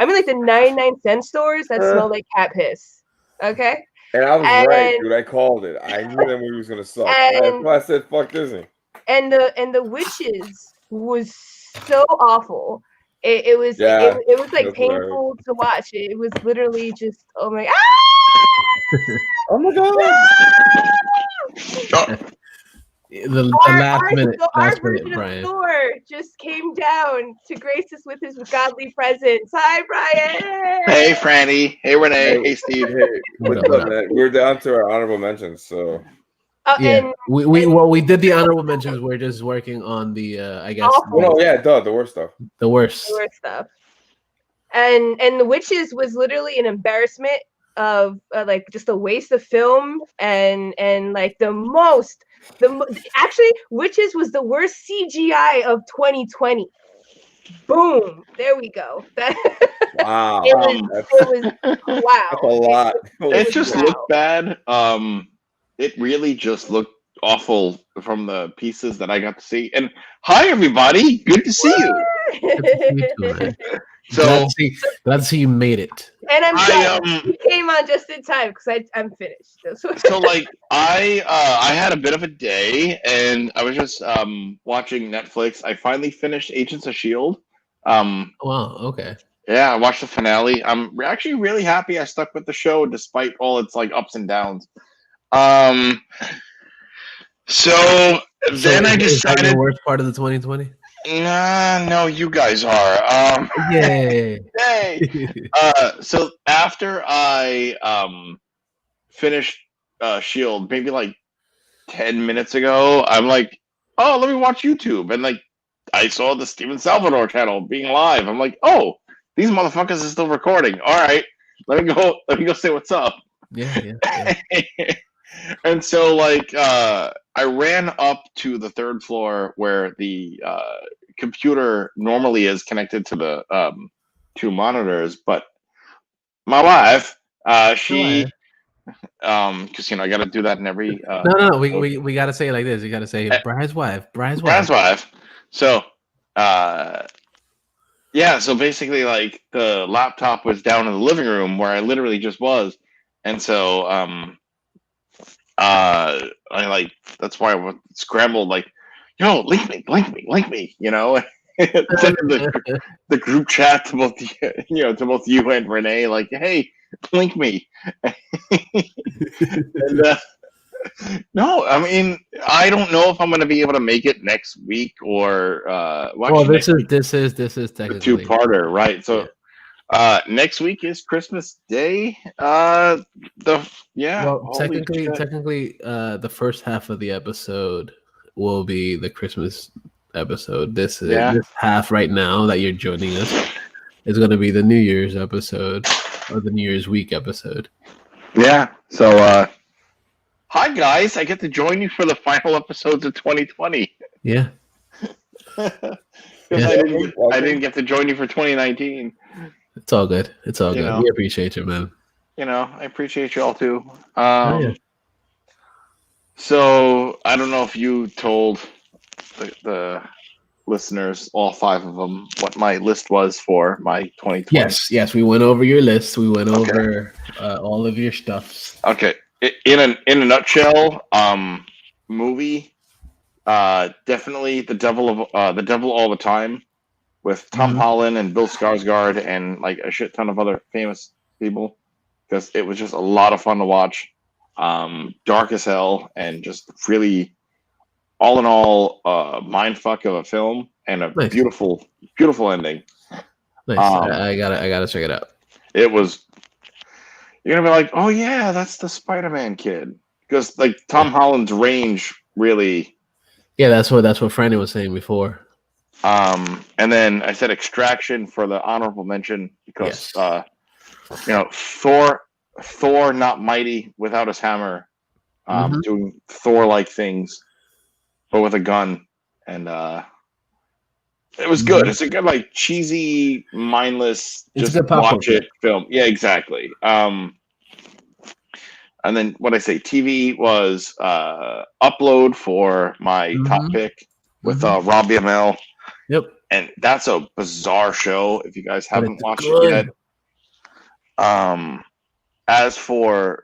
mean like the 99-cent stores that smell like cat piss. Okay. And I was right, dude. I called it. I knew that movie was gonna suck. That's why I said fuck Disney. And the Witches was so awful. It was like painful to watch. It was literally just oh my oh my god. The last minute, Brian. Thor just came down to grace us with his godly presence. Hi, Brian. Hey, Franny. Hey, Renee. Hey, Steve. Hey, what's up, man? We're down to our honorable mentions, so. Yeah, we did the honorable mentions. We're just working on the I guess. The worst stuff. The worst stuff. And the Witches was literally an embarrassment of like just a waste of film and like actually Witches was the worst CGI of 2020. Boom, there we go. Wow. It was wow. That's a lot. It just looked bad. It really just looked awful from the pieces that I got to see. And hi, everybody. Good to see you. Good to see you too, man. So glad to see you made it. And I'm glad you came on just in time because I'm finished. So like I had a bit of a day and I was just watching Netflix. I finally finished Agents of S.H.I.E.L.D. Wow, okay. Yeah, I watched the finale. I'm actually really happy I stuck with the show despite all its like ups and downs. So then I decided. Is that the worst part of the 2020? No, you guys are. Yay! Yay! So after I finished Shield, maybe like 10 minutes ago, I'm like, oh, let me watch YouTube, and like I saw the Steven Salvador channel being live. I'm like, oh, these motherfuckers are still recording. All right, let me go say what's up. Yeah. And so like I ran up to the 3rd floor where the computer normally is connected to the 2 monitors, but my wife she because I got to do that in every no we got to say it like this. You got to say Brian's wife. So yeah, so basically like the laptop was down in the living room where I literally just was, and so I like that's why I scrambled like, yo, link me, the group chat to both to both you and Renee, like, hey, link me. And, no, I mean, I don't know if I'm going to be able to make it next week or this is technically a 2-parter, right? So next week is Christmas Day. Technically, the first half of the episode will be the Christmas episode. This half right now that you're joining us is going to be the New Year's episode or the New Year's week episode. Yeah. So, hi guys, I get to join you for the final episodes of 2020. Yeah. Because I didn't get to join you for 2019. It's all good. It's all good. We appreciate you, man. I appreciate you all too. So I don't know if you told the listeners, all 5 of them, what my list was for my 2020. Yes, we went over your list. We went over all of your stuffs. Okay, in a nutshell, movie, definitely The Devil All the Time with Tom Holland and Bill Skarsgård and like a shit ton of other famous people, because it was just a lot of fun to watch. Dark as hell and just really, all in all, mind fuck of a film and a Nice. beautiful ending. Nice. I gotta check it out. It was. You're gonna be like, oh yeah, that's the Spider-Man kid, because like Tom Holland's range really. Yeah, that's what Franny was saying before. And then I said Extraction for the honorable mention because Thor not mighty without his hammer, doing Thor-like things, but with a gun, and it was good. It's a good, like, cheesy, mindless, It's just a good popcorn watch it film. Yeah, exactly. And then what I say, TV was Upload for my top pick with Robbie Amell. Yep. And that's a bizarre show if you guys haven't watched it yet. As for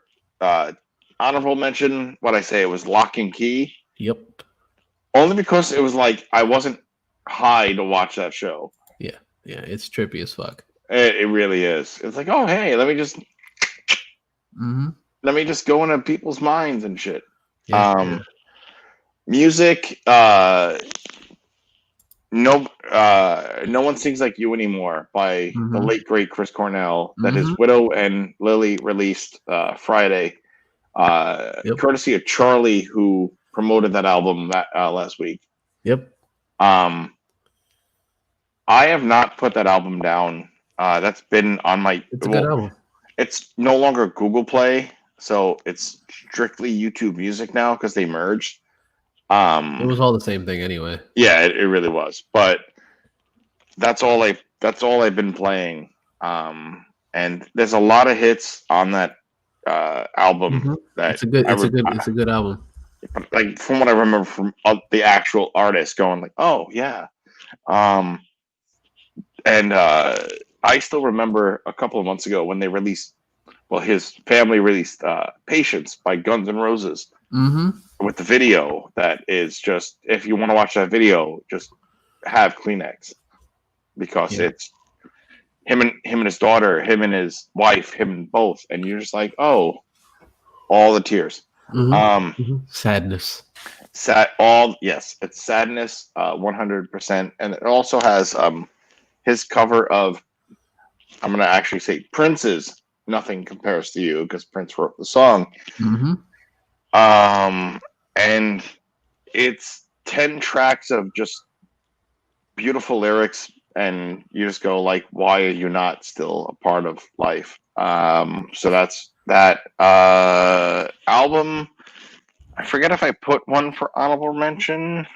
honorable mention, what I say, it was Lock and Key. Yep. Only because it was like I wasn't high to watch that show. Yeah, it's trippy as fuck. It really is. It's like, oh hey, let me just go into people's minds and shit. Music, no one sings like you anymore by the late great Chris Cornell, that his widow and Lily released Friday, courtesy of Charlie, who promoted that album last week. Yep. I have not put that album down. That's been on my. It's a good album. It's no longer Google Play, so it's strictly YouTube Music now because they merged. It was all the same thing anyway. Yeah, it really was. But that's all I've been playing. And there's a lot of hits on that album. That it's a good album. Like, from what I remember from the actual artist, going like, oh yeah. And I still remember a couple of months ago when they released, his family released Patience by Guns N' Roses with the video. That is just, if you want to watch that video, just have Kleenex, because it's him and his daughter, him and his wife, him and both, and you're just like, oh, all the tears. Sadness. It's sadness, 100%. And it also has his cover of, I'm gonna actually say, Prince's Nothing Compares to You, because Prince wrote the song. And it's 10 tracks of just beautiful lyrics, and you just go like, why are you not still a part of life? So that's that album. I forget if I put one for honorable mention.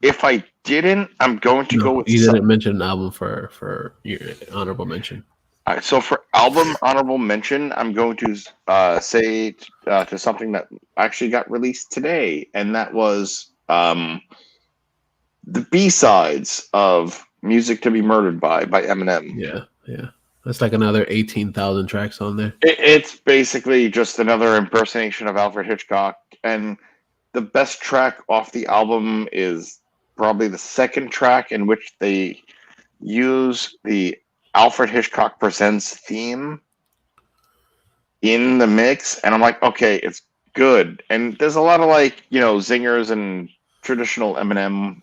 If I didn't, I'm going to go with. You didn't mention an album for your honorable mention. All right, so for album honorable mention, I'm going to say to something that actually got released today, and that was the B-sides of "Music to Be Murdered By" Eminem. Yeah. That's like another 18,000 tracks on there. It's basically just another impersonation of Alfred Hitchcock, and the best track off the album is probably the second track, in which they use the Alfred Hitchcock Presents theme in the mix, and I'm like, okay, it's good. And there's a lot of, like, zingers and traditional Eminems.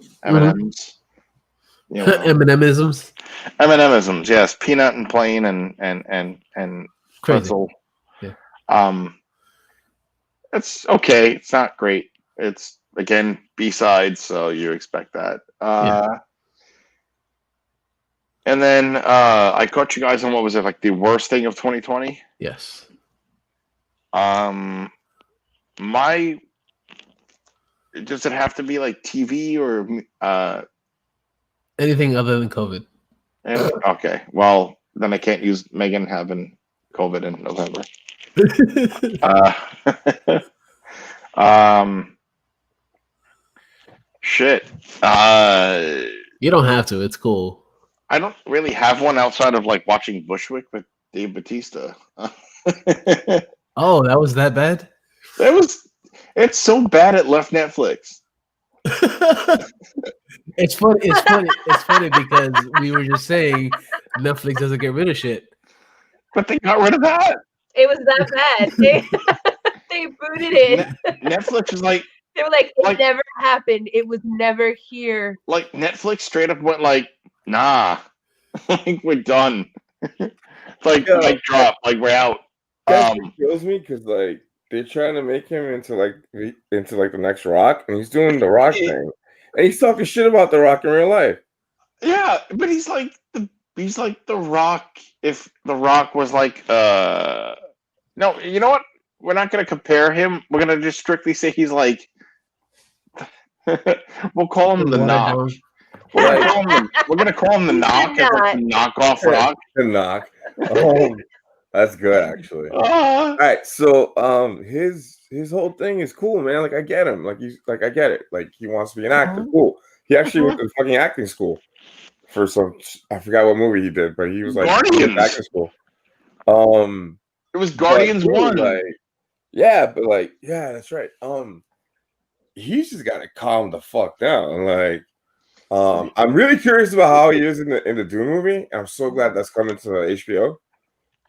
Eminemisms, yes. Peanut and plain and pretzel. Yeah. It's okay. It's not great. It's, again, B-sides, so you expect that. And then I caught you guys on, what was it, like the worst thing of 2020? Yes. Does it have to be like TV or anything other than COVID? Okay, well then I can't use Megan having COVID in November. Shit. You don't have to. It's cool. I don't really have one outside of like watching Bushwick with Dave Bautista. Oh, that was that bad? It's so bad it left Netflix. It's funny. It's funny. It's funny because we were just saying Netflix doesn't get rid of shit. But they got rid of that. It was that bad. They booted it. Netflix is like They were like, it like- never happened. It was never here. like Netflix straight up went like, nah, like we're done. Like Yeah. mic drop, like we're out. That's what kills me because like they're trying to make him into the next Rock, and he's doing the Rock thing, and he's talking shit about the Rock in real life. Yeah, but he's like the Rock. If the Rock was like, no, you know what? We're not gonna compare him. We're gonna just strictly say he's like. We'll call him the Knock. We're gonna call him the Knock as like the knockoff Rock. The Knock. That's good actually. All right, so his whole thing is cool, man. Like I get him. Like I get it. Like he wants to be an actor. Cool. He actually went to fucking acting school for I forgot what movie he did, but he was like Guardians. acting school. It was Guardians but, 1. Like, yeah, that's right. He's just got to calm the fuck down. Like, I'm really curious about how he is in the Dune movie. I'm so glad that's coming to HBO.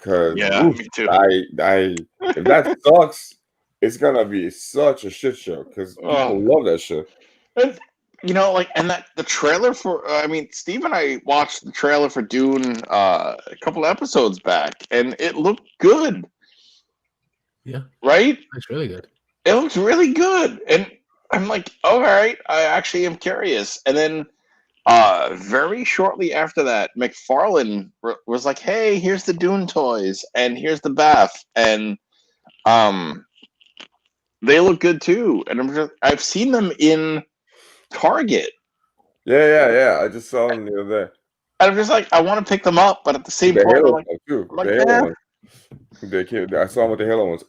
Cause me too. I if that sucks, it's gonna be such a shit show because people love that shit. And, and that the trailer for Steve and I watched the trailer for Dune a couple of episodes back, and it looked good. Yeah, right. It's really good. It looks really good, and I'm like, all right, I actually am curious. And then very shortly after that, McFarlane was like, hey, here's the Dune toys, and here's the bath, and they look good too. And I've seen them in Target. Yeah. I just saw them the other day. And I'm just like, I want to pick them up, but at the same point, Halo I'm like, too. I'm like, The Halo ones. I saw him with the Halo ones.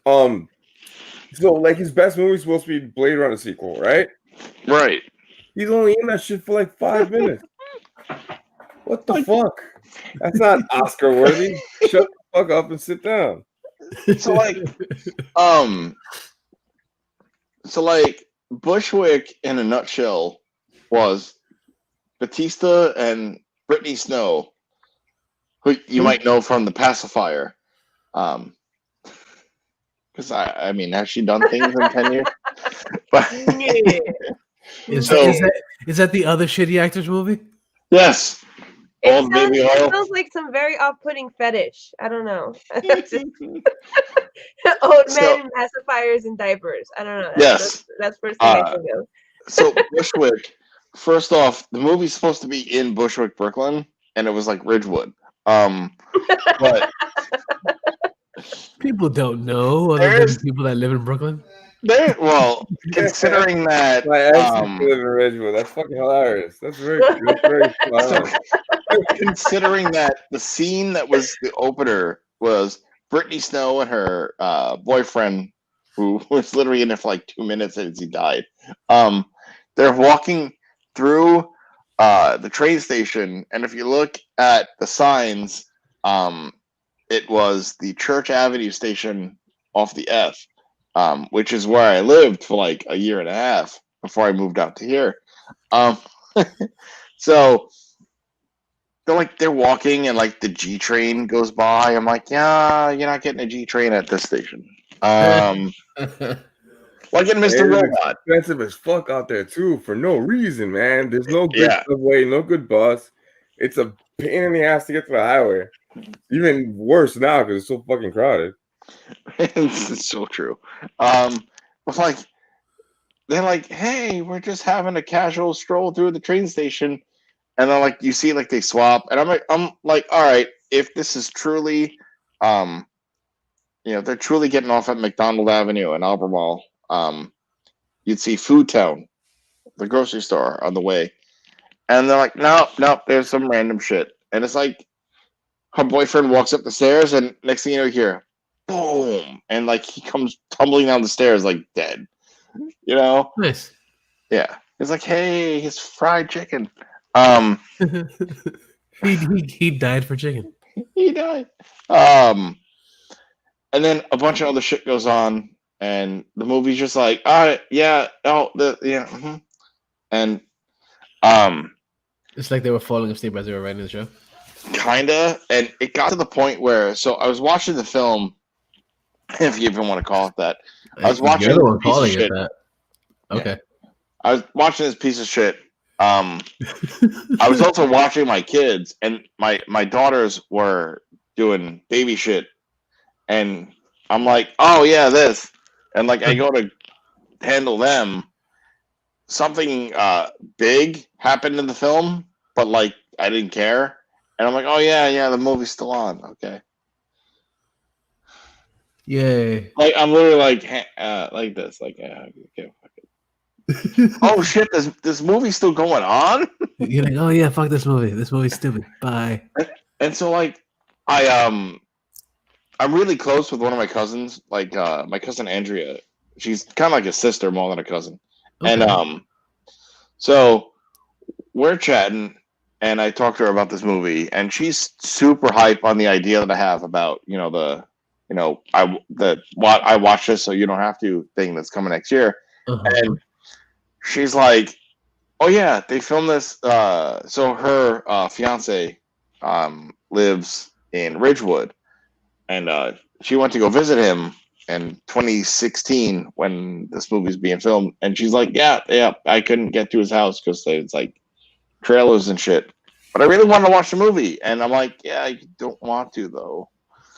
So like his best movie is supposed to be Blade Runner sequel, right? Right. He's only in that shit for like 5 minutes. What the fuck? That's not Oscar worthy. Shut the fuck up and sit down. So like Bushwick in a nutshell was Batista and Brittany Snow, who you might know from The Pacifier. Because I mean, has she done things in 10 years? But Is that the other shitty actors movie? Yes. It sounds like some very off-putting fetish. I don't know. Old men in pacifiers and diapers. I don't know. That's first thing I think of. So Bushwick, first off, the movie's supposed to be in Bushwick, Brooklyn, and it was like Ridgewood. But people don't know other than people that live in Brooklyn. Considering that my ex live in Ridgewood, that's fucking hilarious. That's very considering that the scene that was the opener was Brittany Snow and her boyfriend, who was literally in it for like 2 minutes as he died. They're walking through the train station, and if you look at the signs, it was the Church Avenue station off the F. Which is where I lived for like a year and a half before I moved out to here. So they're walking and like the G train goes by. I'm like, yeah, you're not getting a G train at this station. Like in Mr. Robot. Expensive as fuck out there too for no reason, man. There's no good subway, no good bus. It's a pain in the ass to get to the highway. Even worse now because it's so fucking crowded. It's so true. But like, they're like, hey, we're just having a casual stroll through the train station, and then like you see like they swap, and I'm like, all right, if this is truly, they're truly getting off at McDonald Avenue and Albemarle, you'd see Food Town, the grocery store, on the way, and they're like, no, there's some random shit, and it's like her boyfriend walks up the stairs, and next thing you know, you hear boom, and like he comes tumbling down the stairs like dead. Nice. Yeah, it's like, hey, his fried chicken. He died for chicken. He died. And then a bunch of other shit goes on, and the movie's just like, all right, yeah, and It's like they were falling asleep as they were writing the show. Kinda, and it got to the point where I was watching the film, if you even want to call it that. I was watching You're the one this piece of calling it shit. that. Okay. I was watching this piece of shit. I was also watching my kids, and my daughters were doing baby shit, and I'm like, oh yeah, this, and like I go to handle them. Something big happened in the film, but like I didn't care, and I'm like, oh yeah, the movie's still on. Okay. Yay. Like I'm literally like this, like yeah, okay, fuck it. Oh shit, this movie's still going on. You're like, oh yeah, fuck this movie. This movie's stupid. Bye. And so like I'm really close with one of my cousins, like my cousin Andrea. She's kind of like a sister more than a cousin. Okay. And so we're chatting, and I talked to her about this movie, and she's super hype on the idea that I have about I watched this so you don't have to thing that's coming next year. And she's like, oh yeah, they filmed this. So her fiance lives in Ridgewood, and she went to go visit him in 2016 when this movie's being filmed. And she's like, yeah, I couldn't get to his house because it's like trailers and shit. But I really wanted to watch the movie, and I'm like, yeah, I don't want to though.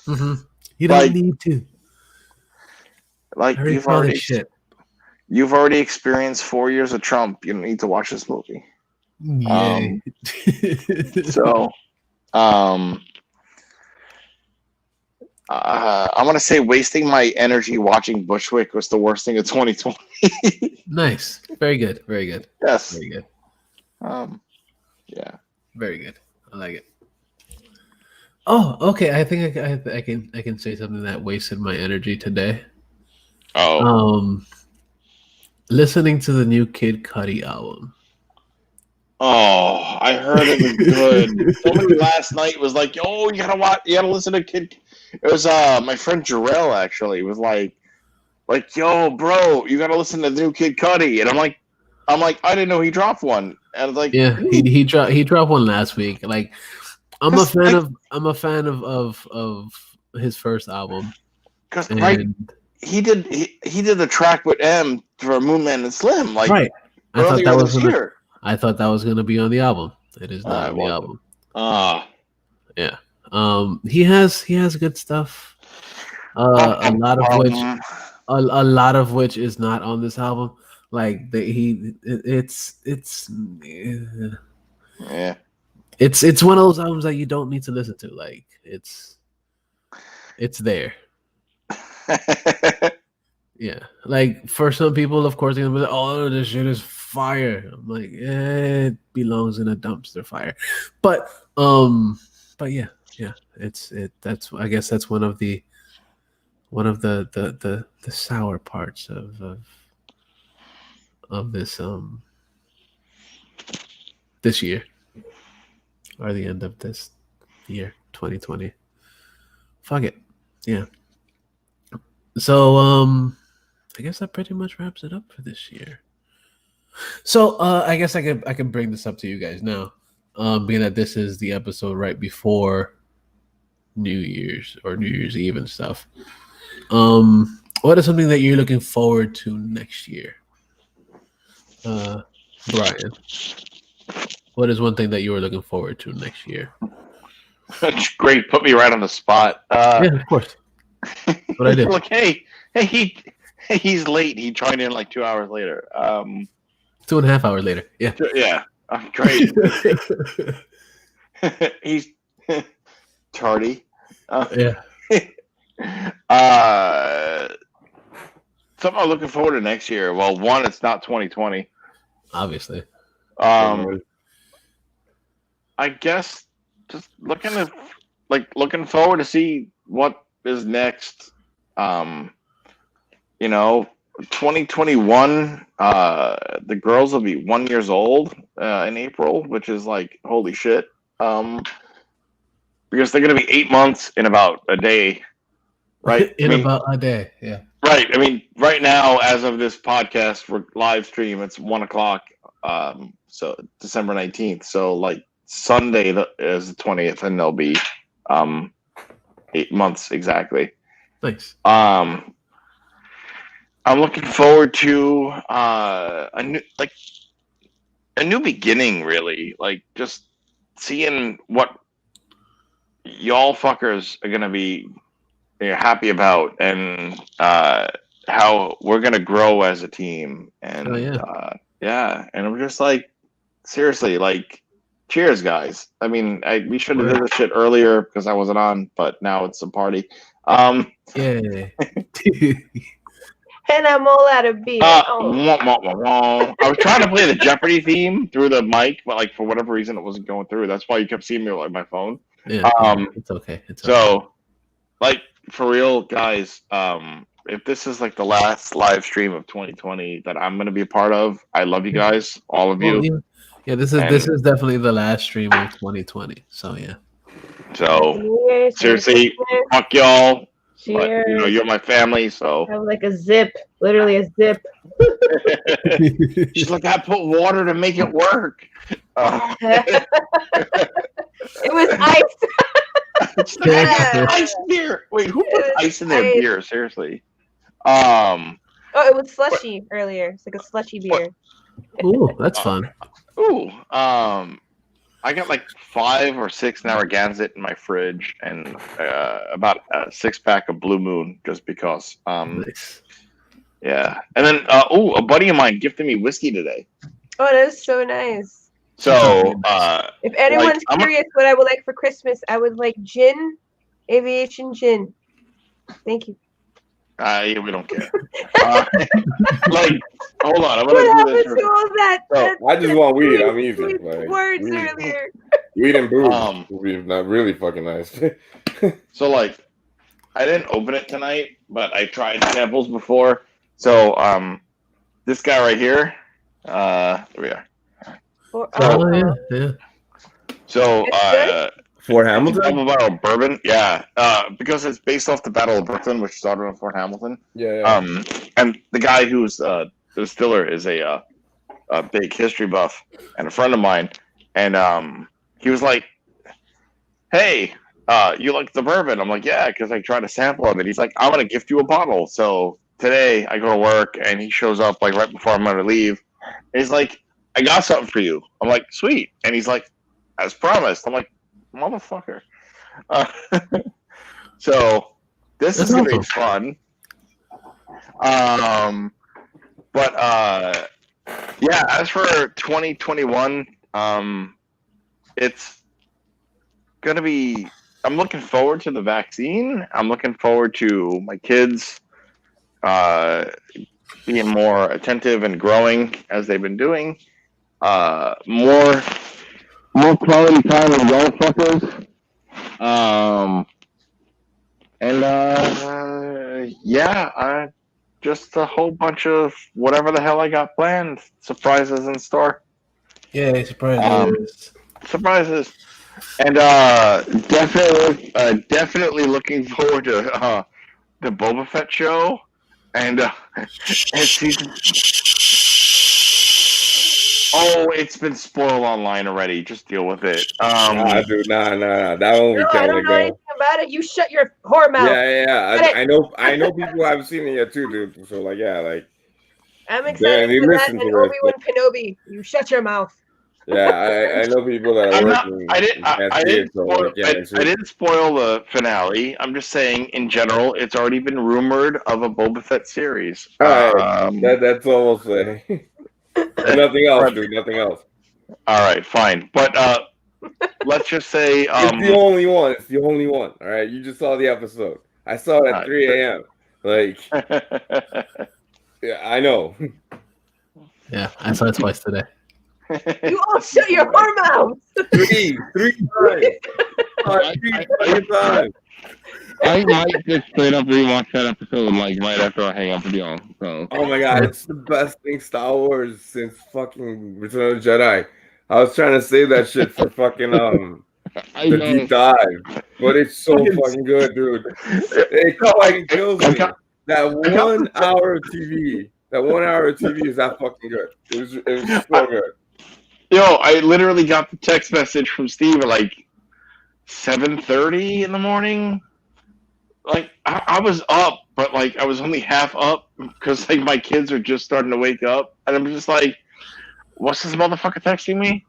Mm-hmm. You don't need to. Like you've already experienced 4 years of Trump. You don't need to watch this movie. Yay. I'm gonna say wasting my energy watching Bushwick was the worst thing of 2020. Nice. Very good. Very good. Yes. Very good. Yeah. Very good. I like it. Oh, okay. I think I can say something that wasted my energy today. Oh. Listening to the new Kid Cudi album. Oh, I heard it was good. Somebody last night was like, "Oh, you gotta listen to Kid." It was my friend Jarrell actually was like, "Yo, bro, you gotta listen to the new Kid Cudi," and I'm like, I didn't know he dropped one, and I was like, yeah, he dropped one last week. Like, I'm a fan of his first album. Because he did the track with M for Moonman and Slim, like right. I thought that was gonna be on the album. It is not on the album. Yeah. He has good stuff. A lot of which is not on this album. Like it's one of those albums that you don't need to listen to. Like it's there. Yeah. Like for some people, of course, they're gonna be like, "Oh, this shit is fire." I'm like, it belongs in a dumpster fire. But yeah. That's I guess that's one of the sour parts of this year, or the end of this year, 2020. Fuck it. Yeah. So I guess that pretty much wraps it up for this year. So I guess I can bring this up to you guys now. Being that this is the episode right before New Year's or New Year's Eve and stuff. What is something that you're looking forward to next year? Brian, what is one thing that you are looking forward to next year? That's great. Put me right on the spot. Yeah, of course. What I did. Like, hey, he's late. He joined in like 2 hours later. 2.5 hours later. Yeah. Yeah. Great. He's tardy. Yeah. Something I'm looking forward to next year. Well, one, it's not 2020. Obviously. I guess just looking forward to see what is next. 2021, the girls will be 1 year old in April, which is like holy shit. Because they're gonna be 8 months in about a day, right? About a day, yeah. Right. I mean, right now, as of this podcast live stream, it's 1:00 So December 19th. So like Sunday is the 20th, and they'll be 8 months exactly. Nice. I'm looking forward to a new beginning, really. Like just seeing what y'all fuckers are gonna be happy about, and how we're gonna grow as a team. And and I'm just like, seriously, like, cheers, guys. I mean, we should have did this shit earlier because I wasn't on, but now it's a party. Yeah. And I'm all out of beer. I was trying to play the Jeopardy theme through the mic, but like for whatever reason it wasn't going through. That's why you kept seeing me with like my phone. Yeah, it's okay. So, like, for real, guys, if this is like the last live stream of 2020 that I'm gonna be a part of, I love you guys, all of you. Yeah, this is definitely the last stream of 2020. So yeah. So seriously, fuck y'all. Cheers. But, you're my family, so. I have like a zip, literally a zip. She's like, I put water to make it work. It was ice. Ice beer. Wait, who put ice in their beer? Seriously. Oh, it was slushy earlier. It's like a slushy beer. Ooh, that's fun. Ooh, I got like 5 or 6 Narragansett in my fridge, and about a 6-pack of Blue Moon, just because. Nice. Yeah, and then a buddy of mine gifted me whiskey today. Oh, that is so nice. So, if anyone's curious what I would like for Christmas, I would like gin, aviation gin. Thank you. We don't care. Like, hold on. I'm gonna What do this. happened to all that? I just want weed. I'm easy. Like, Words weed. earlier. Weed and booze. Weed, not really fucking nice. So, like, I didn't open it tonight, but I tried samples before. So, this guy right here. There we are. Yeah. So, Fort Hamilton? Double barrel bourbon, yeah. Because it's based off the Battle of Brooklyn, which started in Fort Hamilton. Yeah. And the guy who's the distiller is a big history buff and a friend of mine. And he was like, "Hey, you like the bourbon?" I'm like, "Yeah," because I tried to sample of it. He's like, "I'm gonna gift you a bottle." So today I go to work and he shows up like right before I'm gonna leave. And he's like, "I got something for you." I'm like, "Sweet." And he's like, "As promised." I'm like, "Motherfucker." So this is gonna be fun. But yeah, as for 2021, it's gonna be. I'm looking forward to the vaccine. I'm looking forward to my kids being more attentive and growing as they've been doing. More quality time with y'all fuckers. Just a whole bunch of whatever the hell I got planned. Surprises in store. Yeah, surprises. Surprises. And definitely looking forward to the Boba Fett show and season. Oh, it's been spoiled online already. Just deal with it. Nah, dude, nah. That one we I can't don't let know go. anything about it. You shut your whore mouth. Yeah. I know people haven't seen it yet too, dude. So like, yeah, like. I'm excited for that and Obi-Wan Kenobi. You shut your mouth. Yeah, I know people that are working. I didn't spoil the finale. I'm just saying, in general, it's already been rumored of a Boba Fett series. That's almost nothing else, dude. Nothing else. All right, fine. But let's just say it's the only one. It's the only one. All right, you just saw the episode. I saw it at 3 a.m. Like, yeah, I know. Yeah, I saw it twice today. You all shut your whore mouth. Three times. I might just straight up rewatch that episode like right after I hang up with y'all. So. Oh my god, it's the best thing Star Wars since fucking Return of the Jedi. I was trying to save that shit for fucking the deep dive, but it's so fucking good, dude. It fucking kills me. That 1 hour of TV That 1 hour of TV is that fucking good. It was so good. Yo, I literally got the text message from Steve at like 7:30 in the morning. Like I was up, but like I was only half up because like my kids are just starting to wake up, and I'm just like, "What's this motherfucker texting me?"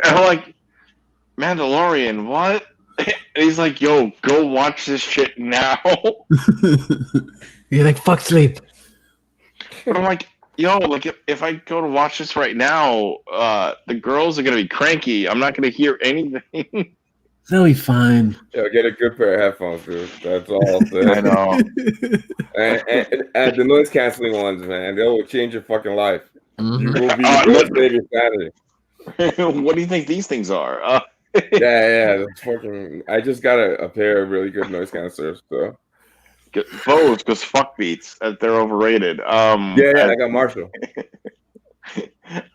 And I'm like, "Mandalorian, what?" And he's like, "Yo, go watch this shit now." You're like, fuck sleep. But I'm like, yo, like if I go to watch this right now, the girls are gonna be cranky. I'm not gonna hear anything. That'll be fine. Yeah, get a good pair of headphones, dude. That's all. I know. And the noise canceling ones, man, they will change your fucking life. Mhm. You will be you'll save your sanity. What do you think these things are? Yeah, that's fucking. I just got a pair of really good noise cancelers. So Bose, because fuck beats, they're overrated. yeah, I got Marshall.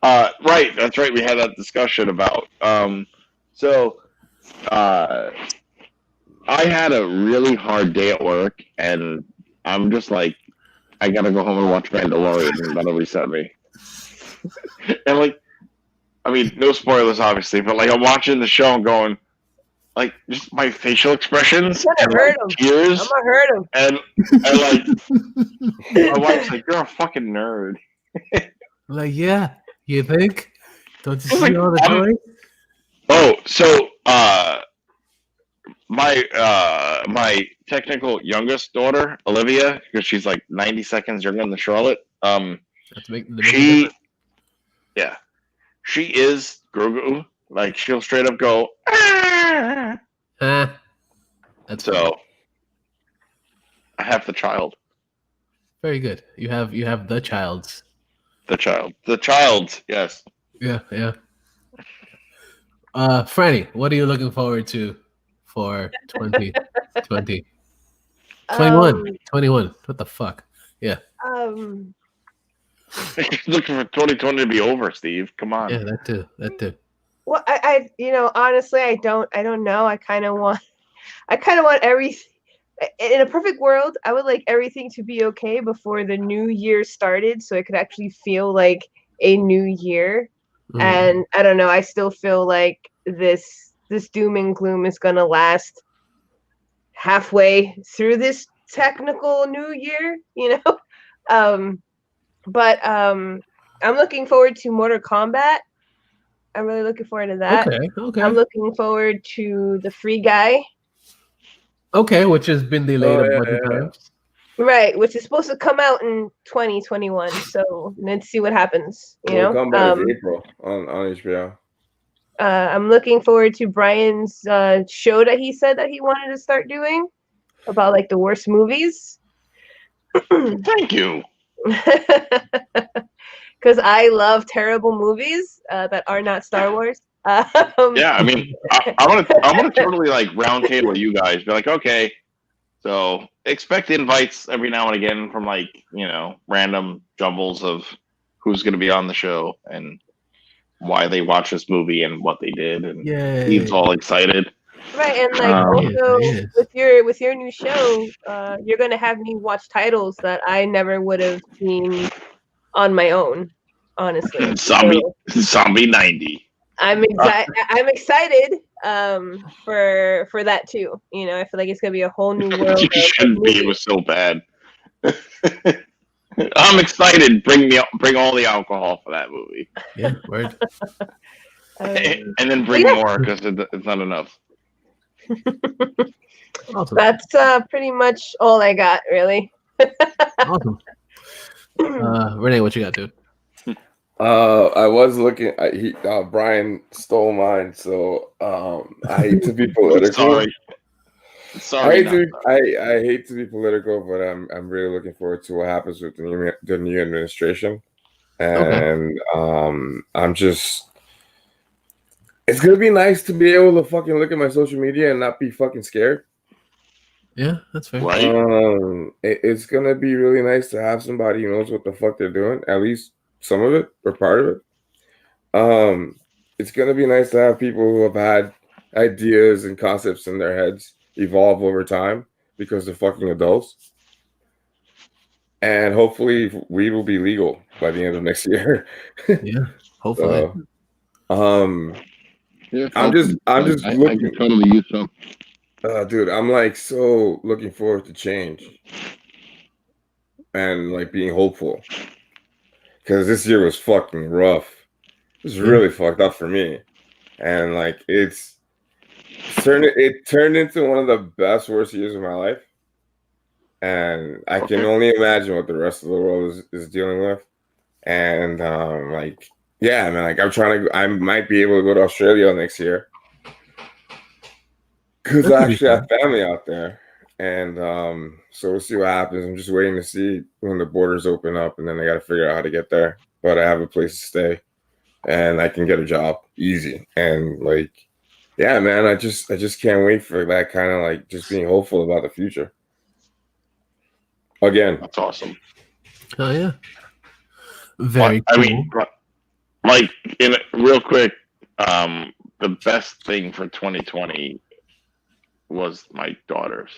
Right, that's right. We had that discussion about. I had a really hard day at work, and I'm just like, I gotta go home and watch Mandalorian, and that'll reset me. And like, I mean, no spoilers, obviously, but like, I'm watching the show and going, like, just my facial expressions and like, tears, I'm gonna hurt him. and like, my wife's like, "You're a fucking nerd." Like, yeah, you think? Don't you I was see like, all the toys? Oh, so my technical youngest daughter, Olivia, because she's like 90 seconds younger than Charlotte. That's She is Grogu. Like she'll straight up go. "Ah!" That's So I have the child. very good. You have the child's. The child. Yes. Yeah. Franny, what are you looking forward to for 2020? 21. What the fuck? Yeah. Looking for 2020 to be over, Steve. Come on. Yeah, that too. Well, I honestly, I don't know. I kind of want everything. In a perfect world, I would like everything to be okay before the new year started, so it could actually feel like a new year. And I don't know. I still feel like this doom and gloom is gonna last halfway through this technical new year, But I'm looking forward to Mortal Kombat. I'm really looking forward to that. Okay. I'm looking forward to the Free Guy. Okay, which has been delayed a bunch of times. Right, which is supposed to come out in 2021. So let's see what happens. Mortal Kombat is April on HBO. I'm looking forward to Brian's show that he said that he wanted to start doing about like the worst movies. Thank you. Because I love terrible movies that are not Star Wars. Yeah, I mean, I want to totally like round table you guys. Be like, okay, so expect invites every now and again from like random jumbles of who's going to be on the show and why they watched this movie and what they did, and Steve's all excited. Right, and like also with your new show, you're gonna have me watch titles that I never would have seen on my own, honestly. Zombie 90. I'm excited for that too. I feel like it's gonna be a whole new world. It shouldn't be. It was so bad. I'm excited. Bring all the alcohol for that movie. Yeah, word. And then bring more because it's not enough. Awesome. That's pretty much all I got, really. Awesome. Renee, what you got, dude? I was looking. Brian stole mine, so I hate to be political. Sorry. I hate to be political, but I'm really looking forward to what happens with the new administration, and I'm just. It's gonna be nice to be able to fucking look at my social media and not be fucking scared. Yeah, that's fair. Right. It's gonna be really nice to have somebody who knows what the fuck they're doing, at least some of it or part of it. It's gonna be nice to have people who have had ideas and concepts in their heads evolve over time because they're fucking adults. and hopefully weed will be legal by the end of next year. Yeah, hopefully. Yeah, I'm just I looking, can totally use some. dude. I'm like so looking forward to change and like being hopeful because this year was fucking rough. It was really fucked up for me, and like it turned into one of the worst years of my life, and I can only imagine what the rest of the world is dealing with. And like, yeah, man, like I might be able to go to Australia next year because I actually have family out there. And so we'll see what happens. I'm just waiting to see when the borders open up, and then I got to figure out how to get there. But I have a place to stay, and I can get a job easy. And like, yeah, man, I just can't wait for that kind of like just being hopeful about the future. Again, That's awesome. Oh yeah, very I cool. mean, like real quick, the best thing for 2020 was my daughters.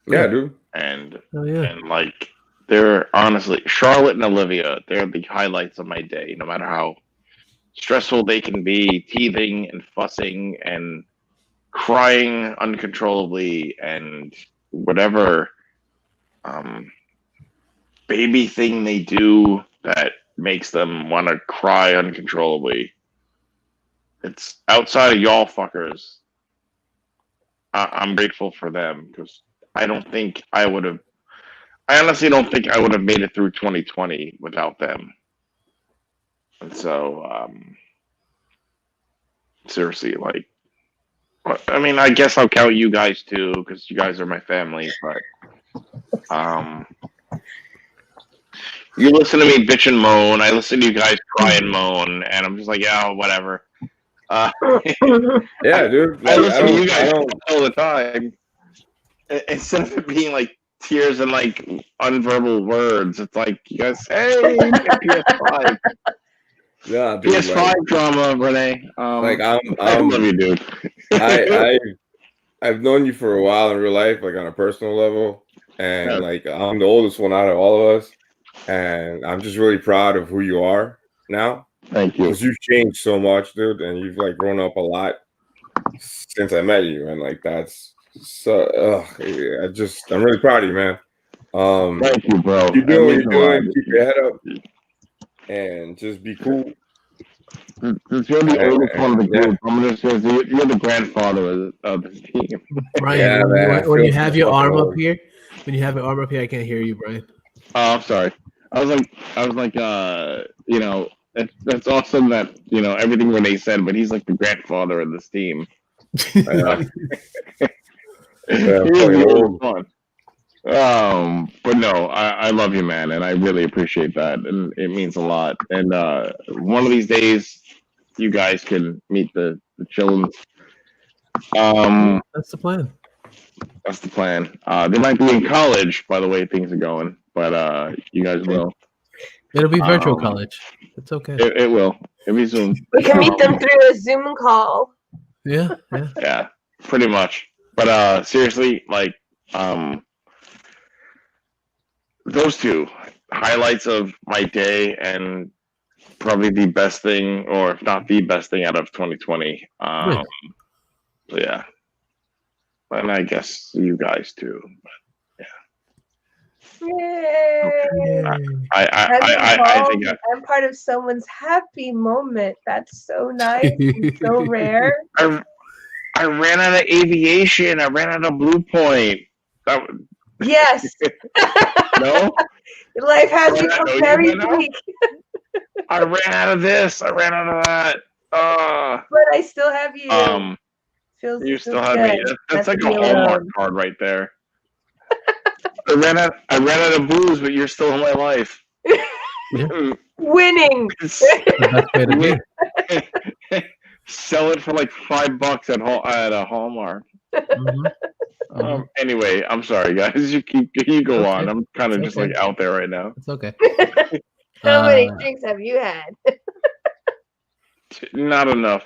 Yeah, dude. And yeah. and like they're honestly Charlotte and Olivia, they're the highlights of my day, no matter how stressful they can be, teething and fussing and crying uncontrollably and whatever baby thing they do that makes them want to cry uncontrollably. It's outside of y'all fuckers. I'm grateful for them because I honestly don't think I would have made it through 2020 without them. And so, seriously, like, I mean, I guess I'll count you guys too because you guys are my family. But, you listen to me bitch and moan. I listen to you guys cry and moan, and I'm just like, yeah, whatever. Yeah, dude. I Like, listen to you guys all the time. Instead of it being like tears and like unverbal words, it's like you guys, hey, PS5. Yeah, dude, PS5 like, drama, Renee. like I love you, dude. I've known you for a while in real life, like on a personal level, and Yeah. like I'm the oldest one out of all of us, and I'm just really proud of who you are now. Thank you. Because you've changed so much, dude, and you've like grown up a lot since I met you, and like that's so. I'm really proud of you, man. Thank you, bro. You're doing what you're doing. Keep your head up, and just be cool. Since you're the oldest one of the group, I'm gonna say you're the grandfather of the team. Brian, when you have your arm up here, I can't hear you, Brian. Oh, I'm sorry. I was like, you know, that's awesome that everything Renee said, but he's like the grandfather of this team. Fun. But no, I love you, man, and I really appreciate that, and it means a lot. And one of these days, you guys can meet the children. That's the plan. That's the plan. They might be in college, by the way things are going, but you guys will. It'll be virtual college. It's okay. It will. It'll be Zoom. We can meet them through a Zoom call. Yeah. Yeah, pretty much. But seriously, like, those two highlights of my day and probably the best thing, or if not the best thing out of 2020. So yeah. And I guess you guys too. Yay. I think I'm part of someone's happy moment. That's so nice and so rare. I ran out of aviation. I ran out of Blue Point. Yes. No? Life has become very bleak. I ran out of this. I ran out of that. But I still have you. You still have me. That's like a Hallmark card right there. I ran out of booze, but you're still in my life. Winning. Sell it for like $5 at a Hallmark. Mm-hmm. Anyway, I'm sorry, guys. You go on. I'm kind of just like out there right now. It's okay. How many drinks have you had? Not enough.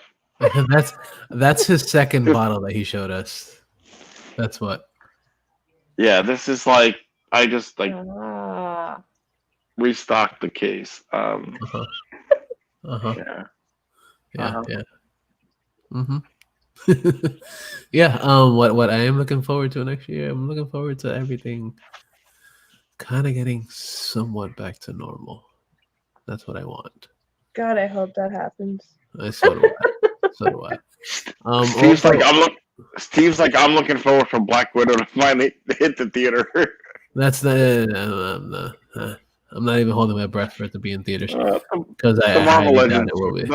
That's his second bottle that he showed us. That's what. Yeah, this is like I just like Ah. restocked the case. Uh-huh. Uh-huh. Yeah. Yeah, Uh-huh. yeah. Mm-hmm. Yeah, what I am looking forward to next year, I'm looking forward to everything kind of getting somewhat back to normal. That's what I want. God, I hope that happens. So do I. So do I. Steve's Also, like Steve's like I'm looking forward for Black Widow to finally hit the theater. that's the I'm not even holding my breath for it to be in theaters because I the Marvel highly doubt Legends, it will be.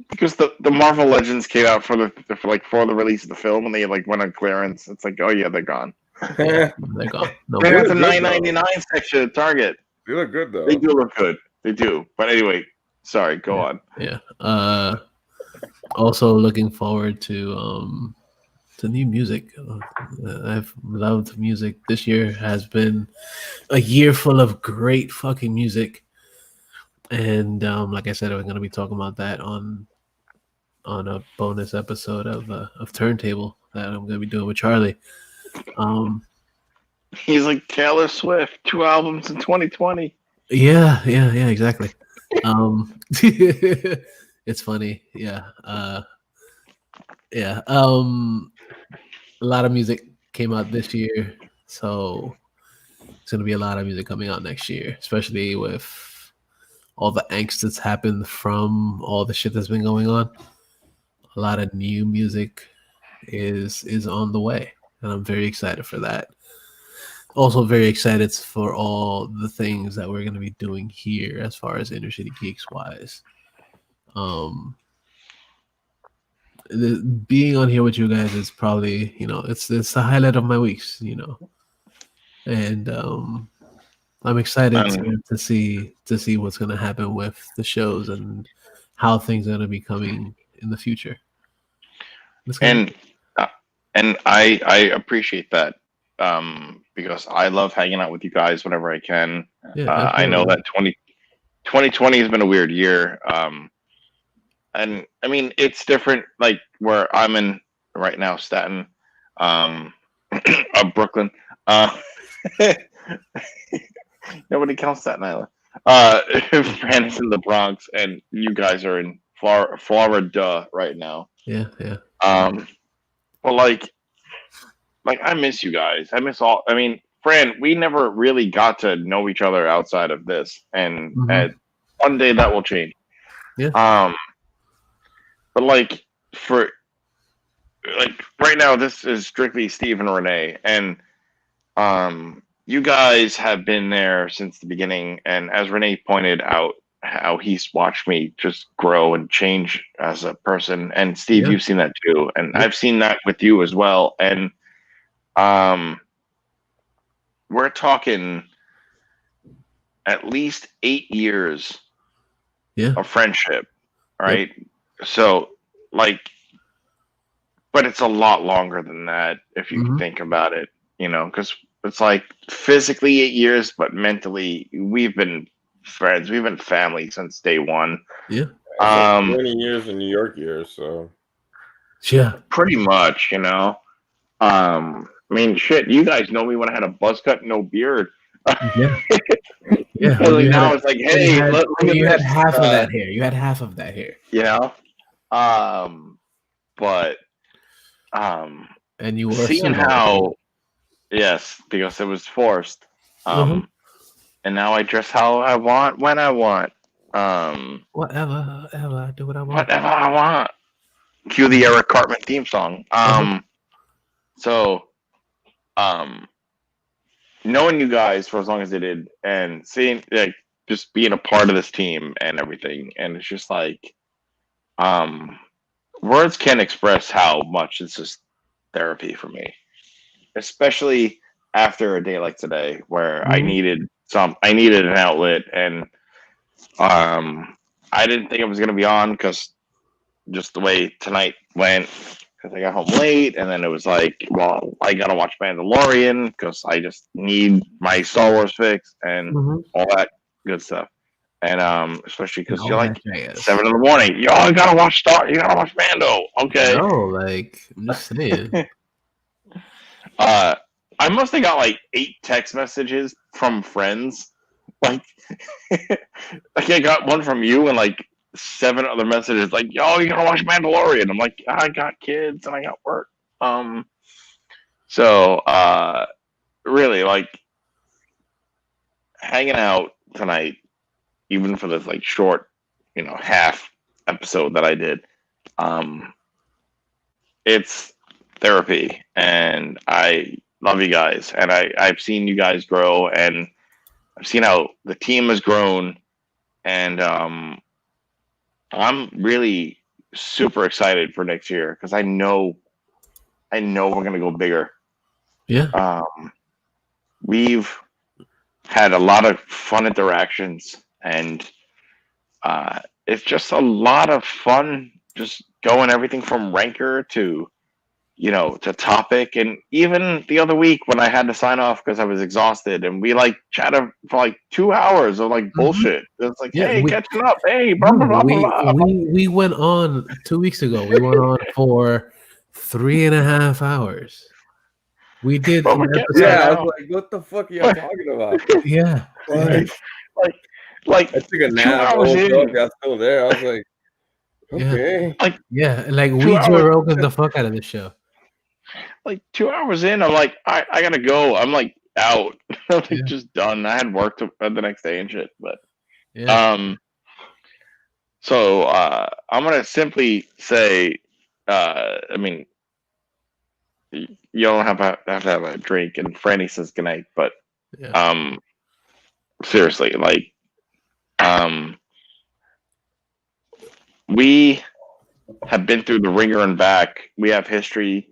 because the Marvel Legends came out for the release of the film, and they like went on clearance. It's like, oh yeah, they're gone. Yeah, they're gone. No, They're at the look good, though. $9.99 section at Target. They look good though. They do look good. They do. But anyway, sorry. Go on. yeah. Also looking forward to new music. I've loved music. This year has been a year full of great fucking music, and like I said, we're going to be talking about that on a bonus episode of Turntable that I'm going to be doing with Charlie. He's like Taylor Swift, 2 albums in 2020. Yeah, exactly. It's funny. Yeah. Yeah. A lot of music came out this year, so it's gonna be a lot of music coming out next year, especially with all the angst that's happened from all the shit that's been going on. A lot of new music is on the way, and I'm very excited for that. Also very excited for all the things that we're going to be doing here as far as Inner City Geeks wise. Being on here with you guys is probably, it's the highlight of my weeks, and I'm excited to see what's going to happen with the shows and how things are going to be coming in the future. And I appreciate that. Because I love hanging out with you guys whenever I can. Yeah, I know that 2020 has been a weird year. And I mean, it's different, like where I'm in right now, Staten, Brooklyn. Nobody counts Staten Island. Fran is in the Bronx, and you guys are in Florida right now. Yeah. Well, like I miss you guys. I miss all. I mean, Fran, we never really got to know each other outside of this, and one day that will change. Yeah. But like right now, this is strictly Steve and Renee, and you guys have been there since the beginning. And as Renee pointed out, how he's watched me just grow and change as a person. And Steve, you've seen that too, and I've seen that with you as well. And we're talking at least 8 years of friendship, right? So like, but it's a lot longer than that if you think about it, because it's like physically 8 years, but mentally we've been friends, we've been family since day one. 20 years in New York years, so pretty much, I mean, shit, you guys know me when I had a buzz cut and no beard. Yeah. Like now it's like, hey, you had half of that hair. You had half of that hair. But and you were seeing how, yes, because it was forced. And now I dress how I want when I want. Whatever, I do what I want. Whatever I want. Cue the Eric Cartman theme song. So, knowing you guys for as long as they did, and seeing like just being a part of this team and everything, and it's just like, words can't express how much it's just therapy for me, especially after a day like today where I needed an outlet, and I didn't think it was gonna be on because just the way tonight went. Because I got home late, and then it was like, well, I gotta watch Mandalorian because I just need my Star Wars fix and all that good stuff. And especially because you're like 7 in the morning, you gotta watch Mando. Okay. No, like I'm just saying. I must have got like 8 text messages from friends. Like, like I got one from you and like 7 other messages. Like, yo, you gotta watch Mandalorian. I'm like, I got kids and I got work. So really, like, hanging out tonight, even for this like short, half episode that I did. It's therapy, and I love you guys, and I've seen you guys grow, and I've seen how the team has grown, and I'm really super excited for next year because I know we're gonna go bigger. Yeah. We've had a lot of fun interactions, and it's just a lot of fun just going everything from ranker to to topic. And even the other week when I had to sign off because I was exhausted, and we like chatted for like 2 hours of like bullshit. It's like, Yeah, hey, we- catching up, hey, blah blah blah blah. we went on 2 weeks ago. We went on for 3.5 hours. We did But an we're getting episode. Yeah, I now. was like, what the fuck are y'all talking about? Yeah. Like I took a 2 nap. hours Woke in. up, got still there. I was like, okay. Yeah. Like 2 we hours. Joe Rogan the fuck out of the show. Like 2 hours in, I'm like, I gotta go. I'm like out. I'm like Yeah. just done. I had work the next day and shit. But Yeah. so I'm gonna simply say, I mean, you don't have to have a drink. And Franny says goodnight, but Yeah. seriously, like, we have been through the ringer and back. We have history,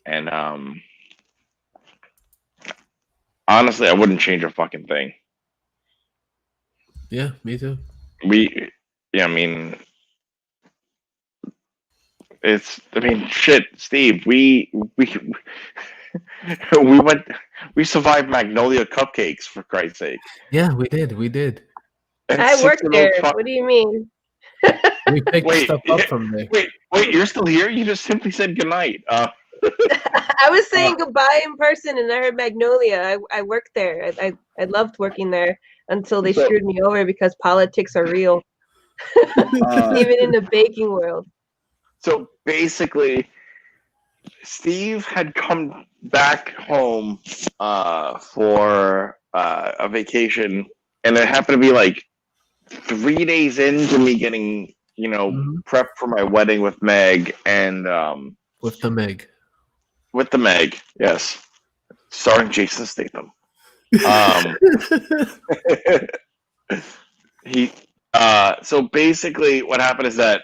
and honestly, I wouldn't change a fucking thing. Yeah, me too. I mean, shit, Steve. We we survived Magnolia cupcakes, for Christ's sake. Yeah, we did. And I 6 worked of there. those What do you mean? We picked Wait, stuff up from there. wait, you're still here? You just simply said goodnight. I was saying goodbye in person, and I heard Magnolia. I worked there. I loved working there until they screwed me over because politics are real, even in the baking world. So basically, Steve had come back home for a vacation, and it happened to be like 3 days into me getting, prepped for my wedding with Meg, and With the Meg. with the Meg, yes, starring Jason Statham. So basically, what happened is that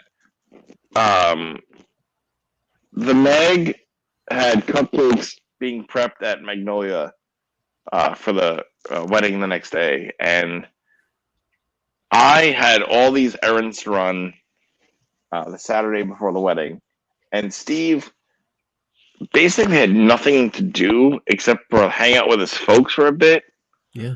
the Meg had cupcakes being prepped at Magnolia for the wedding the next day, and I had all these errands to run the Saturday before the wedding, and Steve basically had nothing to do except for hang out with his folks for a bit. Yeah.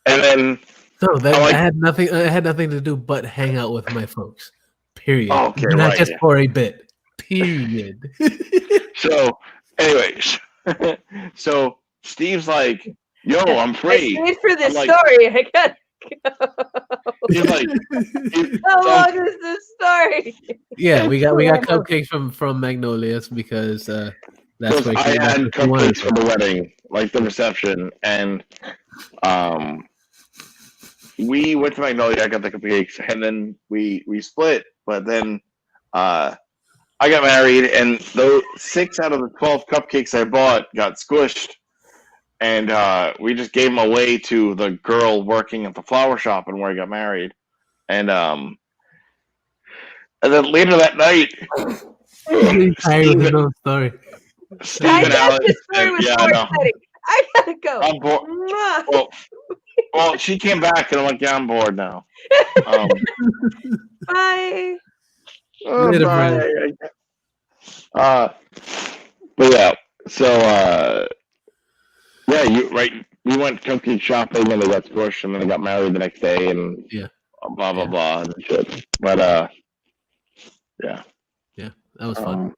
And then I had nothing. I had nothing to do but hang out with my folks. Period. Okay, Not right, just yeah. for a bit. Period. So, anyways, so Steve's like, "Yo, I'm free." I stayed for this I'm like- story. I gotta go. He's like, How long is this story? Yeah, we got cupcakes from Magnolia's because that's because where I had that's what she wanted cupcakes for the wedding, like the reception, and we went to Magnolia. I got the cupcakes, and then we split. But then I got married, and those 6 out of the 12 cupcakes I bought got squished, and we just gave them away to the girl working at the flower shop and where I got married, and then later that night, another story. Steve I and thought Alex, this story was yeah, more no, exciting. I gotta go. I'm bored. Mwah. Well, she came back, and I'm like, yeah, I'm bored now. Bye. Later, Bye. But yeah, so yeah, we went cupcake shopping, and they got squished, and then they got married the next day, and Yeah. blah blah blah and shit. But yeah, That was fun. um,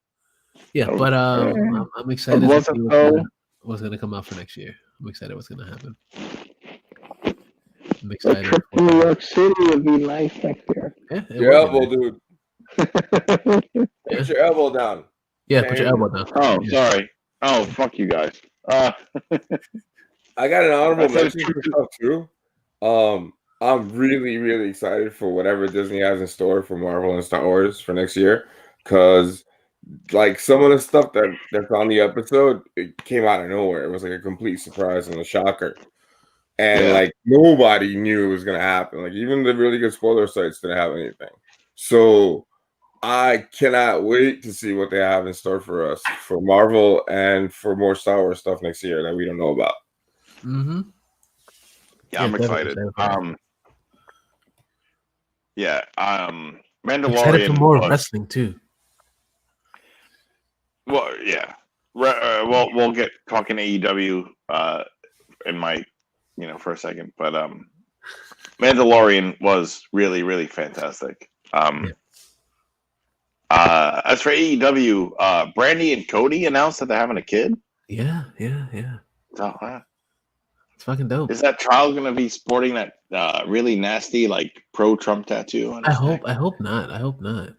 Yeah, but I'm excited it to wasn't see though. what's what's gonna come out for next year. I'm excited what's gonna happen. I'm A excited trip to New York City would be nice next year. Yeah, it Your would be elbow, nice. dude. Yeah. Put your elbow down. Yeah, Can't put your hear you. elbow down. Oh, Yeah. sorry. Oh, fuck you guys. I got an honorable I said mention for stuff too. I'm really, really excited for whatever Disney has in store for Marvel and Star Wars for next year, because like some of the stuff that's on the episode, it came out of nowhere. It was like a complete surprise and a shocker, and Yeah. like nobody knew it was gonna happen. Like even the really good spoiler sites didn't have anything. So I cannot wait to see what they have in store for us for Marvel and for more Star Wars stuff next year that we don't know about. Mm-hmm. Yeah, I'm definitely excited. for it. Yeah. Excited for Mandalorian more was wrestling too. well. Yeah. We'll get talking AEW in my for a second, but Mandalorian was really, really fantastic. Yeah. As for AEW, Brandy and Cody announced that they're having a kid. Yeah. So, It's fucking dope. is that child going to be sporting that really nasty like pro-Trump tattoo on his neck? I hope not.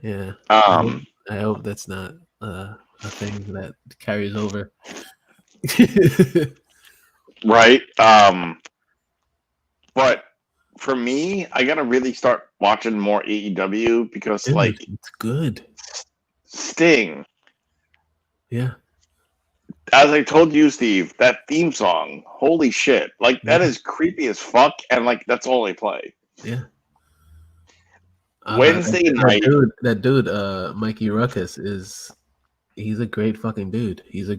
Yeah. Um, I hope that's not a thing that carries over. right. But for me, I gotta really start watching more AEW because Dude, like it's good. Sting, Yeah. as I told you, Steve, that theme song, holy shit. Like that Yeah. is creepy as fuck, and like that's all I play. Yeah. Wednesday night. That dude, Mikey Ruckus he's a great fucking dude. He's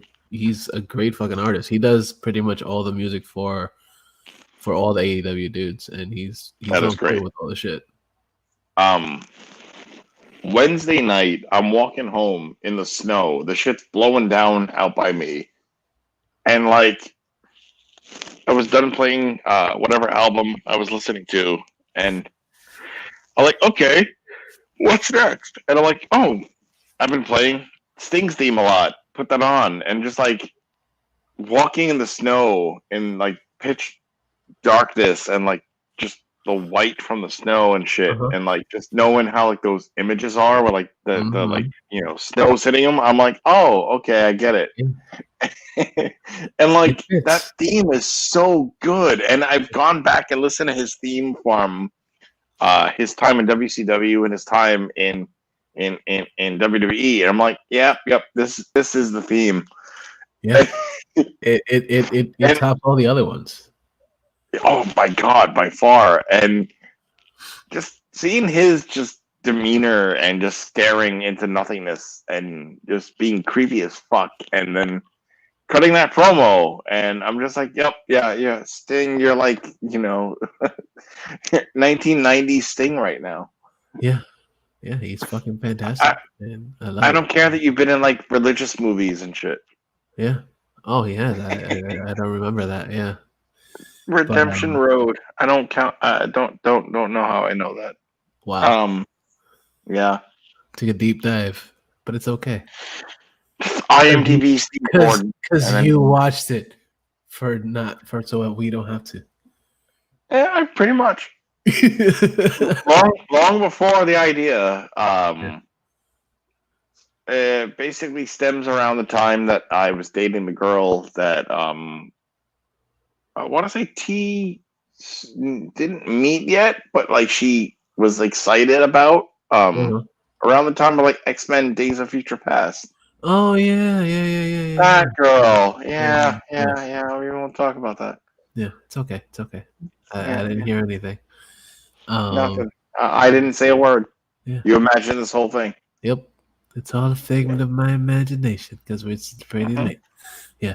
a great fucking artist. He does pretty much all the music for all the AEW dudes, and he's That is on point great. with all the shit. Wednesday night, I'm walking home in the snow. The shit's blowing down out by me. And like I was done playing whatever album I was listening to, and I'm like, okay, what's next? And I'm like, oh, I've been playing Sting's theme a lot. Put that on, and just like walking in the snow in like pitch darkness and like just the white from the snow and shit, Uh-huh. and like just knowing how like those images are where like the Mhm. like snow's hitting them. I'm like, oh, okay, I get it. And like It fits. that theme is so good, and I've gone back and listened to his theme from his time in WCW and his time in WWE, and I'm like, yep, this is the theme. Yeah. It And- tops all the other ones. Oh my god, by far. And just seeing his just demeanor and just staring into nothingness and just being creepy as fuck, and then cutting that promo, and I'm just like, yep, yeah, Sting, you're like 1990s Sting right now. Yeah, he's fucking fantastic. Man. I don't care that you've been in like religious movies and shit. Yeah. Oh, he has. I don't remember that. Yeah. Redemption Road. I don't count. Don't know how I know that. Wow. Yeah. Took a deep dive, but it's okay. IMDb Steve Gordon. Because you watched it so we don't have to. Yeah, pretty much. long before the idea. It basically stems around the time that I was dating the girl that I want to say T didn't meet yet, but like she was excited about around the time of like X-Men Days of Future Past. Oh yeah. That girl. Yeah. We won't talk about that. Yeah, it's okay. I didn't hear anything. Nothing. I didn't say a word. Yeah. You imagine this whole thing. Yep. It's all a figment of my imagination because it's pretty late. Yeah.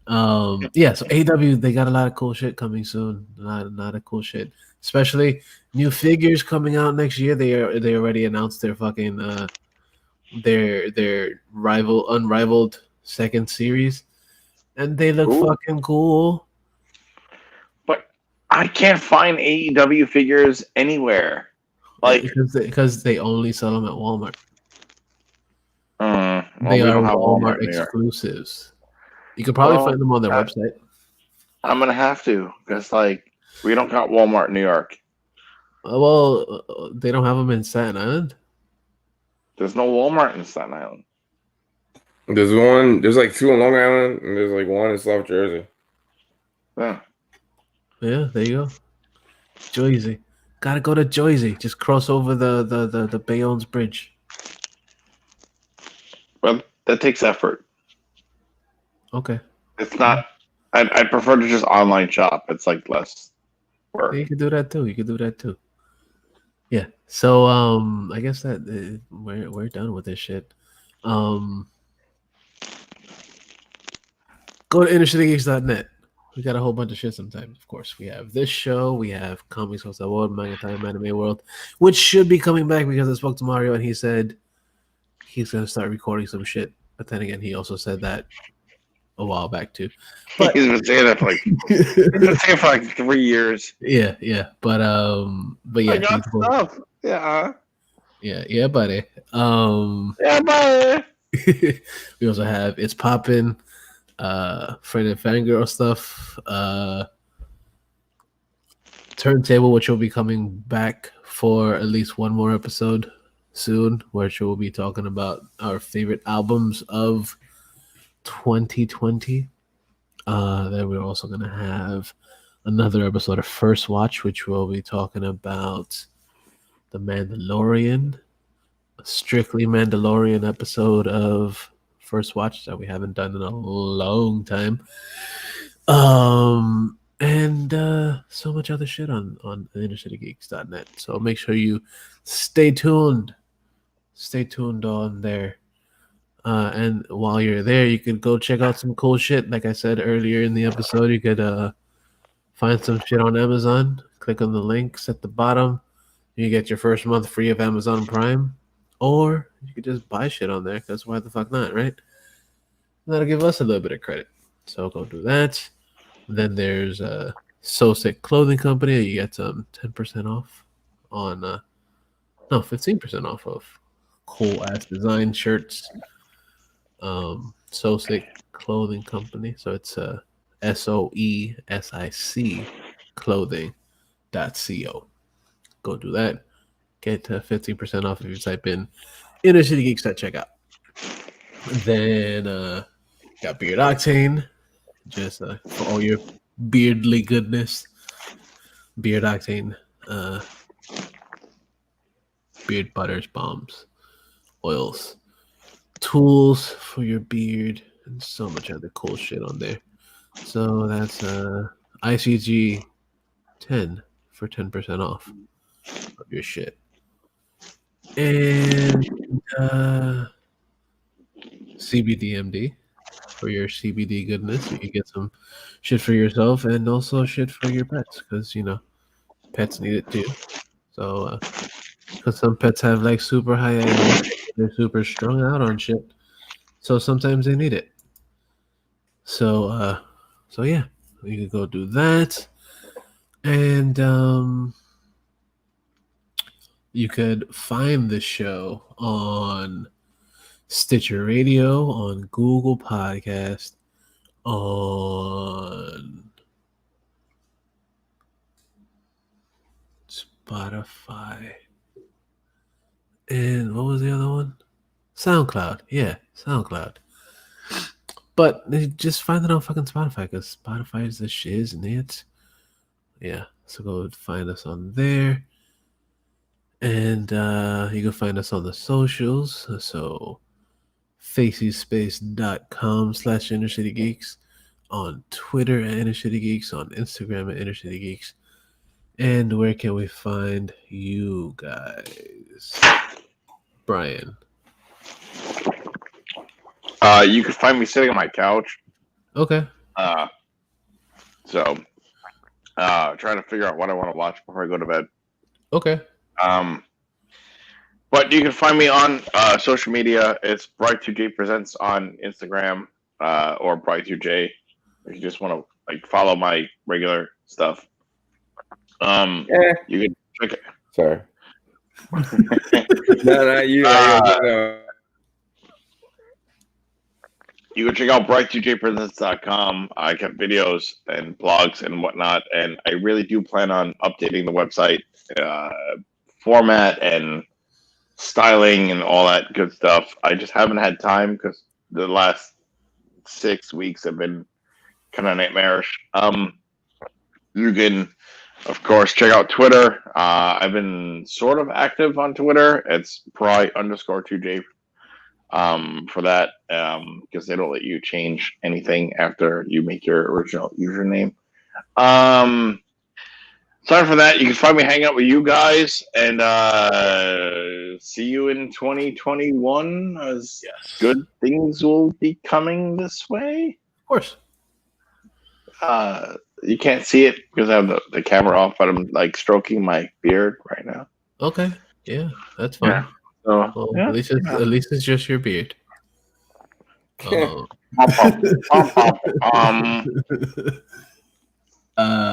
Yeah, so AW, they got a lot of cool shit coming soon. A lot of cool shit. Especially new figures coming out next year. They already announced their fucking their unrivaled second series. And they look fucking cool. But I can't find AEW figures anywhere. Like because they only sell them at Walmart. well, They we are don't have Walmart in New York. exclusives. You could probably Well, find them on their website. I'm gonna have to because like we don't got Walmart in New York. They don't have them in Staten Island. There's no Walmart in Staten Island. There's one. There's like two in Long Island, and there's like one in South Jersey. Yeah. Yeah, there you go. Jersey. Gotta go to Jersey. Just cross over the Bayonne's Bridge. Well, that takes effort. Okay. It's not. I prefer to just online shop. It's like less work. You could do that too. Yeah. So I guess that we're done with this shit. Go to InnerCityGeeks.net. We got a whole bunch of shit sometimes. Of course, we have this show. We have Comics Host the World, Manga Time, Anime World, which should be coming back because I spoke to Mario and he said he's going to start recording some shit. But then again, he also said that a while back too. But He's been saying that for like 3 years. Yeah. But yeah. I got stuff. Yeah. Yeah, buddy. Yeah, buddy. We also have It's Poppin', Friend and Fangirl stuff, Turntable, which will be coming back for at least one more episode soon, which we'll be talking about our favorite albums of 2020. Then we're also going to have another episode of First Watch, which we'll be talking about The Mandalorian, a strictly Mandalorian episode of First Watch that we haven't done in a long time. And so much other shit on InnerCityGeeks.net. So make sure you stay tuned. Stay tuned on there. And while you're there, you could go check out some cool shit. Like I said earlier in the episode, you could find some shit on Amazon. Click on the links at the bottom. You get your first month free of Amazon Prime. Or you could just buy shit on there, because why the fuck not, right? That'll give us a little bit of credit. So go do that. Then there's So Sick Clothing Company. You get some 10% off on, 15% off of cool ass design shirts. So Sick Clothing Company. So it's SOESIC clothing.co. Go do that. Get 15% off if you type in InnerCityGeeks at checkout. Then got Beard Octane, just for all your beardly goodness. Beard Octane, beard butters, balms, oils, tools for your beard, and so much other cool shit on there. So that's ICG 10 for 10% off of your shit. And CBDMD for your CBD goodness. You can get some shit for yourself and also shit for your pets, because pets need it too. So because some pets have like super high energy, they're super strung out on shit, so sometimes they need it. So yeah, you can go do that. And you could find the show on Stitcher Radio, on Google Podcast, on Spotify, and what was the other one? SoundCloud. Yeah, SoundCloud. But just find it on fucking Spotify, because Spotify is the shiznit. Yeah, so go find us on there. And you can find us on the socials. So facyspace.com/InnerCityGeeks, on Twitter at InnerCityGeeks, on Instagram at InnerCityGeeks. And where can we find you guys? Brian. You can find me sitting on my couch. Okay. So trying to figure out what I want to watch before I go to bed. Okay. But you can find me on social media. It's Bright2J Presents on Instagram, or Bright2J if you just want to like follow my regular stuff. You can check it. Sorry. No, you. No. You can check out bright2jpresents.com. I got videos and blogs and whatnot, and I really do plan on updating the website format and styling and all that good stuff. I just haven't had time because the last 6 weeks have been kind of nightmarish. You can, of course, check out Twitter. I've been sort of active on Twitter. It's pry_2j for that because they don't let you change anything after you make your original username. Aside from that, you can find me hang out with you guys and see you in 2021 as good things will be coming this way. Of course. You can't see it because I have the camera off, but I'm like stroking my beard right now. Okay. Yeah, that's fine. Yeah. So, Well, yeah. at least it's just your beard.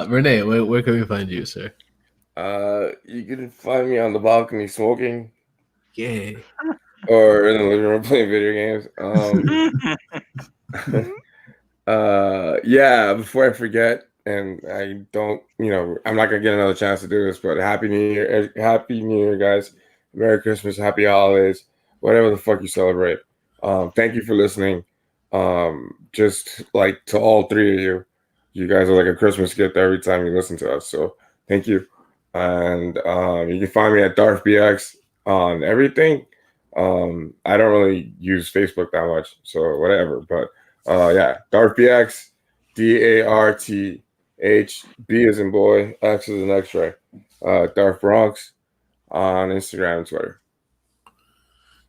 Renee, where can we find you, sir? You can find me on the balcony smoking. Yay. Or in the living room playing video games. Yeah, before I forget, and I don't, I'm not gonna get another chance to do this, but Happy New Year, guys. Merry Christmas, Happy Holidays, whatever the fuck you celebrate. Thank you for listening. Just like to all three of you, you guys are like a Christmas gift every time you listen to us. So thank you. And you can find me at DarthBX on everything. I don't really use Facebook that much, so whatever. But yeah, DarthBX, DarthB as in boy, X as in X-ray. Darth Bronx on Instagram and Twitter.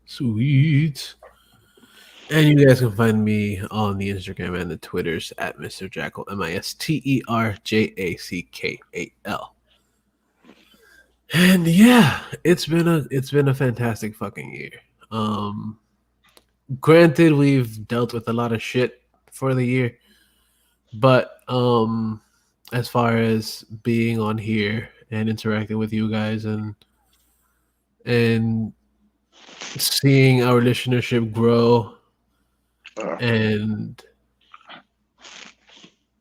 Sweet. And you guys can find me on the Instagram and the Twitters at Mr. Jackal, MisterJackal. And yeah, it's been a fantastic fucking year. Granted, we've dealt with a lot of shit for the year, but as far as being on here and interacting with you guys and seeing our listenership grow, and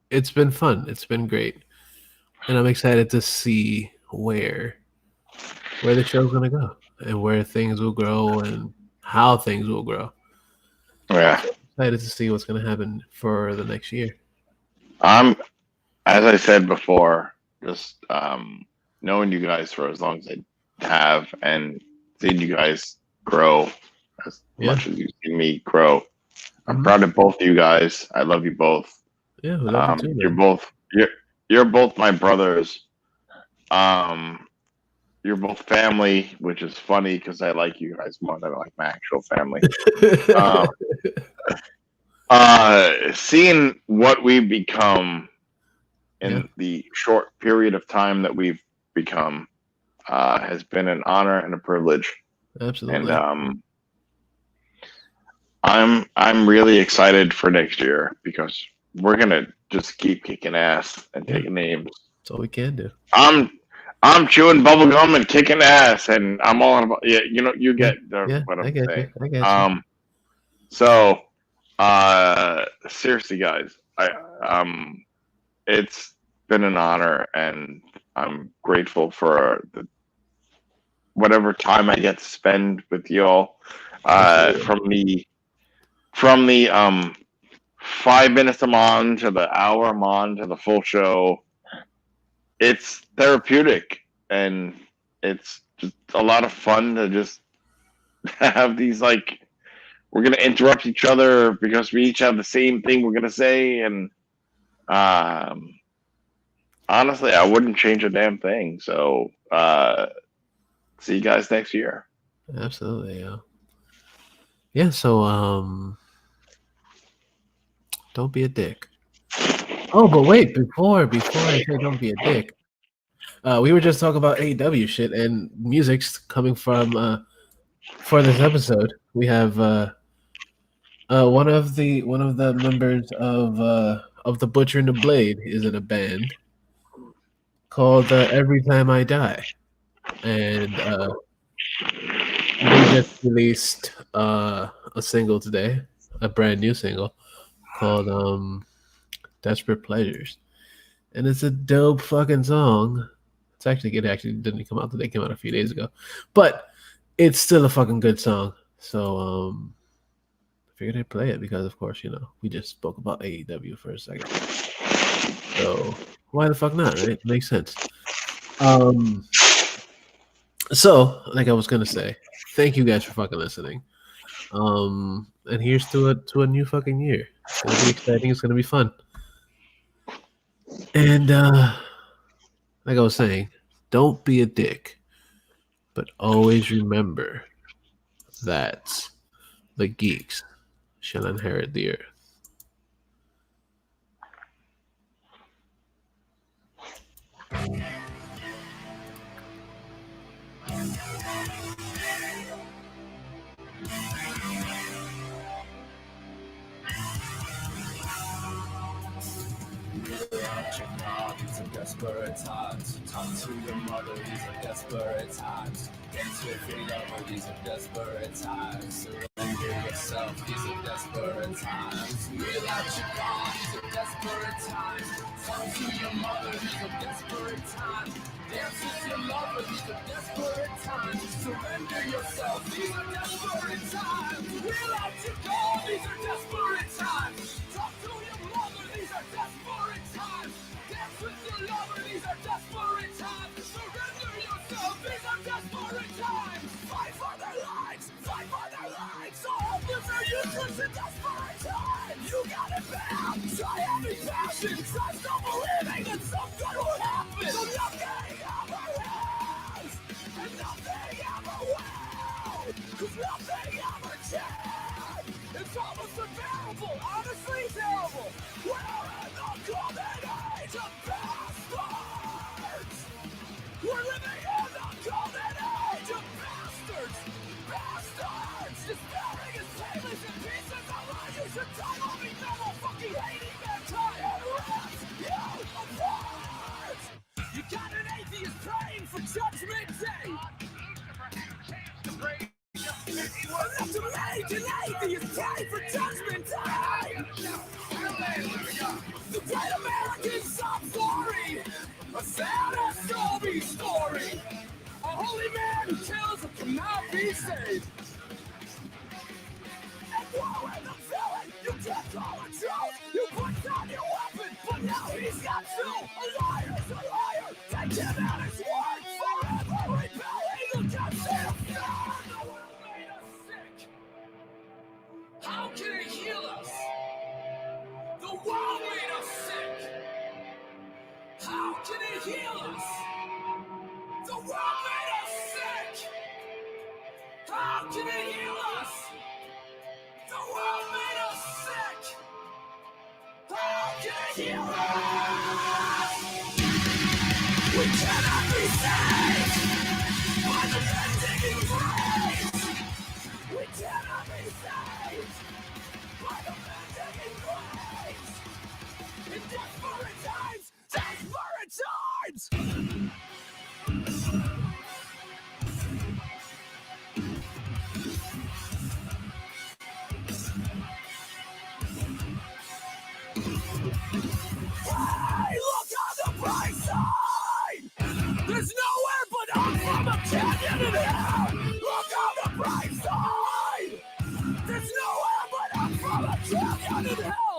it's been fun. It's been great, and I'm excited to see where the show's gonna go and where things will grow and how things will grow. Yeah, excited to see what's gonna happen for the next year. As I said before, just knowing you guys for as long as I have and seeing you guys grow as much as you've seen me grow. I'm proud of both of you guys. I love you both. Yeah, we love you too, you're both my brothers. You're both family, which is funny because I like you guys more than I like my actual family. Seeing what we've become in the short period of time that we've become has been an honor and a privilege. Absolutely. And I'm really excited for next year because we're gonna just keep kicking ass and taking names. That's all we can do. I'm chewing bubble gum and kicking ass, and I'm all about you get what I'm saying. I get you. So seriously, guys, it's been an honor, and I'm grateful for whatever time I get to spend with y'all. From the 5 minutes I'm on to the hour I'm on to the full show, it's therapeutic, and it's just a lot of fun to just have these, like, we're going to interrupt each other because we each have the same thing we're going to say, and honestly, I wouldn't change a damn thing. So see you guys next year. Absolutely, yeah. So don't be a dick. Oh, but wait, before I say don't be a dick, we were just talking about AEW shit and music's coming from for this episode. We have one of the members of the Butcher and the Blade is in a band called Every Time I Die, and they just released a single today, a brand new single. called Desperate Pleasures. And it's a dope fucking song. It actually didn't come out today, it came out a few days ago. But it's still a fucking good song. So I figured I'd play it because of course, we just spoke about AEW for a second. So why the fuck not, right? It makes sense. So, like I was gonna say, thank you guys for fucking listening. And here's to a new fucking year. It's gonna be exciting. It's gonna be fun. And like I was saying, don't be a dick, but always remember that the geeks shall inherit the earth. These are desperate times. Talk to your mother, these are desperate times. Dance with your lover, these are desperate times. Surrender yourself, these are desperate times. Without your God, these are desperate times. Talk to your mother, these are desperate times. Dance with your lover, these are desperate times. Surrender yourself, these are desperate times. Without your God, these are desperate times. Talk to your mother, these are desperate times. Dance with your lover, these are desperate times. Surrender yourself, these are desperate times. Fight for their lives, fight for their lives. So hopeless or useless in desperate times. You got it bad, try having passion. Try still believing that some good will happen. So nothing ever has, and nothing ever will. Cause nothing ever can. It's almost unbearable, honestly terrible. We're in the golden age of bastards. We're living in the golden age of bastards. Bastards. Despairing is painless and pieces of life. You should die on me, devil, fucking hating mankind and rips you apart. You got an atheist praying for Judgment Day. Enough to make an atheist pray for Judgment Day. The great American sob story, a sad Scooby story. A holy man who kills and cannot be saved. And woe in the villain, you can't call a truth. You put down your weapon, but now he's got two. A liar's a liar, take him at his word. Forever rebelling against him. The world made us sick. How can it heal us? The world made us sick. How can it heal us? The world made us sick. How can it heal us? The world made us sick. How can it heal us? We cannot be saved by the men-digging graves. We cannot be saved by the men-digging graves. In desperate times, desperate times! Hey, look on the bright side! There's nowhere but up from a canyon in hell! Look on the bright side! There's nowhere but up from a canyon in hell!